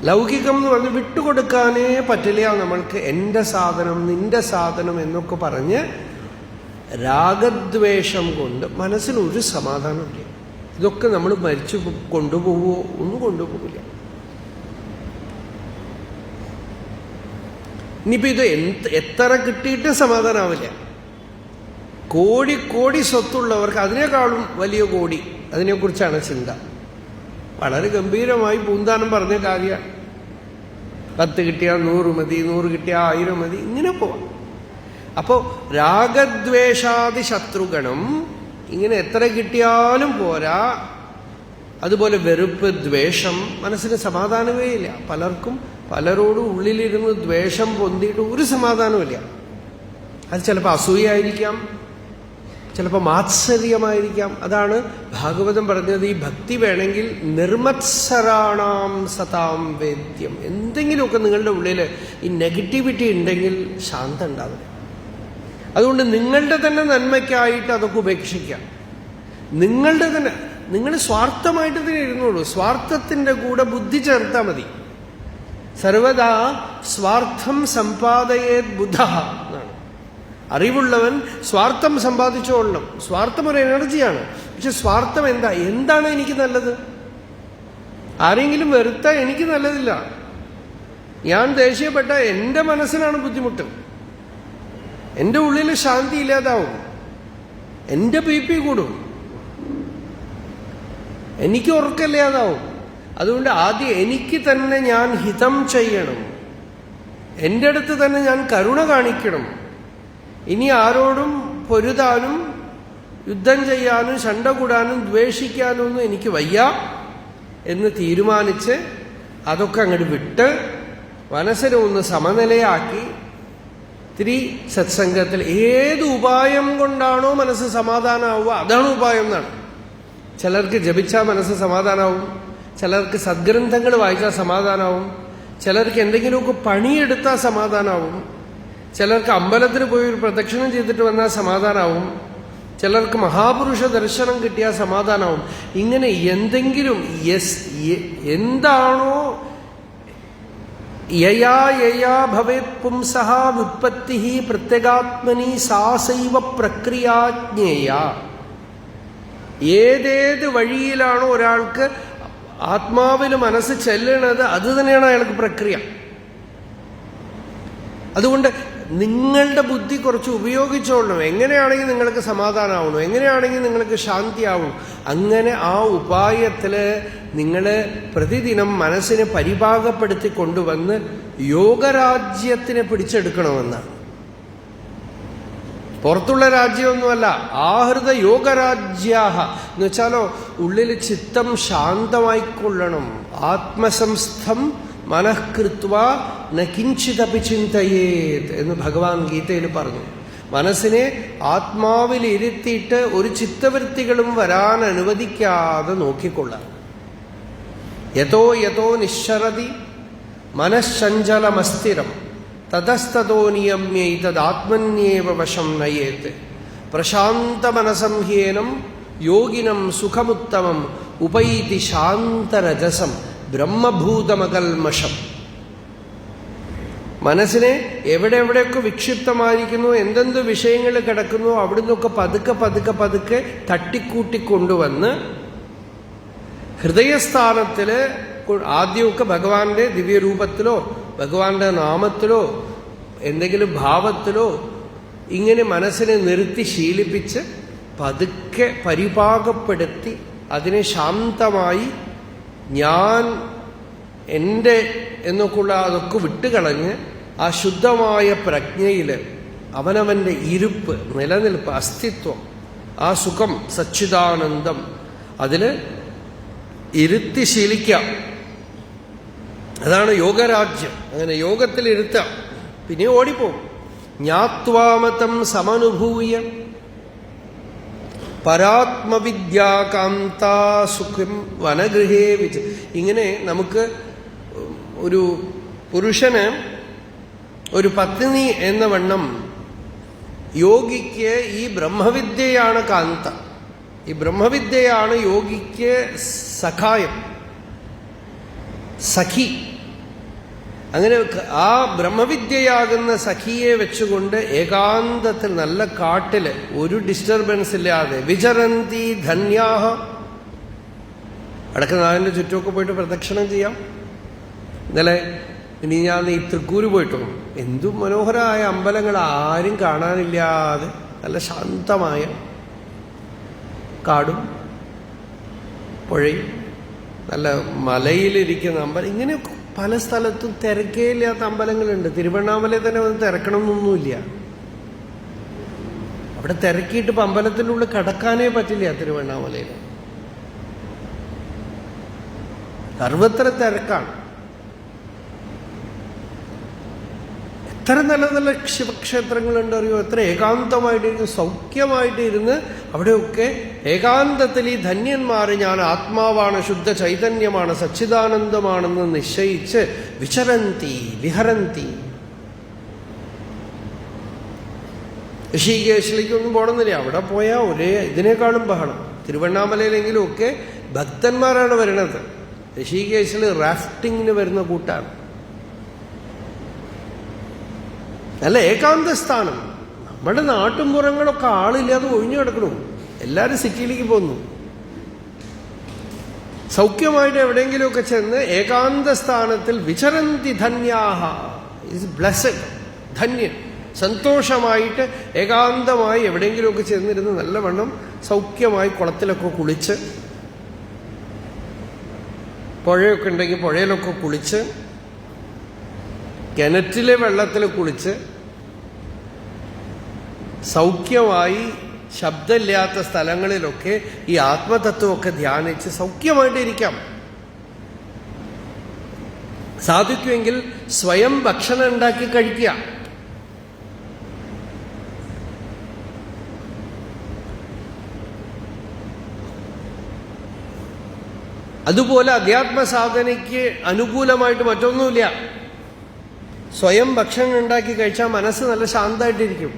ലൗകികം എന്ന് പറഞ്ഞ് വിട്ടുകൊടുക്കാനേ പറ്റില്ല നമ്മൾക്ക്. എൻ്റെ സാധനം, നിന്റെ സാധനം എന്നൊക്കെ പറഞ്ഞ് രാഗദ്വേഷം കൊണ്ട് മനസ്സിനൊരു സമാധാനമില്ല. ഇതൊക്കെ നമ്മൾ മരിച്ചു കൊണ്ടുപോകുമോ? ഒന്നും കൊണ്ടുപോകില്ല. ഇനിയിപ്പോൾ ഇത് എത്ര കിട്ടിയിട്ട് സമാധാനമാവില്ല. കോടി കോടി സ്വത്തുള്ളവർക്ക് അതിനേക്കാളും വലിയ കോടി, അതിനെക്കുറിച്ചാണ് ചിന്ത. വളരെ ഗംഭീരമായി പൂന്താനം പറഞ്ഞ കാര്യമാണ്. 10 കിട്ടിയാൽ 100 മതി, 100 കിട്ടിയാൽ 1000 മതി, ഇങ്ങനെ പോവാം. അപ്പോൾ രാഗദ്വേഷാദി ശത്രുഗണം ഇങ്ങനെ എത്ര കിട്ടിയാലും പോരാ. അതുപോലെ വെറുപ്പ്, ദ്വേഷം, മനസ്സിന് സമാധാനമേ ഇല്ല. പലർക്കും പലരോടും ഉള്ളിലിരുന്ന് ദ്വേഷം പൊന്തിയിട്ട് ഒരു സമാധാനമില്ല. അത് ചിലപ്പോൾ അസൂയായിരിക്കാം, ചിലപ്പോൾ മാത്സര്യമായിരിക്കാം. അതാണ് ഭാഗവതം പറഞ്ഞത്, ഈ ഭക്തി വേണമെങ്കിൽ നിർമത്സരാണാം സതാം വേദ്യം. എന്തെങ്കിലുമൊക്കെ നിങ്ങളുടെ ഉള്ളിൽ ഈ നെഗറ്റിവിറ്റി ഉണ്ടെങ്കിൽ ശാന്തം ഉണ്ടാവില്ല. അതുകൊണ്ട് നിങ്ങളുടെ തന്നെ നന്മയ്ക്കായിട്ട് അതൊക്കെ ഉപേക്ഷിക്കാം. നിങ്ങളുടെ തന്നെ, നിങ്ങൾ സ്വാർത്ഥമായിട്ട് തന്നെ ഇരുന്നോളൂ. സ്വാർത്ഥത്തിന്റെ കൂടെ ബുദ്ധി ചേർത്താൽ മതി. സർവദാ സ്വാർത്ഥം സമ്പാദയേത് ബുദ്ധ എന്നാണ്. അറിവുള്ളവൻ സ്വാർത്ഥം സമ്പാദിച്ചോളണം. സ്വാർത്ഥം ഒരു എനർജിയാണ്. പക്ഷെ സ്വാർത്ഥം എന്താണ് എനിക്ക് നല്ലത്? ആരെങ്കിലും വെറുത്താൽ എനിക്ക് നല്ലതില്ല. ഞാൻ ദേഷ്യപ്പെട്ട എൻ്റെ മനസ്സിനാണ് ബുദ്ധിമുട്ട്. എൻ്റെ ഉള്ളിൽ ശാന്തി ഇല്ലാതാവും, എൻ്റെ BP കൂടും, എനിക്ക് ഉറക്കമില്ലാതാവും. അതുകൊണ്ട് ആദ്യം എനിക്ക് തന്നെ ഞാൻ ഹിതം ചെയ്യണം. എൻ്റെ അടുത്ത് തന്നെ ഞാൻ കരുണ കാണിക്കണം. ഇനി ആരോടും പൊരുതാനും യുദ്ധം ചെയ്യാനും ശണ്ട കൂടാനും ദ്വേഷിക്കാനും ഒന്നും എനിക്ക് വയ്യ എന്ന് തീരുമാനിച്ച് അതൊക്കെ അങ്ങോട്ട് വിട്ട് മനസ്സിനെ ഒന്ന് സമനിലയാക്കി ഇത്തിരി സത്സംഗത്തിൽ ഏത് ഉപായം കൊണ്ടാണോ മനസ്സ് സമാധാനമാവുക അതാണ് ഉപായം എന്നാണ്. ചിലർക്ക് ജപിച്ചാൽ മനസ്സ് സമാധാനമാവും, ചിലർക്ക് സദ്ഗ്രന്ഥങ്ങൾ വായിച്ചാൽ സമാധാനമാവും, ചിലർക്ക് എന്തെങ്കിലുമൊക്കെ പണിയെടുത്താൽ സമാധാനമാവും, ചിലർക്ക് അമ്പലത്തിൽ പോയി ഒരു പ്രദക്ഷിണം ചെയ്തിട്ട് വന്നാൽ സമാധാനമാവും, ചിലർക്ക് മഹാപുരുഷ ദർശനം കിട്ടിയാൽ സമാധാനമാവും. ഇങ്ങനെ എന്തെങ്കിലും എന്താണോ യയാ യയാ ഭവേത് പുംസഃ വ്യുത്പത്തിഃ പ്രത്യഗാത്മനി സാസൈവ പ്രക്രിയാജ്ഞേയ. ഏതേത് വഴിയിലാണോ ഒരാൾക്ക് ആത്മാവിൽ മനസ്സ് ചെല്ലണത് അത് തന്നെയാണ് അയാൾക്ക് പ്രക്രിയ. അതുകൊണ്ട് നിങ്ങളുടെ ബുദ്ധി കുറച്ച് ഉപയോഗിച്ചോളണം. എങ്ങനെയാണെങ്കിൽ നിങ്ങൾക്ക് സമാധാനമാവണം, എങ്ങനെയാണെങ്കിൽ നിങ്ങൾക്ക് ശാന്തിയാവണം, അങ്ങനെ ആ ഉപായത്തിൽ നിങ്ങൾ പ്രതിദിനം മനസ്സിനെ പരിഭാഗപ്പെടുത്തി കൊണ്ടുവന്ന് യോഗരാജ്യത്തിനെ പിടിച്ചെടുക്കണമെന്നാണ്. പുറത്തുള്ള രാജ്യമൊന്നുമല്ല, ആഹൃത യോഗരാജ്യാഹ എന്ന് വെച്ചാലോ ഉള്ളിൽ ചിത്തം ശാന്തമായിക്കൊള്ളണം. ആത്മസംസ്ഥം മനഃകൃത്വ ന കിഞ്ചിതപി ചിന്തയേത് എന്ന് ഭഗവാൻ ഗീതയിൽ പറഞ്ഞു. മനസ്സിനെ ആത്മാവിൽ ഇരുത്തിയിട്ട് ഒരു ചിത്തവൃത്തികളും വരാൻ അനുവദിക്കാതെ നോക്കിക്കൊള്ളാം. യതോ യതോ നിശ്ചരതി മനഃശഞ്ചലമസ്ഥിരം തതസ്തോ നിയമ്യൈതദാത്മന്യേവ വശം നയേത് പ്രശാന്തമനസംഹ്യേനം യോഗിനം സുഖമുത്തമം ഉപൈതി ശാന്തരജസം ബ്രഹ്മഭൂതമകൽമഷം. മനസ്സിനെ എവിടെയൊക്കെ വിക്ഷിപ്തമായിരിക്കുന്നു, എന്തെന്ത് വിഷയങ്ങൾ കിടക്കുന്നു, അവിടുന്നൊക്കെ പതുക്കെ പതുക്കെ പതുക്കെ തട്ടിക്കൂട്ടിക്കൊണ്ടുവന്ന് ഹൃദയസ്ഥാനത്തിൽ ആദ്യമൊക്കെ ഭഗവാന്റെ ദിവ്യരൂപത്തിലോ ഭഗവാന്റെ നാമത്തിലോ എന്തെങ്കിലും ഭാവത്തിലോ ഇങ്ങനെ മനസ്സിനെ നിർത്തി ശീലിപ്പിച്ച് പതുക്കെ പരിപാകപ്പെടുത്തി അതിനെ ശാന്തമായി ഞാൻ എൻ്റെ എന്നൊക്കെയുള്ള അതൊക്കെ വിട്ടുകളഞ്ഞ് ആ ശുദ്ധമായ പ്രജ്ഞയിൽ അവനവൻ്റെ ഇരുപ്പ്, നിലനിൽപ്പ്, അസ്തിത്വം, ആ സുഖം, സച്ചിദാനന്ദം അതിൽ ഇരുത്തി ശീലിക്കാം. അതാണ് യോഗരാജ്യം. അങ്ങനെ യോഗത്തിൽ ഇരുത്താം, പിന്നെ ഓടിപ്പോവും. ജ്ഞാത്വാമതം സമനുഭൂയ പരാത്മവിദ്യാകാന്താ സുഖം വനഗൃഹേ വിച. ഇങ്ങനെ നമുക്ക് ഒരു പുരുഷന് ഒരു പത്നി എന്ന വണ്ണം യോഗിക്ക് ഈ ബ്രഹ്മവിദ്യയാണ് കാന്ത. ഈ ബ്രഹ്മവിദ്യയാണ് യോഗിക്ക് സഖായം, സഖി. അങ്ങനെ ആ ബ്രഹ്മവിദ്യയാകുന്ന സഖിയെ വെച്ചുകൊണ്ട് ഏകാന്തത്തിൽ നല്ല കാട്ടില് ഒരു ഡിസ്റ്റർബൻസ് ഇല്ലാതെ വിചരന്തി ധന്യാഹ. വടക്കുനാഥന്റെ ചുറ്റുമൊക്കെ പോയിട്ട് പ്രദക്ഷിണം ചെയ്യാം. ഇന്നലെ ഇനി ഞാൻ ഈ തൃക്കൂര് പോയിട്ടു, എന്തും മനോഹരമായ അമ്പലങ്ങൾ, ആരും കാണാനില്ലാതെ നല്ല ശാന്തമായ കാടും പുഴയും നല്ല മലയിലിരിക്കുന്ന അമ്പലം. ഇങ്ങനെ പല സ്ഥലത്തും തിരക്കേയില്ലാത്ത അമ്പലങ്ങളുണ്ട്. തിരുവണ്ണാമലയിൽ തന്നെ വന്ന് തിരക്കണമെന്നൊന്നുമില്ല. അവിടെ തിരക്കിയിട്ട് ഇപ്പം അമ്പലത്തിൻ്റെ ഉള്ളിൽ കടക്കാനേ പറ്റില്ല. തിരുവണ്ണാമലയിൽ സർവത്ര തിരക്കാണ്. എത്ര നല്ല നല്ല ശിവക്ഷേത്രങ്ങളുണ്ട് അറിയോ, എത്ര ഏകാന്തമായിട്ടിരുന്ന് സൗഖ്യമായിട്ടിരുന്ന് അവിടെയൊക്കെ ഏകാന്തത്തിൽ ഈ ധന്യന്മാർ ഞാൻ ആത്മാവാണ്, ശുദ്ധ ചൈതന്യമാണ്, സച്ചിദാനന്ദമാണെന്ന് നിശ്ചയിച്ച് വിചരന്തി വിഹരന്തി. ഋഷികേശിലേക്കൊന്നും പോകണമെന്നില്ല, അവിടെ പോയാൽ ഒരേ ഇതിനേക്കാളും ബഹളം. തിരുവണ്ണാമലയിലെങ്കിലും ഒക്കെ ഭക്തന്മാരാണ് വരുന്നത്. ഋഷികേശിൽ റാഫ്റ്റിങ്ങിന് വരുന്ന കൂട്ടാണ്. നല്ല ഏകാന്ത സ്ഥാനം. നമ്മുടെ നാട്ടുംപുറങ്ങളൊക്കെ ആളില്ലാതെ ഒഴിഞ്ഞു കിടക്കണു. എല്ലാവരും സിറ്റിയിലേക്ക് പോകുന്നു. സൗഖ്യമായിട്ട് എവിടെയെങ്കിലുമൊക്കെ ചെന്ന് ഏകാന്ത സ്ഥാനത്തിൽ വിചരന്തി ധന്യാഹ, ഇസ് ബ്ലെസ്ഡ്, ധന്യൻ, സന്തോഷമായിട്ട് ഏകാന്തമായി എവിടെയെങ്കിലുമൊക്കെ ചെന്നിരുന്ന് നല്ലവണ്ണം സൗഖ്യമായി കുളത്തിലൊക്കെ കുളിച്ച്, പുഴയൊക്കെ ഉണ്ടെങ്കിൽ പുഴയിലൊക്കെ കുളിച്ച്, കിണറ്റിലെ വെള്ളത്തിൽ കുളിച്ച് സൗഖ്യമായി ശബ്ദമില്ലാത്ത സ്ഥലങ്ങളിലൊക്കെ ഈ ആത്മതത്വമൊക്കെ ധ്യാനിച്ച് സൗഖ്യമായിട്ടിരിക്കാം. സാധിക്കുമെങ്കിൽ സ്വയം ഭക്ഷണം ഉണ്ടാക്കി കഴിക്കുക. അതുപോലെ അധ്യാത്മ സാധനയ്ക്ക് അനുകൂലമായിട്ട് മറ്റൊന്നുമില്ല. സ്വയം ഭക്ഷണം ഉണ്ടാക്കി കഴിച്ചാൽ മനസ്സ് നല്ല ശാന്തമായിട്ടിരിക്കും.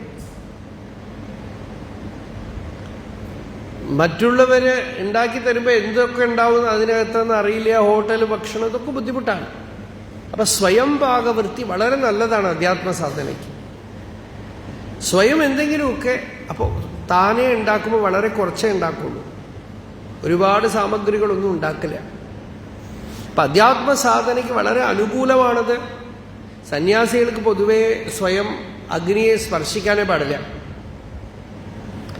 മറ്റുള്ളവര് ഉണ്ടാക്കി തരുമ്പോൾ എന്തൊക്കെ ഉണ്ടാവും അതിനകത്തെന്ന് അറിയില്ല. ഹോട്ടൽ ഭക്ഷണം ഇതൊക്കെ ബുദ്ധിമുട്ടാണ്. അപ്പൊ സ്വയം പാകവൃത്തി വളരെ നല്ലതാണ് അധ്യാത്മ സാധനയ്ക്ക്. സ്വയം എന്തെങ്കിലുമൊക്കെ അപ്പോൾ താനേ ഉണ്ടാക്കുമ്പോൾ വളരെ കുറച്ചേ ഉണ്ടാക്കുള്ളൂ. ഒരുപാട് സാമഗ്രികളൊന്നും ഉണ്ടാക്കില്ല. അപ്പം അധ്യാത്മസാധനയ്ക്ക് വളരെ അനുകൂലമാണത്. സന്യാസികൾക്ക് പൊതുവേ സ്വയം അഗ്നിയെ സ്പർശിക്കാനേ പാടില്ല.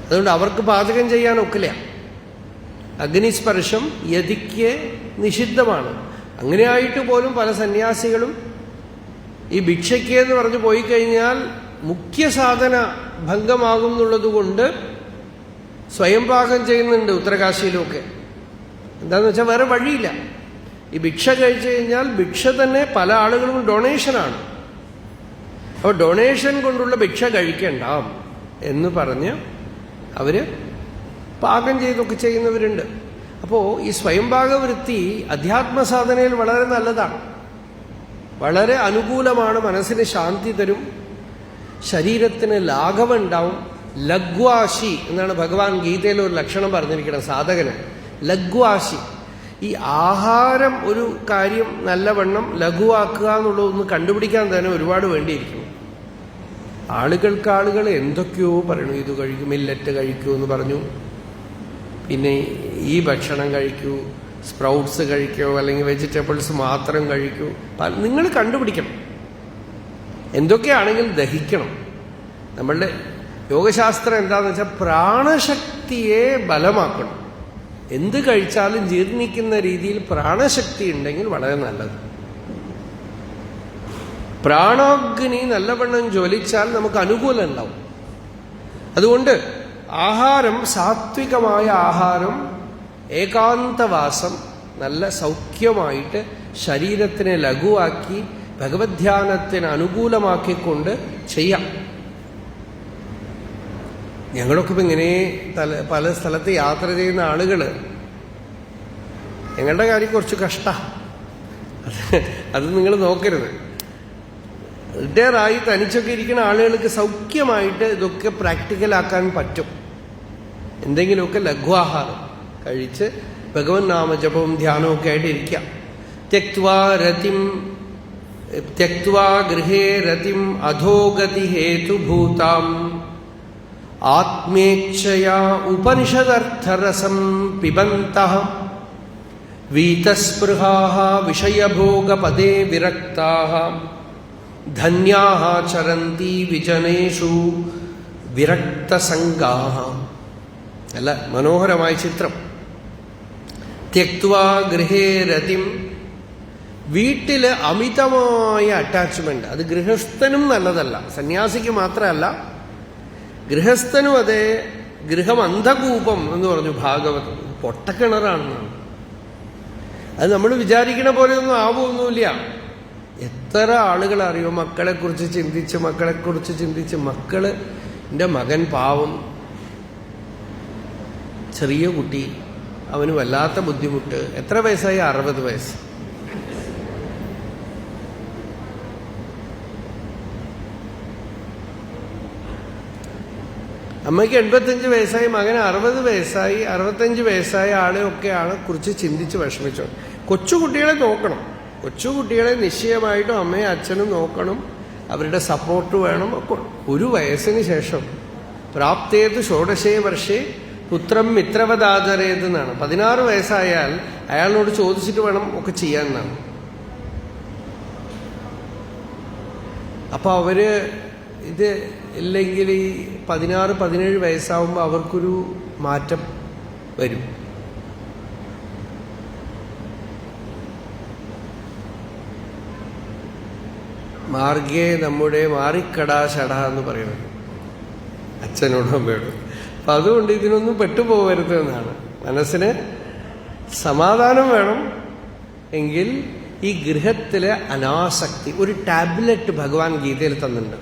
അതുകൊണ്ട് അവർക്ക് പാചകം ചെയ്യാൻ ഒക്കില്ല. അഗ്നിസ്പർശം യതിക്ക് നിഷിദ്ധമാണ്. അങ്ങനെയായിട്ട് പോലും പല സന്യാസികളും ഈ ഭിക്ഷയ്ക്ക് എന്ന് പറഞ്ഞു പോയി കഴിഞ്ഞാൽ മുഖ്യ സാധന ഭംഗമാകും എന്നുള്ളത് കൊണ്ട് സ്വയം പാകം ചെയ്യുന്നുണ്ട് ഉത്തരകാശിയിലുമൊക്കെ. എന്താണെന്ന് വെച്ചാൽ വേറെ വഴിയില്ല. ഈ ഭിക്ഷ കഴിച്ചു കഴിഞ്ഞാൽ ഭിക്ഷ തന്നെ പല ആളുകളും ഡൊണേഷനാണ്. അപ്പോൾ ഡൊണേഷൻ കൊണ്ടുള്ള ഭിക്ഷ കഴിക്കണ്ട എന്ന് പറഞ്ഞ് അവർ പാകം ചെയ്തൊക്കെ ചെയ്യുന്നവരുണ്ട്. അപ്പോൾ ഈ സ്വയംപാകവൃത്തി അധ്യാത്മസാധനയിൽ വളരെ നല്ലതാണ്, വളരെ അനുകൂലമാണ്, മനസ്സിന് ശാന്തി തരും, ശരീരത്തിന് ലാഘവം ഉണ്ടാവും. ലഘ്വാശി എന്നാണ് ഭഗവാൻ ഗീതയിൽ ഒരു ലക്ഷണം പറഞ്ഞിരിക്കുന്നത് സാധകന്. ലഘ്വാശി, ഈ ആഹാരം ഒരു കാര്യം നല്ലവണ്ണം ലഘുവാക്കുക എന്നുള്ളതൊന്ന് കണ്ടുപിടിക്കാൻ തന്നെ ഒരുപാട് വേണ്ടിയിരിക്കുന്നു. ആളുകൾ എന്തൊക്കെയോ പറയണു. ഇത് കഴിക്കൂ, മില്ലറ്റ് കഴിക്കൂ എന്ന് പറഞ്ഞു, പിന്നെ ഈ ഭക്ഷണം കഴിക്കൂ, സ്പ്രൗട്ട്സ് കഴിക്കോ, അല്ലെങ്കിൽ വെജിറ്റബിൾസ് മാത്രം കഴിക്കൂ. നിങ്ങൾ കണ്ടുപിടിക്കണം. എന്തൊക്കെയാണെങ്കിലും ദഹിക്കണം. നമ്മളുടെ യോഗശാസ്ത്രം എന്താണെന്ന് വെച്ചാൽ പ്രാണശക്തിയെ ബലമാക്കണം. എന്ത് കഴിച്ചാലും ജീർണിക്കുന്ന രീതിയിൽ പ്രാണശക്തി ഉണ്ടെങ്കിൽ വളരെ നല്ലത്. പ്രാണാഗ്നി നല്ലവണ്ണം ജ്വലിച്ചാൽ നമുക്ക് അനുകൂലം ഉണ്ടാവും. അതുകൊണ്ട് ആഹാരം, സാത്വികമായ ആഹാരം, ഏകാന്തവാസം നല്ല സൗഖ്യമായിട്ട് ശരീരത്തിനെ ലഘുവാക്കി ഭഗവത് ധ്യാനത്തിന് അനുകൂലമാക്കിക്കൊണ്ട് ചെയ്യാം. ഞങ്ങളൊക്കെ ഇപ്പം ഇങ്ങനെ പല സ്ഥലത്ത് യാത്ര ചെയ്യുന്ന ആളുകൾ, ഞങ്ങളുടെ കാര്യം കുറച്ച് കഷ്ടമാണ്. അത് നിങ്ങൾ നോക്കരുത്. റിട്ടയറായി തനിച്ചൊക്കെ ഇരിക്കുന്ന ആളുകൾക്ക് സൗഖ്യമായിട്ട് ഇതൊക്കെ പ്രാക്ടിക്കലാക്കാൻ പറ്റും. എന്തെങ്കിലുമൊക്കെ ലഘുവാഹാരം കഴിച്ച് ഭഗവൻ നാമജപവും ധ്യാനവും ഒക്കെ ആയിട്ട് ഇരിക്കാം. ത്യക്വാ ഗൃഹേ രതിം അധോഗതി ഹേതുഭൂതാം ആത്മേച്ഛയാ ഉപനിഷദർത്ഥരസം പിബന്തഃ വീതസ്പൃഹാഃ വിഷയഭോഗപദേ വിരക്താഃ ധന്യാഃ ചരന്തി വിജനേഷു വിരക്തസംഗാഃ. നല്ല മനോഹരമായ ചിത്രം. ത്യക്വാ ഗൃഹേ രതിം, വീട്ടില് അമിതമായ അറ്റാച്ച്മെന്റ്, അത് ഗൃഹസ്ഥനും നല്ലതല്ല, സന്യാസിക്ക് മാത്രമല്ല, ഗൃഹസ്ഥനും അതേ. ഗൃഹം അന്ധകൂപം എന്ന് പറഞ്ഞു ഭാഗവതം. പൊട്ടക്കിണറാണെന്നാണ്. അത് നമ്മൾ വിചാരിക്കണ പോലെ ഒന്നും ആവുമൊന്നുമില്ല. എത്ര ആളുകൾ അറിയോ മക്കളെക്കുറിച്ച് ചിന്തിച്ച് എൻ്റെ മകൻ പാവം, ചെറിയ കുട്ടി, അവന് വല്ലാത്ത ബുദ്ധിമുട്ട്. എത്ര വയസ്സായി? 60 വയസ്സ്. അമ്മയ്ക്ക് 85 വയസ്സായി, മകന് 60 വയസ്സായി. 65 വയസ്സായ ആളെയൊക്കെയാണ് കുറിച്ച് ചിന്തിച്ച് വിഷമിച്ചോ. കൊച്ചുകുട്ടികളെ നോക്കണം. കൊച്ചുകുട്ടികളെ നിശ്ചയമായിട്ടും അമ്മയും അച്ഛനും നോക്കണം. അവരുടെ സപ്പോർട്ട് വേണം. ഒരു വയസ്സിന് ശേഷം പ്രാപ്തേത് ഷോഡശേ വർഷേ പുത്രം മിത്രവദാചരേതെന്നാണ്. 16 വയസ്സായാൽ അയാളോട് ചോദിച്ചിട്ട് വേണം ഒക്കെ ചെയ്യാമെന്നാണ്. അപ്പൊ അവര് ഇത് ഇല്ലെങ്കിൽ ഈ 16-17 വയസ്സാവുമ്പോൾ അവർക്കൊരു മാറ്റം വരും. മാർഗേ നമ്മുടെ മാറിക്കടാ ഷട എന്ന് പറയുന്നത് അച്ഛനോടും അമ്മയോടും. അപ്പൊ അതുകൊണ്ട് ഇതിനൊന്നും പെട്ടുപോകരുത് എന്നാണ്. മനസ്സിന് സമാധാനം വേണം എങ്കിൽ ഈ ഗൃഹത്തിലെ അനാസക്തി, ഒരു ടാബ്ലറ്റ് ഭഗവാൻ ഗീതയിൽ തന്നിട്ടുണ്ട്.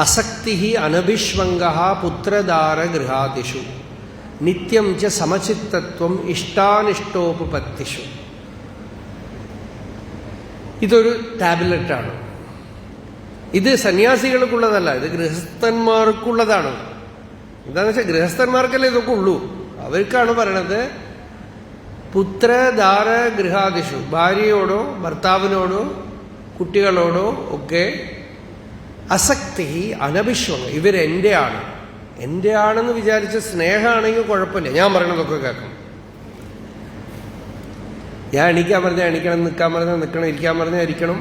അസക്തി അനഭിഷ്വംഗ പുത്രദാര ഗൃഹാദിഷു നിത്യം ച സമചിത്തത്വം ഇഷ്ടാനിഷ്ടോപപത്തിഷു. ഇതൊരു ടാബ്ലറ്റാണ്. ഇത് സന്യാസികൾക്കുള്ളതല്ല, ഇത് ഗൃഹസ്ഥന്മാർക്കുള്ളതാണ്. എന്താണെന്ന് വെച്ചാൽ ഗൃഹസ്ഥന്മാർക്കല്ലേ ഇതൊക്കെ ഉള്ളൂ. അവർക്കാണ് പറയണത് പുത്രദാര ഗൃഹാദിഷു. ഭാര്യയോടോ ഭർത്താവിനോടോ കുട്ടികളോടോ ഒക്കെ അസക്തി അനഭിഷ്വംഗം. ഇവരെൻ്റെ ആണ്, എൻ്റെ ആണെന്ന് വിചാരിച്ച് സ്നേഹമാണെങ്കിൽ കുഴപ്പമില്ല, ഞാൻ പറയണതൊക്കെ കേൾക്കണം. ഞാൻ എണീക്കാൻ പറഞ്ഞാൽ എണീക്കണം, നിൽക്കാൻ പറഞ്ഞാൽ നിൽക്കണം, ഇരിക്കാൻ പറഞ്ഞാൽ ഇരിക്കണം.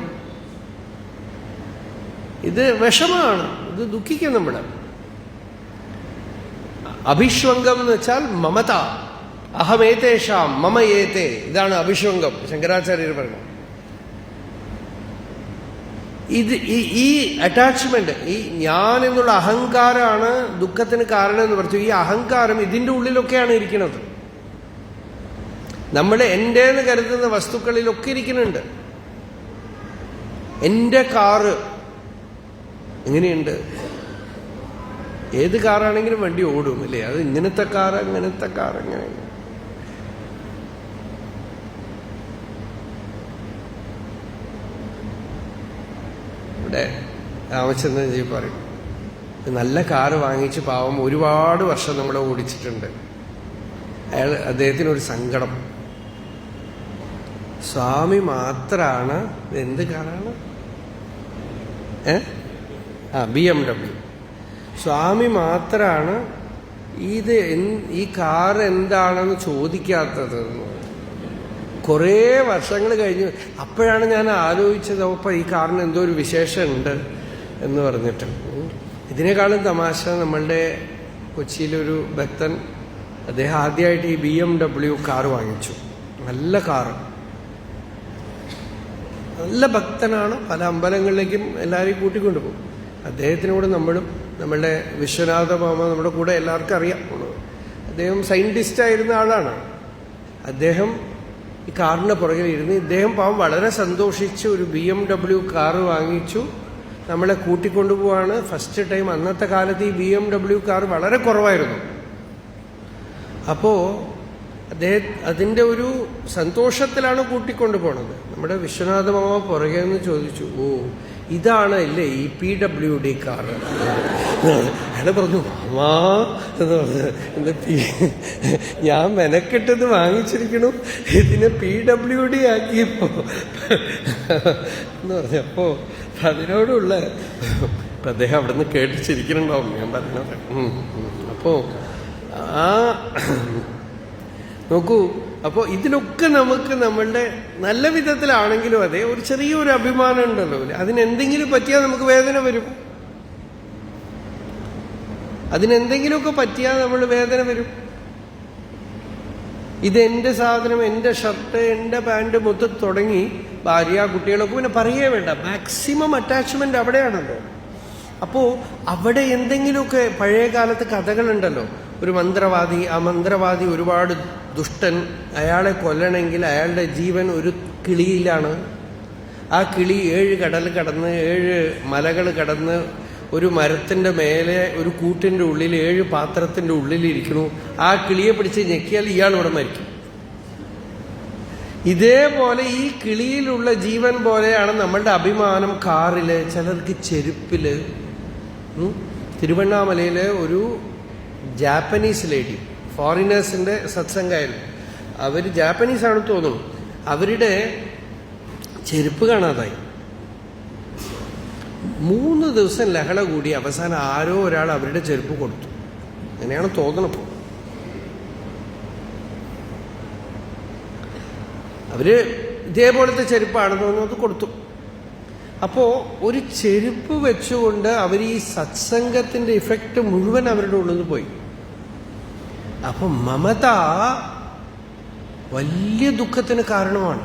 ഇത് വിഷമമാണ്, ഇത് ദുഃഖിക്കും നമ്മള്. അഭിഷ്വംഗം എന്ന് വെച്ചാൽ മമത. അഹമേതേഷാം മമ ഏതേ, ഇതാണ് അഭിഷ്വംഗം. ശങ്കരാചാര്യർ പറഞ്ഞു. ഇത് ഈ അറ്റാച്ച്മെന്റ്, ഈ ഞാൻ എന്നുള്ള അഹങ്കാരമാണ് ദുഃഖത്തിന് കാരണം എന്ന് പറഞ്ഞു. ഈ അഹങ്കാരം ഇതിന്റെ ഉള്ളിലൊക്കെയാണ് ഇരിക്കുന്നത്. നമ്മൾ എന്റേന്ന് കരുതുന്ന വസ്തുക്കളിലൊക്കെ ഇരിക്കുന്നുണ്ട്. എന്റെ കാറ് എങ്ങനെയുണ്ട്? ഏത് കാറാണെങ്കിലും വണ്ടി ഓടും അല്ലേ? അത് ഇങ്ങനത്തെ കാറ്, അങ്ങനത്തെ കാറ്, അങ്ങനെ. ഇവിടെ രാമചന്ദ്രൻജി പറയും, നല്ല കാറ് വാങ്ങിച്ച് പാവം ഒരുപാട് വർഷം നമ്മളെ ഓടിച്ചിട്ടുണ്ട്. അദ്ദേഹത്തിനൊരു സങ്കടം, സ്വാമി മാത്രാണ്. എന്ത് കാറാണ്? BMW. സ്വാമി മാത്രാണ് ഈ കാർ എന്താണെന്ന് ചോദിക്കാത്തത്. കുറേ വർഷങ്ങൾ കഴിഞ്ഞു, അപ്പോഴാണ് ഞാൻ ആലോചിച്ചത്, അപ്പൊ ഈ കാറിന് എന്തോ ഒരു വിശേഷമുണ്ട് എന്ന് പറഞ്ഞിട്ട്. ഇതിനേക്കാളും തമാശ, നമ്മളുടെ കൊച്ചിയിലൊരു ഭക്തൻ, അദ്ദേഹം ആദ്യമായിട്ട് ഈ BMW കാർ വാങ്ങിച്ചു. നല്ല കാറ്, നല്ല ഭക്തനാണ്. പല അമ്പലങ്ങളിലേക്കും എല്ലാവരെയും കൂട്ടിക്കൊണ്ടുപോകും. അദ്ദേഹത്തിനോട് നമ്മളുടെ വിശ്വനാഥ മാമ നമ്മുടെ കൂടെ എല്ലാവർക്കും അറിയാം. അദ്ദേഹം സയന്റിസ്റ്റ് ആയിരുന്ന ആളാണ്. അദ്ദേഹം ഈ കാറിന്റെ പുറകിൽ ഇരുന്ന്, ഇദ്ദേഹം പാവം വളരെ സന്തോഷിച്ച് ഒരു BMW കാറ് വാങ്ങിച്ചു. നമ്മളെ കൂട്ടിക്കൊണ്ടുപോവാണ് ഫസ്റ്റ് ടൈം. അന്നത്തെ കാലത്ത് ഈ BMW കാർ വളരെ കുറവായിരുന്നു. അപ്പോ അതിന്റെ ഒരു സന്തോഷത്തിലാണ് കൂട്ടിക്കൊണ്ടു പോണത്. നമ്മുടെ വിശ്വനാഥ മാമ പുറകെ നിന്ന് ചോദിച്ചു, ഓ ഇതാണ് അല്ലേ ഈ PWD കാർ? അയാള് പറഞ്ഞു, മാമാ എന്ന് പറഞ്ഞു, ഞാൻ മെനക്കെട്ടത് വാങ്ങിച്ചിരിക്കണു, ഇതിനെ PWD ആക്കിയപ്പോ എന്ന് പറഞ്ഞപ്പോ അതിനോടുള്ള ഇപ്പൊ അദ്ദേഹം അവിടെ നിന്ന് കേട്ടിച്ചിരിക്കണുണ്ടാവും ഞാൻ പറഞ്ഞത്. അപ്പോ നോക്കൂ, അപ്പോൾ ഇതിലൊക്കെ നമുക്ക് നമ്മളുടെ നല്ല വിധത്തിലാണെങ്കിലും അതെ ഒരു ചെറിയൊരു അഭിമാനം ഉണ്ടല്ലോ. അതിനെന്തെങ്കിലും പറ്റിയാൽ നമുക്ക് വേദന വരും. അതിനെന്തെങ്കിലുമൊക്കെ പറ്റിയാൽ നമ്മൾ വേദന വരും. ഇതെന്റെ സാധനം, എന്റെ ഷർട്ട്, എന്റെ പാൻറ് മൊത്തം തുടങ്ങി ഭാര്യ, കുട്ടികളൊക്കെ പിന്നെ പറയേ വേണ്ട. മാക്സിമം അറ്റാച്ച്മെന്റ് അവിടെയാണല്ലോ. അപ്പോ അവിടെ എന്തെങ്കിലുമൊക്കെ പഴയ കാലത്ത് കഥകളുണ്ടല്ലോ. ഒരു മന്ത്രവാദി, ആ മന്ത്രവാദി ഒരുപാട് ദുഷ്ടൻ, അയാളെ കൊല്ലണമെങ്കിൽ അയാളുടെ ജീവൻ ഒരു കിളിയിലാണ്. ആ കിളി 7 കടൽ കടന്ന് 7 മലകൾ കടന്ന് ഒരു മരത്തിന്റെ മേലെ ഒരു കൂട്ടിന്റെ ഉള്ളിൽ 7 പാത്രത്തിന്റെ ഉള്ളിലിരിക്കുന്നു. ആ കിളിയെ പിടിച്ച് ഞെക്കിയാൽ ഇയാൾ ഇവിടെ മരിക്കും. ഇതേപോലെ ഈ കിളിയിലുള്ള ജീവൻ പോലെയാണ് നമ്മളുടെ അഭിമാനം. കാറില്, ചിലർക്ക് ചെരുപ്പില്. തിരുവണ്ണാമലയിലെ ഒരു ജാപ്പനീസ് ലേഡി, ഫോറിനേഴ്സിന്റെ സത്സംഗമായിരുന്നു. അവര് ജാപ്പനീസ് ആണെന്ന് തോന്നുന്നു. അവരുടെ ചെരുപ്പ് കാണാതായി. 3 ദിവസം ലഹള കൂടി അവസാനം ആരോ ഒരാൾ അവരുടെ ചെരുപ്പ് കൊടുത്തു. അങ്ങനെയാണ് തോന്നണപ്പോ. അവര് ഇതേപോലത്തെ ചെരുപ്പാണെന്ന് തോന്നുന്നു, അത് കൊടുത്തു. അപ്പോ ഒരു ചെരുപ്പ് വെച്ചുകൊണ്ട് അവർ ഈ സത്സംഗത്തിന്റെ ഇഫക്റ്റ് മുഴുവൻ അവരുടെ ഉള്ളിൽ പോയി. അപ്പൊ മമത വലിയ ദുഃഖത്തിന് കാരണമാണ്.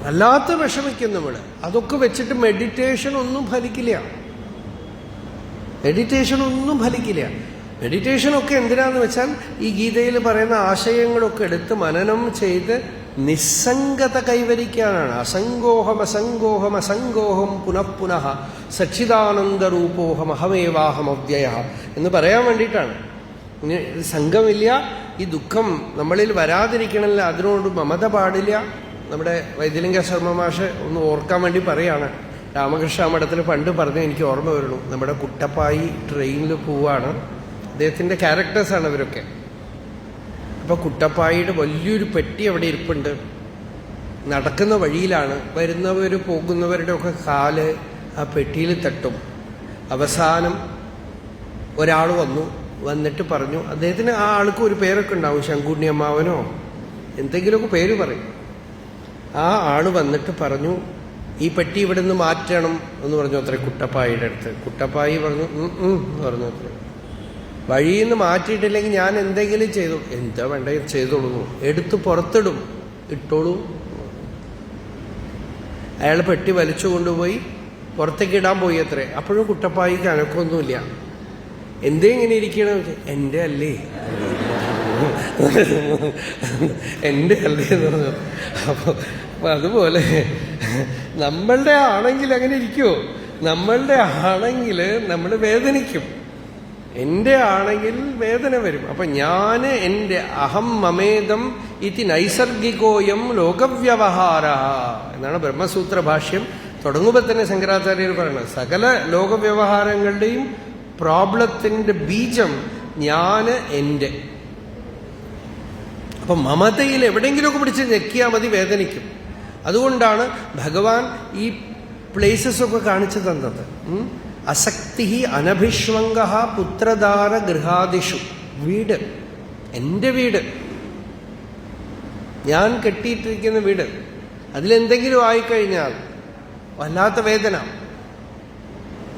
വല്ലാത്ത വിഷമിക്കും നമ്മള്. അതൊക്കെ വെച്ചിട്ട് മെഡിറ്റേഷൻ ഒന്നും ഫലിക്കില്ല. മെഡിറ്റേഷനൊക്കെ എന്തിനാന്ന് വെച്ചാൽ ഈ ഗീതയിൽ പറയുന്ന ആശയങ്ങളൊക്കെ എടുത്ത് മനനം ചെയ്ത് നിസ്സംഗത കൈവരിക്കാനാണ്. അസംഗോഹം പുനഃ സച്ചിദാനന്ദരൂപോഹം അഹമേവാഹമവ്യയ എന്ന് പറയാൻ വേണ്ടിയിട്ടാണ്. സംഘമില്ല, ഈ ദുഃഖം നമ്മളിൽ വരാതിരിക്കണമല്ല, അതിനോട് മമത പാടില്ല. നമ്മുടെ വൈദ്യലിംഗ ശർമ്മ മാഷ് ഒന്ന് ഓർക്കാൻ വേണ്ടി പറയാണ്. രാമകൃഷ്ണ മഠത്തിൽ പണ്ട് പറഞ്ഞു, എനിക്ക് ഓർമ്മ വരുന്നു. നമ്മുടെ കുട്ടപ്പായി ട്രെയിനിൽ പോവാണ്. അദ്ദേഹത്തിന്റെ ക്യാരക്ടേഴ്സാണ് ഇവരൊക്കെ. അപ്പൊ കുട്ടപ്പായിയുടെ വലിയൊരു പെട്ടി അവിടെ ഇരിപ്പുണ്ട്. നടക്കുന്ന വഴിയിലാണ്. വരുന്നവര് പോകുന്നവരുടെ ഒക്കെ കാല് ആ പെട്ടിയിൽ തട്ടും. അവസാനം ഒരാൾ വന്നിട്ട് പറഞ്ഞു, അദ്ദേഹത്തിന് ആ ആൾക്ക് ഒരു പേരൊക്കെ ഉണ്ടാവും, ശങ്കുണ്ണി അമ്മാവനോ എന്തെങ്കിലുമൊക്കെ പേര് പറയും. ആ ആള് വന്നിട്ട് പറഞ്ഞു, ഈ പെട്ടി ഇവിടെ നിന്ന് മാറ്റണം എന്ന് പറഞ്ഞു അത്ര കുട്ടപ്പായിയുടെ അടുത്ത്. കുട്ടപ്പായി പറഞ്ഞു പറഞ്ഞു അത്ര. വഴിയിൽ നിന്ന് മാറ്റിയിട്ടില്ലെങ്കിൽ ഞാൻ എന്തെങ്കിലും ചെയ്തു. എന്താ വേണ്ട ചെയ്തോളൂ, എടുത്ത് പുറത്തിടും, ഇട്ടോളൂ. അയാൾ പെട്ടി വലിച്ചു കൊണ്ടുപോയി പുറത്തേക്ക് ഇടാൻ പോയി അത്രേ. അപ്പോഴും കുട്ടപ്പായിക്ക് അനക്കൊന്നുമില്ല. എന്തേ ഇങ്ങനെ ഇരിക്കണമെന്ന് വെച്ചാൽ എൻ്റെ അല്ലേ എൻ്റെ അല്ലേ എന്ന് പറഞ്ഞു. അപ്പൊ അതുപോലെ നമ്മളുടെ ആണെങ്കിൽ അങ്ങനെ ഇരിക്കുമോ? നമ്മളുടെ ആണെങ്കിൽ നമ്മൾ വേദനിക്കും. എൻ്റെ ആണെങ്കിൽ വേദന വരും. അപ്പൊ ഞാന് എൻ്റെ അഹം മമേദം ഇതി നൈസർഗികോയം ലോകവ്യവഹാര എന്നാണ് ബ്രഹ്മസൂത്ര ഭാഷ്യം തുടങ്ങുമ്പോൾ തന്നെ ശങ്കരാചാര്യർ പറയുന്നത്. സകല ലോകവ്യവഹാരങ്ങളുടെയും പ്രോബ്ലത്തിന്റെ ബീജം ഞാന് എൻ്റെ. അപ്പൊ മമതയിൽ എവിടെയെങ്കിലുമൊക്കെ പിടിച്ച് ഞെക്കിയാൽ മതി, വേദനിക്കും. അതുകൊണ്ടാണ് ഭഗവാൻ ഈ പ്ലേസസ് ഒക്കെ കാണിച്ചു തന്നത്. അസക്തി അനഭിഷ്വംഗ പുത്രദാര ഗൃഹാദിഷു. വീട്, എൻ്റെ വീട്, ഞാൻ കെട്ടിയിട്ടിരിക്കുന്ന വീട്, അതിലെന്തെങ്കിലും ആയിക്കഴിഞ്ഞാൽ വല്ലാത്ത വേദന.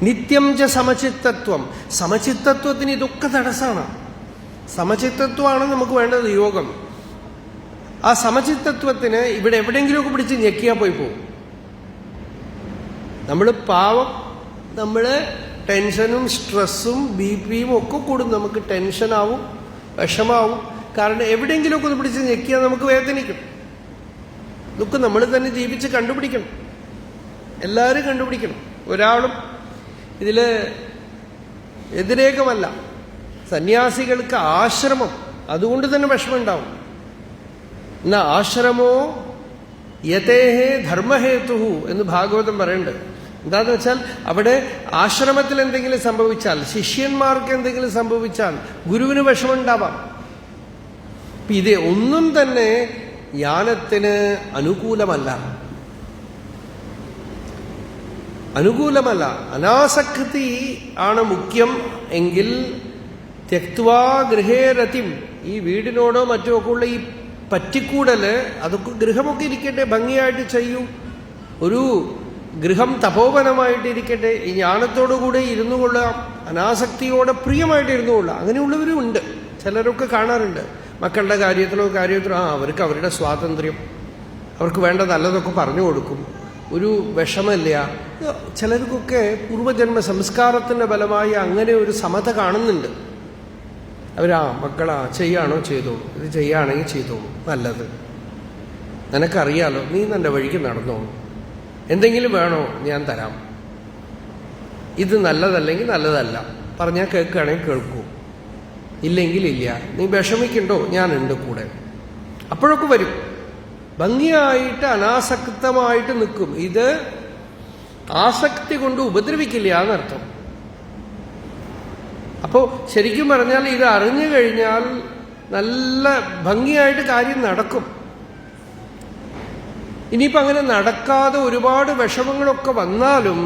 നിത്യം ച സമചിത്തത്വം. സമചിത്തത്വത്തിന് ഇതൊക്കെ തടസ്സമാണ്. സമചിത്തത്വമാണ് നമുക്ക് വേണ്ടത്, യോഗം. ആ സമചിത്തത്വത്തിന് ഇവിടെ എവിടെയെങ്കിലുമൊക്കെ പിടിച്ച് ഞെക്കിയാൽ പോയി പോകും. നമ്മൾ പാവം, നമ്മള് ടെൻഷനും സ്ട്രെസ്സും ബിപിയും ഒക്കെ കൂടും. നമുക്ക് ടെൻഷനാവും, വിഷമാവും. കാരണം എവിടെയെങ്കിലുമൊക്കെ ഒന്ന് പിടിച്ച് ഞെക്കിയാൽ നമുക്ക് വേദനിക്കും. ഇതൊക്കെ നമ്മൾ തന്നെ ജീവിച്ച് കണ്ടുപിടിക്കണം, എല്ലാവരും കണ്ടുപിടിക്കണം. ഒരാളും ഇതില് വ്യതിരേകമല്ല. സന്യാസികൾക്ക് ആശ്രമം, അതുകൊണ്ട് തന്നെ വിഷമം ഉണ്ടാവും. എന്നാ ആശ്രമോ യതേഹേ ധർമ്മഹേതു എന്ന് ഭാഗവതം പറയുന്നുണ്ട്. എന്താന്ന് വെച്ചാൽ അവിടെ ആശ്രമത്തിൽ എന്തെങ്കിലും സംഭവിച്ചാൽ, ശിഷ്യന്മാർക്ക് എന്തെങ്കിലും സംഭവിച്ചാൽ ഗുരുവിന് വിഷമമുണ്ടാവാം. ഇത് ഒന്നും തന്നെ ജ്ഞാനത്തിന് അനുകൂലമല്ല. അനാസക്തി ആണ് മുഖ്യം എങ്കിൽ ത്യക്വാ ഗൃഹേരതിം, ഈ വീടിനോടോ മറ്റോ ഒക്കെ ഉള്ള ഈ പറ്റിക്കൂടല്, അതൊക്കെ ഗൃഹമൊക്കെ ഇരിക്കട്ടെ, ഭംഗിയായിട്ട് ചെയ്യൂ. ഒരു ഗൃഹം തപോവനമായിട്ടിരിക്കട്ടെ, ഈ ജ്ഞാനത്തോടുകൂടെ ഇരുന്നു കൊള്ളാം, അനാസക്തിയോടെ പ്രിയമായിട്ട് ഇരുന്നു കൊള്ളാം. അങ്ങനെയുള്ളവരും ഉണ്ട്. ചിലരൊക്കെ കാണാറുണ്ട്, മക്കളുടെ കാര്യത്തിലോ അവർക്ക് അവരുടെ സ്വാതന്ത്ര്യം, അവർക്ക് വേണ്ട നല്ലതൊക്കെ പറഞ്ഞു കൊടുക്കും, ഒരു വിഷമമില്ല. ചിലർക്കൊക്കെ പൂർവജന്മ സംസ്കാരത്തിന്റെ ഫലമായി അങ്ങനെ ഒരു സമത കാണുന്നുണ്ട്. മക്കളാ ചെയ്യാണോ ചെയ്തോളൂ, ഇത് ചെയ്യുകയാണെങ്കിൽ ചെയ്തോളൂ, നല്ലത്, നിനക്കറിയാലോ, നീ നിന്റെ വഴിക്ക് നടന്നോളൂ, എന്തെങ്കിലും വേണോ ഞാൻ തരാം, ഇത് നല്ലതല്ലെങ്കിൽ നല്ലതല്ല, പറഞ്ഞാൽ കേൾക്കുകയാണെങ്കിൽ കേൾക്കൂ, ഇല്ലെങ്കിൽ ഇല്ല, നീ വിഷമിക്കണ്ടോ, ഞാനുണ്ട് കൂടെ. അപ്പോഴൊക്കെ വരും, ഭംഗിയായിട്ട് അനാസക്തമായിട്ട് നിൽക്കും. ഇത് ആസക്തി കൊണ്ട് ഉപദ്രവിക്കില്ല എന്നർത്ഥം. അപ്പോ ശരിക്കും പറഞ്ഞാൽ ഇത് അറിഞ്ഞു കഴിഞ്ഞാൽ നല്ല ഭംഗിയായിട്ട് കാര്യം നടക്കും. ഇനിയിപ്പോ അങ്ങനെ നടക്കാതെ ഒരുപാട് വിഷമങ്ങളൊക്കെ വന്നാലും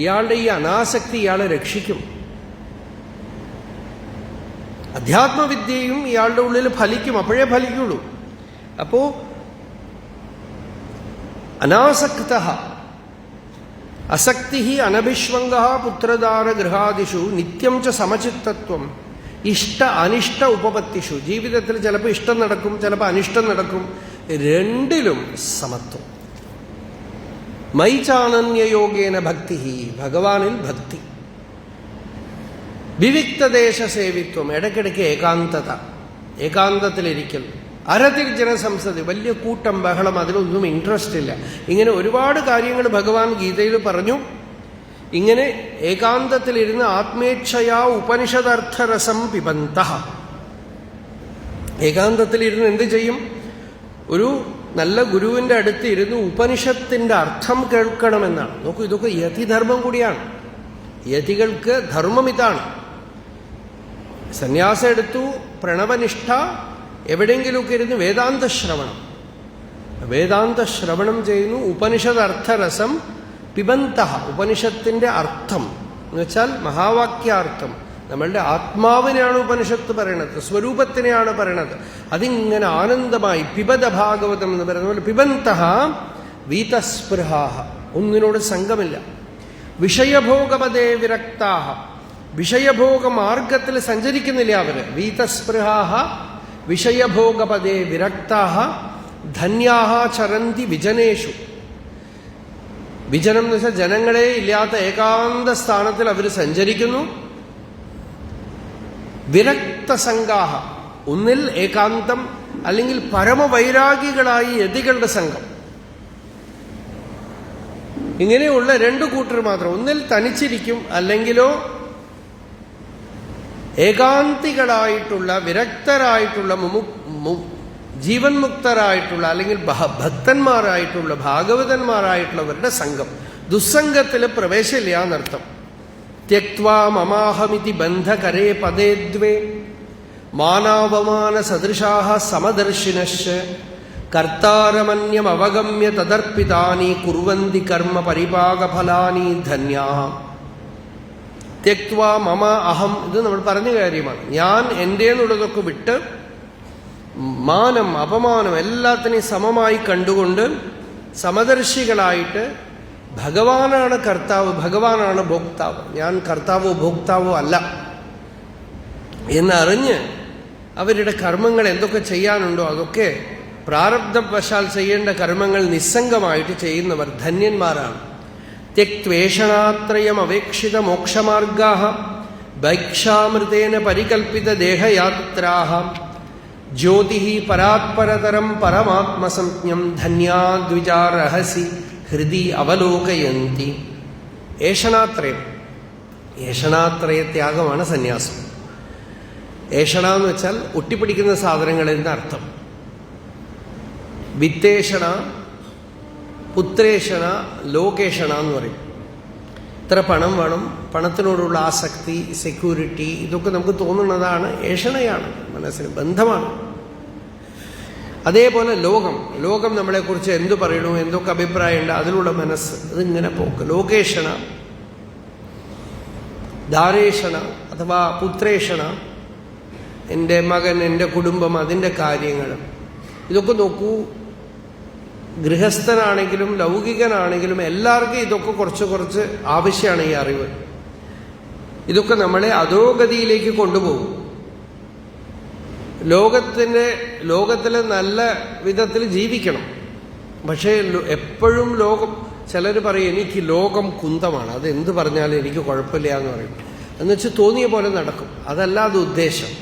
ഇയാളുടെ ഈ അനാസക്തി ഇയാളെ രക്ഷിക്കും. അധ്യാത്മവിദ്യയും ഇയാളുടെ ഉള്ളിൽ ഫലിക്കും, അപ്പോഴേ ഫലിക്കുള്ളൂ. അപ്പോ അനാസക്ത അസക്തി അനഭിഷ്വംഗ പുത്രദാര ഗൃഹാദിഷു നിത്യം ച സമചിത്തത്വം ഇഷ്ട അനിഷ്ട ഉപപത്തിഷു. ജീവിതത്തിൽ ചിലപ്പോൾ ഇഷ്ടം നടക്കും, ചിലപ്പോൾ അനിഷ്ടം നടക്കും, രണ്ടിലും സമത്വം. മൈ ചാനന്യയോഗേന ഭക്തി, ഭഗവാനിൽ ഭക്തി. വിവിക്തദേശ സേവിത്വം, ഇടയ്ക്കിടയ്ക്ക് ഏകാന്തത, ഏകാന്തത്തിലിരിക്കൽ. അരതിർജന സംസതി, വലിയ കൂട്ടം ബഹളം, അതിലൊന്നും ഇൻട്രസ്റ്റ് ഇല്ല. ഇങ്ങനെ ഒരുപാട് കാര്യങ്ങൾ ഭഗവാൻ ഗീതയിൽ പറഞ്ഞു. ഇങ്ങനെ ഏകാന്തത്തിലിരുന്ന് ആത്മേച്ഛയാ ഉപനിഷദർത്ഥരസം പിബന്തഃ. ഏകാന്തത്തിലിരുന്ന് എന്ത് ചെയ്യും? ഒരു നല്ല ഗുരുവിന്റെ അടുത്ത് ഇരുന്ന് ഉപനിഷത്തിന്റെ അർത്ഥം കേൾക്കണമെന്നാണ്. നോക്കൂ, ഇതൊക്കെ യതിധർമ്മം കൂടിയാണ്. യതികൾക്ക് ധർമ്മം ഇതാണ്. സന്യാസം എടുത്തു, പ്രണവനിഷ്ഠ, എവിടെയെങ്കിലുമൊക്കെ ഇരുന്ന് വേദാന്ത ശ്രവണം, വേദാന്ത ശ്രവണം ചെയ്യുന്നു. ഉപനിഷത് അർത്ഥരസം പിബന്തഃ, ഉപനിഷത്തിന്റെ അർത്ഥം എന്ന് വെച്ചാൽ മഹാവാക്യാർത്ഥം, നമ്മളുടെ ആത്മാവിനെയാണ് ഉപനിഷത്ത് പറയണത്, സ്വരൂപത്തിനെയാണ് പറയണത്. അതിങ്ങനെ ആനന്ദമായി പിബത ഭാഗവതം എന്ന് പറയുന്ന പോലെ പിബന്തഃ വീതസ്പൃഹാഹ, ഒന്നിനോട് സംഘമില്ല. വിഷയഭോഗപദേ വിരക്താഹ, വിഷയഭോഗ മാർഗത്തിൽ സഞ്ചരിക്കുന്നില്ല അവര്. വീതസ്പൃഹാഹ വിഷയഭോഗപദേ വിരക്താഹ ധന്യാഹ ചരന്തി വിജനേഷു. വിജനം എന്ന് വെച്ചാൽ ജനങ്ങളെ ഇല്ലാത്ത ഏകാന്ത സ്ഥാനത്തിൽ അവർ സഞ്ചരിക്കുന്നു. വിരക്തസംഗാഹ, ഒന്നിൽ ഏകാന്തം, അല്ലെങ്കിൽ പരമവൈരാഗികളായി യതികളുടെ സംഘം. ഇങ്ങനെയുള്ള രണ്ടു കൂട്ടർ മാത്രം. ഒന്നിൽ തനിച്ചിരിക്കും, അല്ലെങ്കിലോ ഏകാന്തികളായിട്ടുള്ള വിരക്തരായിട്ടുള്ള ജീവൻ മുക്തരായിട്ടുള്ള അല്ലെങ്കിൽ ഭക്തന്മാരായിട്ടുള്ള ഭാഗവതന്മാരായിട്ടുള്ളവരുടെ സംഘം. ദുസ്സംഗത്തിൽ പ്രവേശമില്ല എന്നർത്ഥം. ത്യക്വാ മമാഹമിതി ബന്ധകരേ പദേ ദ്വേ മാനാവമാന സദൃശാഹ സമദർശിനശ്ച കർത്താരമന്യം അവഗമ്യ തദർപ്പിതാനി കുർവന്തി കർമ്മ പരിപാകഫലാനി ധന്യാഹ. ത്യക്വാ മമ അഹം, ഇത് നമ്മൾ പറഞ്ഞ കാര്യമാണ്. ഞാൻ എൻ്റെന്നുള്ളതൊക്കെ വിട്ട് മാനം അപമാനം എല്ലാത്തിനെയും സമമായി കണ്ടുകൊണ്ട് സമദർശികളായിട്ട് ഭഗവാനാണ് കർത്താവ്, ഭഗവാനാണ് ഭോക്താവ്, ഞാൻ കർത്താവോ ഭോക്താവോ അല്ല എന്നറിഞ്ഞ് അവരുടെ കർമ്മങ്ങൾ എന്തൊക്കെ ചെയ്യാനുണ്ടോ അതൊക്കെ പ്രാരബ്ധവശാൽ ചെയ്യേണ്ട കർമ്മങ്ങൾ നിസ്സംഗമായിട്ട് ചെയ്യുന്നവർ ധന്യന്മാരാണ്. ത്യക്വേഷണാത്രയം അവേക്ഷിത മോക്ഷമാർഗാഃ ഭൈക്ഷാമൃതേന പരികൽപ്പിത ദേഹയാത്രാഃ ജ്യോതിഃ പരാത്പരതരം പരമാത്മസംജ്ഞം ധന്യാ ദ്വിജാ രഹസി ഹൃദി അവലോകയന്തി. ഏഷണാത്രയം, ഏഷണാത്രയത്യാഗമാണ് സന്യാസം. ഏഷണ എന്ന് വെച്ചാൽ ഒട്ടിപ്പിടിക്കുന്ന സാധനങ്ങൾ എന്ന അർത്ഥം. വിത്തേഷണ, പുത്രേഷണ, ലോകേഷണ എന്ന് പറയും. ഇത്ര പണം വേണം, പണത്തിനോടുള്ള ആസക്തി, സെക്യൂരിറ്റി, ഇതൊക്കെ നമുക്ക് തോന്നുന്നതാണ് ഏഷണയാണ്, മനസ്സിന് ബന്ധമാണ്. അതേപോലെ ലോകം, ലോകം നമ്മളെക്കുറിച്ച് എന്തു പറയണു, എന്തൊക്കെ അഭിപ്രായമുണ്ട്, അതിലുള്ള മനസ്സ്, അതിങ്ങനെ പോക്ക്. ലോകേഷണ, ദാരേഷണ അഥവാ പുത്രേഷണ, എൻ്റെ മകൻ, എൻ്റെ കുടുംബം, അതിൻ്റെ കാര്യങ്ങൾ, ഇതൊക്കെ നോക്കൂ. ഗൃഹസ്ഥനാണെങ്കിലും ലൗകികനാണെങ്കിലും എല്ലാവർക്കും ഇതൊക്കെ കുറച്ച് കുറച്ച് ആവശ്യമാണ്. ഈ അറിവ് ഇതൊക്കെ നമ്മളെ അധോഗതിയിലേക്ക് കൊണ്ടുപോകും. ലോകത്തിൽ നല്ല വിധത്തിൽ ജീവിക്കണം. പക്ഷേ എപ്പോഴും ലോകം, ചിലർ പറയും എനിക്ക് ലോകം കുന്തമാണ്, അത് എന്ത് പറഞ്ഞാലും എനിക്ക് കുഴപ്പമില്ല എന്ന് പറയും. എന്നുവെച്ചാൽ തോന്നിയ പോലെ നടക്കും. അതല്ല അത് ഉദ്ദേശം.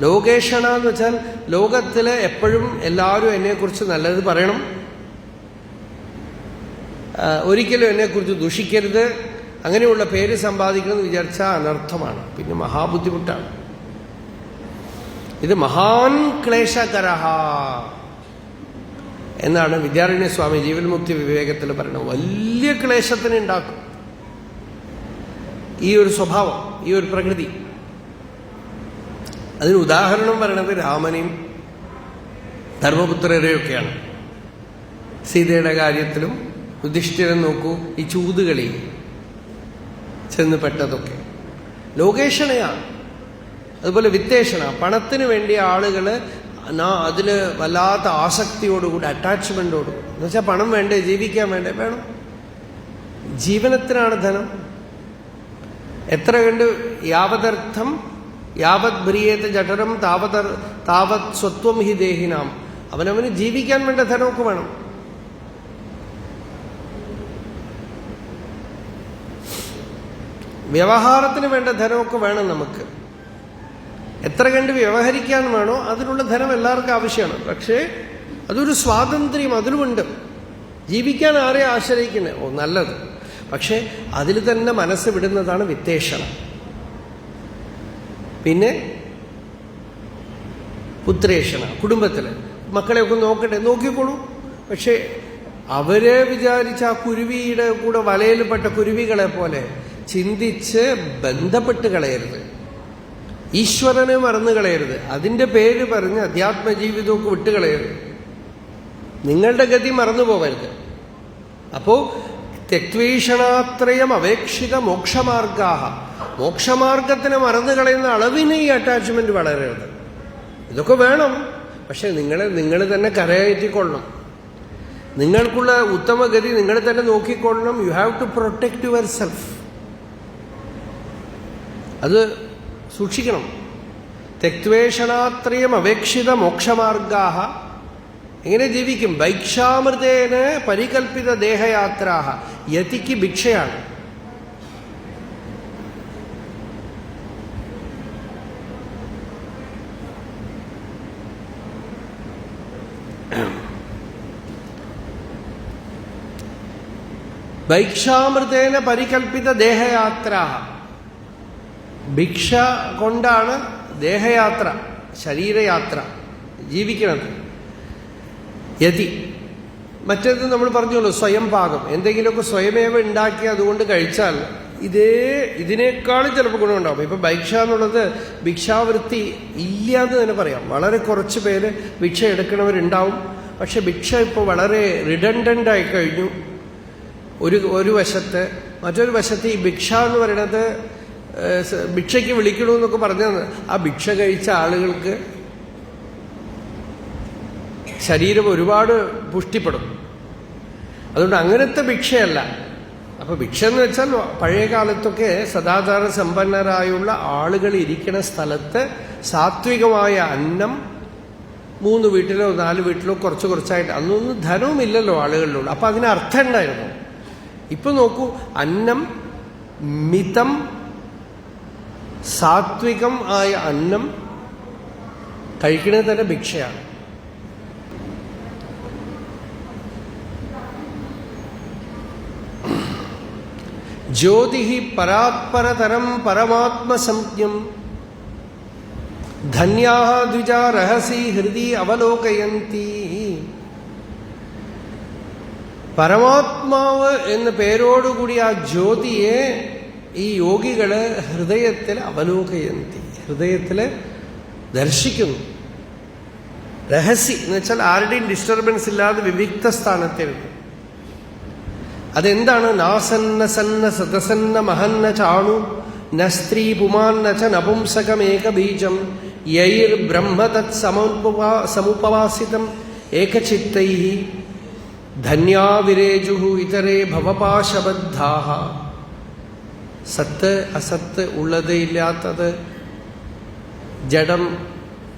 ലോകേഷണ എന്ന് വെച്ചാൽ ലോകത്തിൽ എപ്പോഴും എല്ലാവരും എന്നെക്കുറിച്ച് നല്ലത് പറയണം, ഒരിക്കലും എന്നെക്കുറിച്ച് ദുഷിക്കരുത്, അങ്ങനെയുള്ള പേര് സമ്പാദിക്കണമെന്ന് വിചാരിച്ചാൽ അനർത്ഥമാണ്, പിന്നെ മഹാബുദ്ധിമുട്ടാണ്. ഇത് മഹാൻ ക്ലേശകരഹ എന്നാണ് വിദ്യാരണ്യ സ്വാമി ജീവൻമുക്തി വിവേകത്തിൽ പറയുന്നത്. വലിയ ക്ലേശത്തിന് ഉണ്ടാക്കും ഈ ഒരു സ്വഭാവം, ഈ ഒരു പ്രകൃതി. അതിന് ഉദാഹരണം പറയണത് രാമനെയും ധർമ്മപുത്രരെയൊക്കെയാണ്. സീതയുടെ കാര്യത്തിലും യുധിഷ്ഠിരൻ നോക്കൂ, ഈ ചൂതുകളി ചെന്ന് പെട്ടതൊക്കെ ലോകേഷണയാണ്. അതുപോലെ വിത്തേഷണ, പണത്തിന് വേണ്ടി ആളുകൾ അതിൽ വല്ലാത്ത ആസക്തിയോടുകൂടി, അറ്റാച്ച്മെന്റോടുകൂടി, എന്നുവെച്ചാൽ പണം വേണ്ടേ, ജീവിക്കാൻ വേണ്ടേ, വേണം. ജീവനത്തിനാണ് ധനം. എത്ര കണ്ട് യാവതർത്ഥം യാവത് ബ്രിയേത് ജഠരം താവത് സ്വത്വം ഹി ദേഹിനാം. അവനവന് ജീവിക്കാൻ വേണ്ട ധനമൊക്കെ വേണം. വ്യവഹാരത്തിന് വേണ്ട ധനമൊക്കെ വേണം നമുക്ക്. എത്ര കണ്ട് വ്യവഹരിക്കാൻ വേണോ അതിനുള്ള ധനം എല്ലാവർക്കും ആവശ്യമാണ്. പക്ഷേ അതൊരു സ്വാതന്ത്ര്യം അതിലുമുണ്ട്. ജീവിക്കാൻ ആരെ ആശ്രയിക്കണേ, നല്ലത്. പക്ഷേ അതിൽ തന്നെ മനസ്സ് വിടുന്നതാണ് വിത്തേഷണം. പിന്നെ പുത്രേഷണ, കുടുംബത്തിൽ മക്കളെയൊക്കെ നോക്കട്ടെ, നോക്കിക്കോളൂ. പക്ഷെ അവരെ വിചാരിച്ച് ആ കുരുവിയുടെ കൂടെ വലയിൽപ്പെട്ട കുരുവികളെ പോലെ ചിന്തിച്ച് ബന്ധപ്പെട്ട് കളയരുത്, ഈശ്വരനെ മറന്നു കളയരുത്, അതിൻ്റെ പേര് പറഞ്ഞ് അധ്യാത്മജീവിതമൊക്കെ വിട്ടുകളയരുത്, നിങ്ങളുടെ ഗതി മറന്നു പോകരുത്. അപ്പോ തെക്വീഷണാത്രയം അപേക്ഷിത മോക്ഷമാർഗാഹ, മോക്ഷമാർഗത്തിനെ മറന്നു കളയുന്ന അളവിന് ഈ അറ്റാച്ച്മെന്റ് വളരരുത്. ഇതൊക്കെ വേണം, പക്ഷെ നിങ്ങൾ തന്നെ കരകയറ്റിക്കൊള്ളണം. നിങ്ങൾക്കുള്ള ഉത്തമഗതി നിങ്ങൾ തന്നെ നോക്കിക്കൊള്ളണം. You have to protect yourself. അത് സൂക്ഷിക്കണം. തെക്വേഷണാത്രയം അപേക്ഷിത മോക്ഷമാർഗാഹ. എങ്ങനെ ജീവിക്കും? ഭൈക്ഷാമൃതേന പരികൽപ്പിത ദേഹയാത്രാഹ. യതിക്ക് ഭിക്ഷയാണ്. ഭൈക്ഷാമൃതേന പരികൽപ്പിത ദേഹയാത്രാഹ. ഭിക്ഷ കൊണ്ടാണ് ദേഹയാത്ര, ശരീരയാത്ര ജീവിക്കുന്നത്. യതി. മറ്റേത് നമ്മൾ പറഞ്ഞല്ലോ, സ്വയം പാകം. എന്തെങ്കിലുമൊക്കെ സ്വയമേവ ഉണ്ടാക്കി അതുകൊണ്ട് കഴിച്ചാൽ ഇതിനേക്കാളും ചിലപ്പോൾ ഗുണമുണ്ടാവും. ഇപ്പൊ ഭിക്ഷ എന്നുള്ളത് ഭിക്ഷാവൃത്തി ഇല്ലാന്ന് തന്നെ പറയാം. വളരെ കുറച്ച് പേര് ഭിക്ഷ എടുക്കണവരുണ്ടാവും. പക്ഷെ ഭിക്ഷ ഇപ്പോൾ വളരെ റിഡൻഡന്റ് ആയി കഴിഞ്ഞു ഒരു വശത്ത്. മറ്റൊരു വശത്ത് ഈ ഭിക്ഷ എന്ന് പറയുന്നത് ഭിക്ഷയ്ക്ക് വിളിക്കണമെന്നൊക്കെ പറഞ്ഞത് ആ ഭിക്ഷ കഴിച്ച ആളുകൾക്ക് ശരീരം ഒരുപാട് പുഷ്ടിപ്പെടും. അതുകൊണ്ട് അങ്ങനത്തെ ഭിക്ഷയല്ല. അപ്പൊ ഭിക്ഷ എന്ന് വെച്ചാൽ പഴയ കാലത്തൊക്കെ സദാചാര സമ്പന്നരായുള്ള ആളുകൾ ഇരിക്കുന്ന സ്ഥലത്ത് സാത്വികമായ അന്നം 3 വീട്ടിലോ 4 വീട്ടിലോ കുറച്ച് കുറച്ചായിട്ട്, അന്നൊന്നും ധനവും ഇല്ലല്ലോ ആളുകളിലുള്ള. അപ്പൊ അതിന് അർത്ഥം ഉണ്ടായിരുന്നു. ഇപ്പൊ നോക്കൂ, അന്നം മിതം സാത്വികം ആയ അന്നം കഴിക്കുന്നത് തന്നെ ഭിക്ഷയാണ്. ജ്യോതി പരാത്പരതരം പരമാത്മസംജ്ഞം ധന്യാഃ ദ്വിജാ രഹസി ഹൃദി അവലോകയന്തി. പരമാത്മാവ് എന്ന പേരോടുകൂടി ആ ജ്യോതിയെ ഈ യോഗികള് ഹൃദയത്തിൽ അവലോകയന്തി, ഹൃദയത്തില് ദർശിക്കുന്നു. രഹസി എന്ന് വെച്ചാൽ ആരുടെയും ഡിസ്റ്റർബൻസ് ഇല്ലാതെ വിവിക്ത സ്ഥാനത്തിരുന്നു. അതെന്താണ്? നാസന്ന സന്ന സദസന്ന മഹന്ന ചാണു ന സ്ത്രീ പുമാന്ന ച നപുംസകമേക ബീജം യൈർ ബ്രഹ്മ തത് സമുപവാസിതം ഏകചിത്തൈഃ ധന്യാ വിരേജുഃ ഇതരേ ഭവപാശബദ്ധാഃ. സത്ത് അസത്ത്, ഉള്ളത് ഇല്ലാത്തത്, ജഡം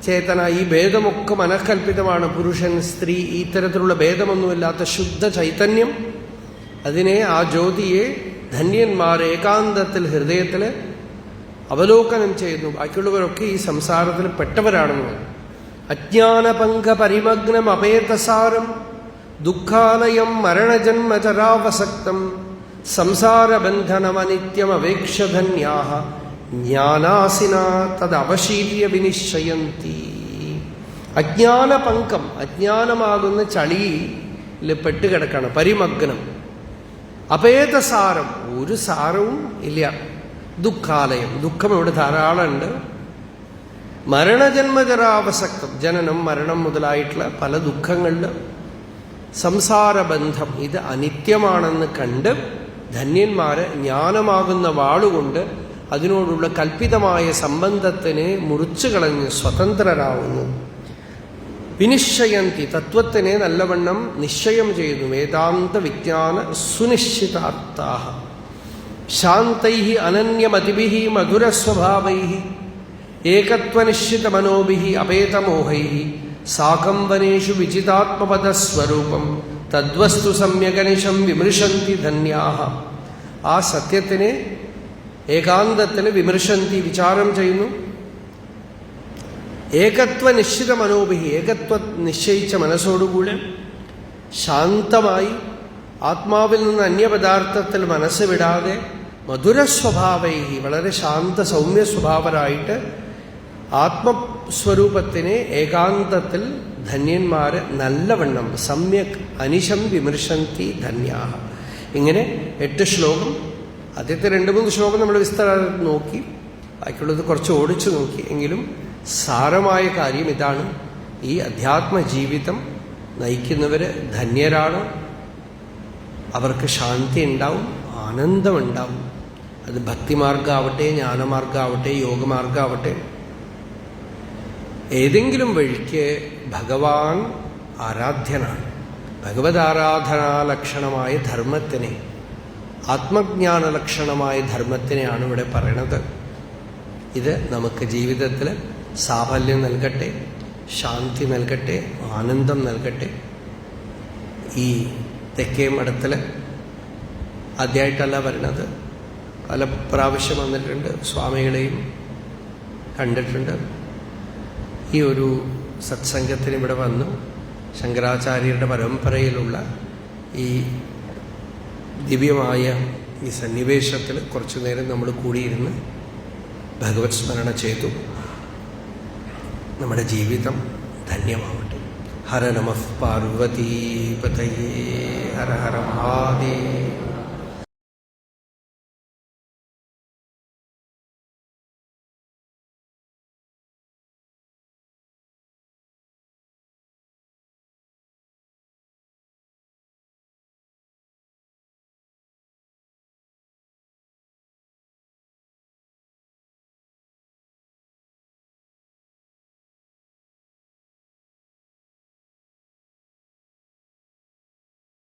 ചേതന, ഈ ഭേദമൊക്കെ മനഃകൽപ്പിതമാണ്. പുരുഷൻ സ്ത്രീ ഇത്തരത്തിലുള്ള ഭേദമൊന്നുമില്ലാത്ത ശുദ്ധ ചൈതന്യം, അതിനെ, ആ ജ്യോതിയെ ധന്യന്മാർ ഏകാന്തത്തിൽ ഹൃദയത്തിൽ അവലോകനം ചെയ്യുന്നു. ബാക്കിയുള്ളവരൊക്കെ ഈ സംസാരത്തിൽ പെട്ടവരാണെന്ന്. അജ്ഞാനപങ്ക പരിമഗ്നം അപേതസാരം ദുഃഖാലയം മരണജന്മചരാവസക്തം സംസാരബന്ധനമനിത്യമവേക്ഷധന്യാഃ ജ്ഞാനാസിന തദവശീല്യ വിനിശ്ചയന്തി. അജ്ഞാനപങ്കം, അജ്ഞാനമാകുന്ന ചളിയിൽ പെട്ടുകിടക്കാണ്. പരിമഗ്നം. അപേതസാരം, ഒരു സാരവും ഇല്ല. ദുഃഖാലയം, ദുഃഖം ഇവിടെ ധാരാളമുണ്ട്. മരണജന്മജരാവസക്തം, ജനനം മരണം മുതലായിട്ടുള്ള പല ദുഃഖങ്ങളില്. സംസാരബന്ധം, ഇത് അനിത്യമാണെന്ന് കണ്ട് ധന്യന്മാര് ജ്ഞാനമാകുന്ന വാളുകൊണ്ട് അതിനോടുള്ള കൽപ്പിതമായ സംബന്ധത്തിനെ മുറിച്ചു കളഞ്ഞ് സ്വതന്ത്രരാവുന്നു. വിനിശ്ചയന്തി, തത്വത്തിനെ നല്ലവണ്ണം നിശ്ചയം ചെയ്യുന്നു. വേദാന്ത വിജ്ഞാന സുനിശ്ചിതാർത്ഥാഃ ശാന്തൈഃ അനന്യമതിഭിഃ മധുരസ്വഭാവൈഃ ഏകത്വനിശ്ചിതമനോഭിഃ അപേതമോഹൈഃ സാകം വനേഷു വിജിതാത്മപദസ്വരൂപം തദ്വസ്തു സമ്യകനിശം വിമൃശന്തി ധന്യാഃ. ആ സത്യത്തിനെ ഏകാന്തത്തിൽ വിമർശന്തി, വിചാരം ചെയ്യുന്നു. ഏകത്വ നിശ്ചിത മനോഭി, ഏകത്വ നിശ്ചയിച്ച മനസ്സോടുകൂടെ ശാന്തമായി ആത്മാവിൽ നിന്ന് അന്യപദാർത്ഥത്തിൽ മനസ്സ് വിടാതെ മധുരസ്വഭാവൈ, വളരെ ശാന്ത സൗമ്യ സ്വഭാവരായിട്ട് ആത്മസ്വരൂപത്തിനെ ഏകാന്തത്തിൽ ധന്യന്മാര് നല്ലവണ്ണം സമ്യക് അനിശം വിമർശന്തി ധന്യാഃ. ഇങ്ങനെ 8 ശ്ലോകം. ആദ്യത്തെ 2-3 ശ്ലോകം നമ്മൾ വിസ്താരം നോക്കി, ബാക്കിയുള്ളത് കുറച്ച് ഓടിച്ചു നോക്കി. എങ്കിലും സാരമായ കാര്യം ഇതാണ്. ഈ അധ്യാത്മ ജീവിതം നയിക്കുന്നവര് ധന്യരാണ്. അവർക്ക് ശാന്തി ഉണ്ടാവും, ആനന്ദമുണ്ടാവും. അത് ഭക്തിമാർഗമാവട്ടെ, ജ്ഞാനമാർഗമാവട്ടെ, യോഗമാർഗമാവട്ടെ, ഏതെങ്കിലും വഴിക്ക് ഭഗവാൻ ആരാധ്യനാണ്. ഭഗവതാരാധനാലക്ഷണമായ ധർമ്മത്തിനെ, ആത്മജ്ഞാന ലക്ഷണമായ ധർമ്മത്തിനെയാണ് ഇവിടെ പറയണത്. ഇത് നമുക്ക് ജീവിതത്തിൽ സാഫല്യം നൽകട്ടെ, ശാന്തി നൽകട്ടെ, ആനന്ദം നൽകട്ടെ. ഈ തെക്കേ മഠത്തിൽ ആദ്യമായിട്ടല്ല വരുന്നത്, പല പ്രാവശ്യം വന്നിട്ടുണ്ട്, സ്വാമികളെയും കണ്ടിട്ടുണ്ട്. ഈ ഒരു സത്സംഗത്തിന് ഇവിടെ വന്നു. ശങ്കരാചാര്യരുടെ പരമ്പരയിലുള്ള ഈ ദിവ്യമായ ഈ സന്നിവേശത്തിൽ കുറച്ചു നേരം നമ്മൾ കൂടിയിരുന്ന് ഭഗവത് സ്മരണ ചെയ്തു. നമ്മുടെ ജീവിതം ധന്യമാവട്ടെ. ഹര നമഃ പാർവതീപതയേ, ഹര ഹര മഹാദേവ.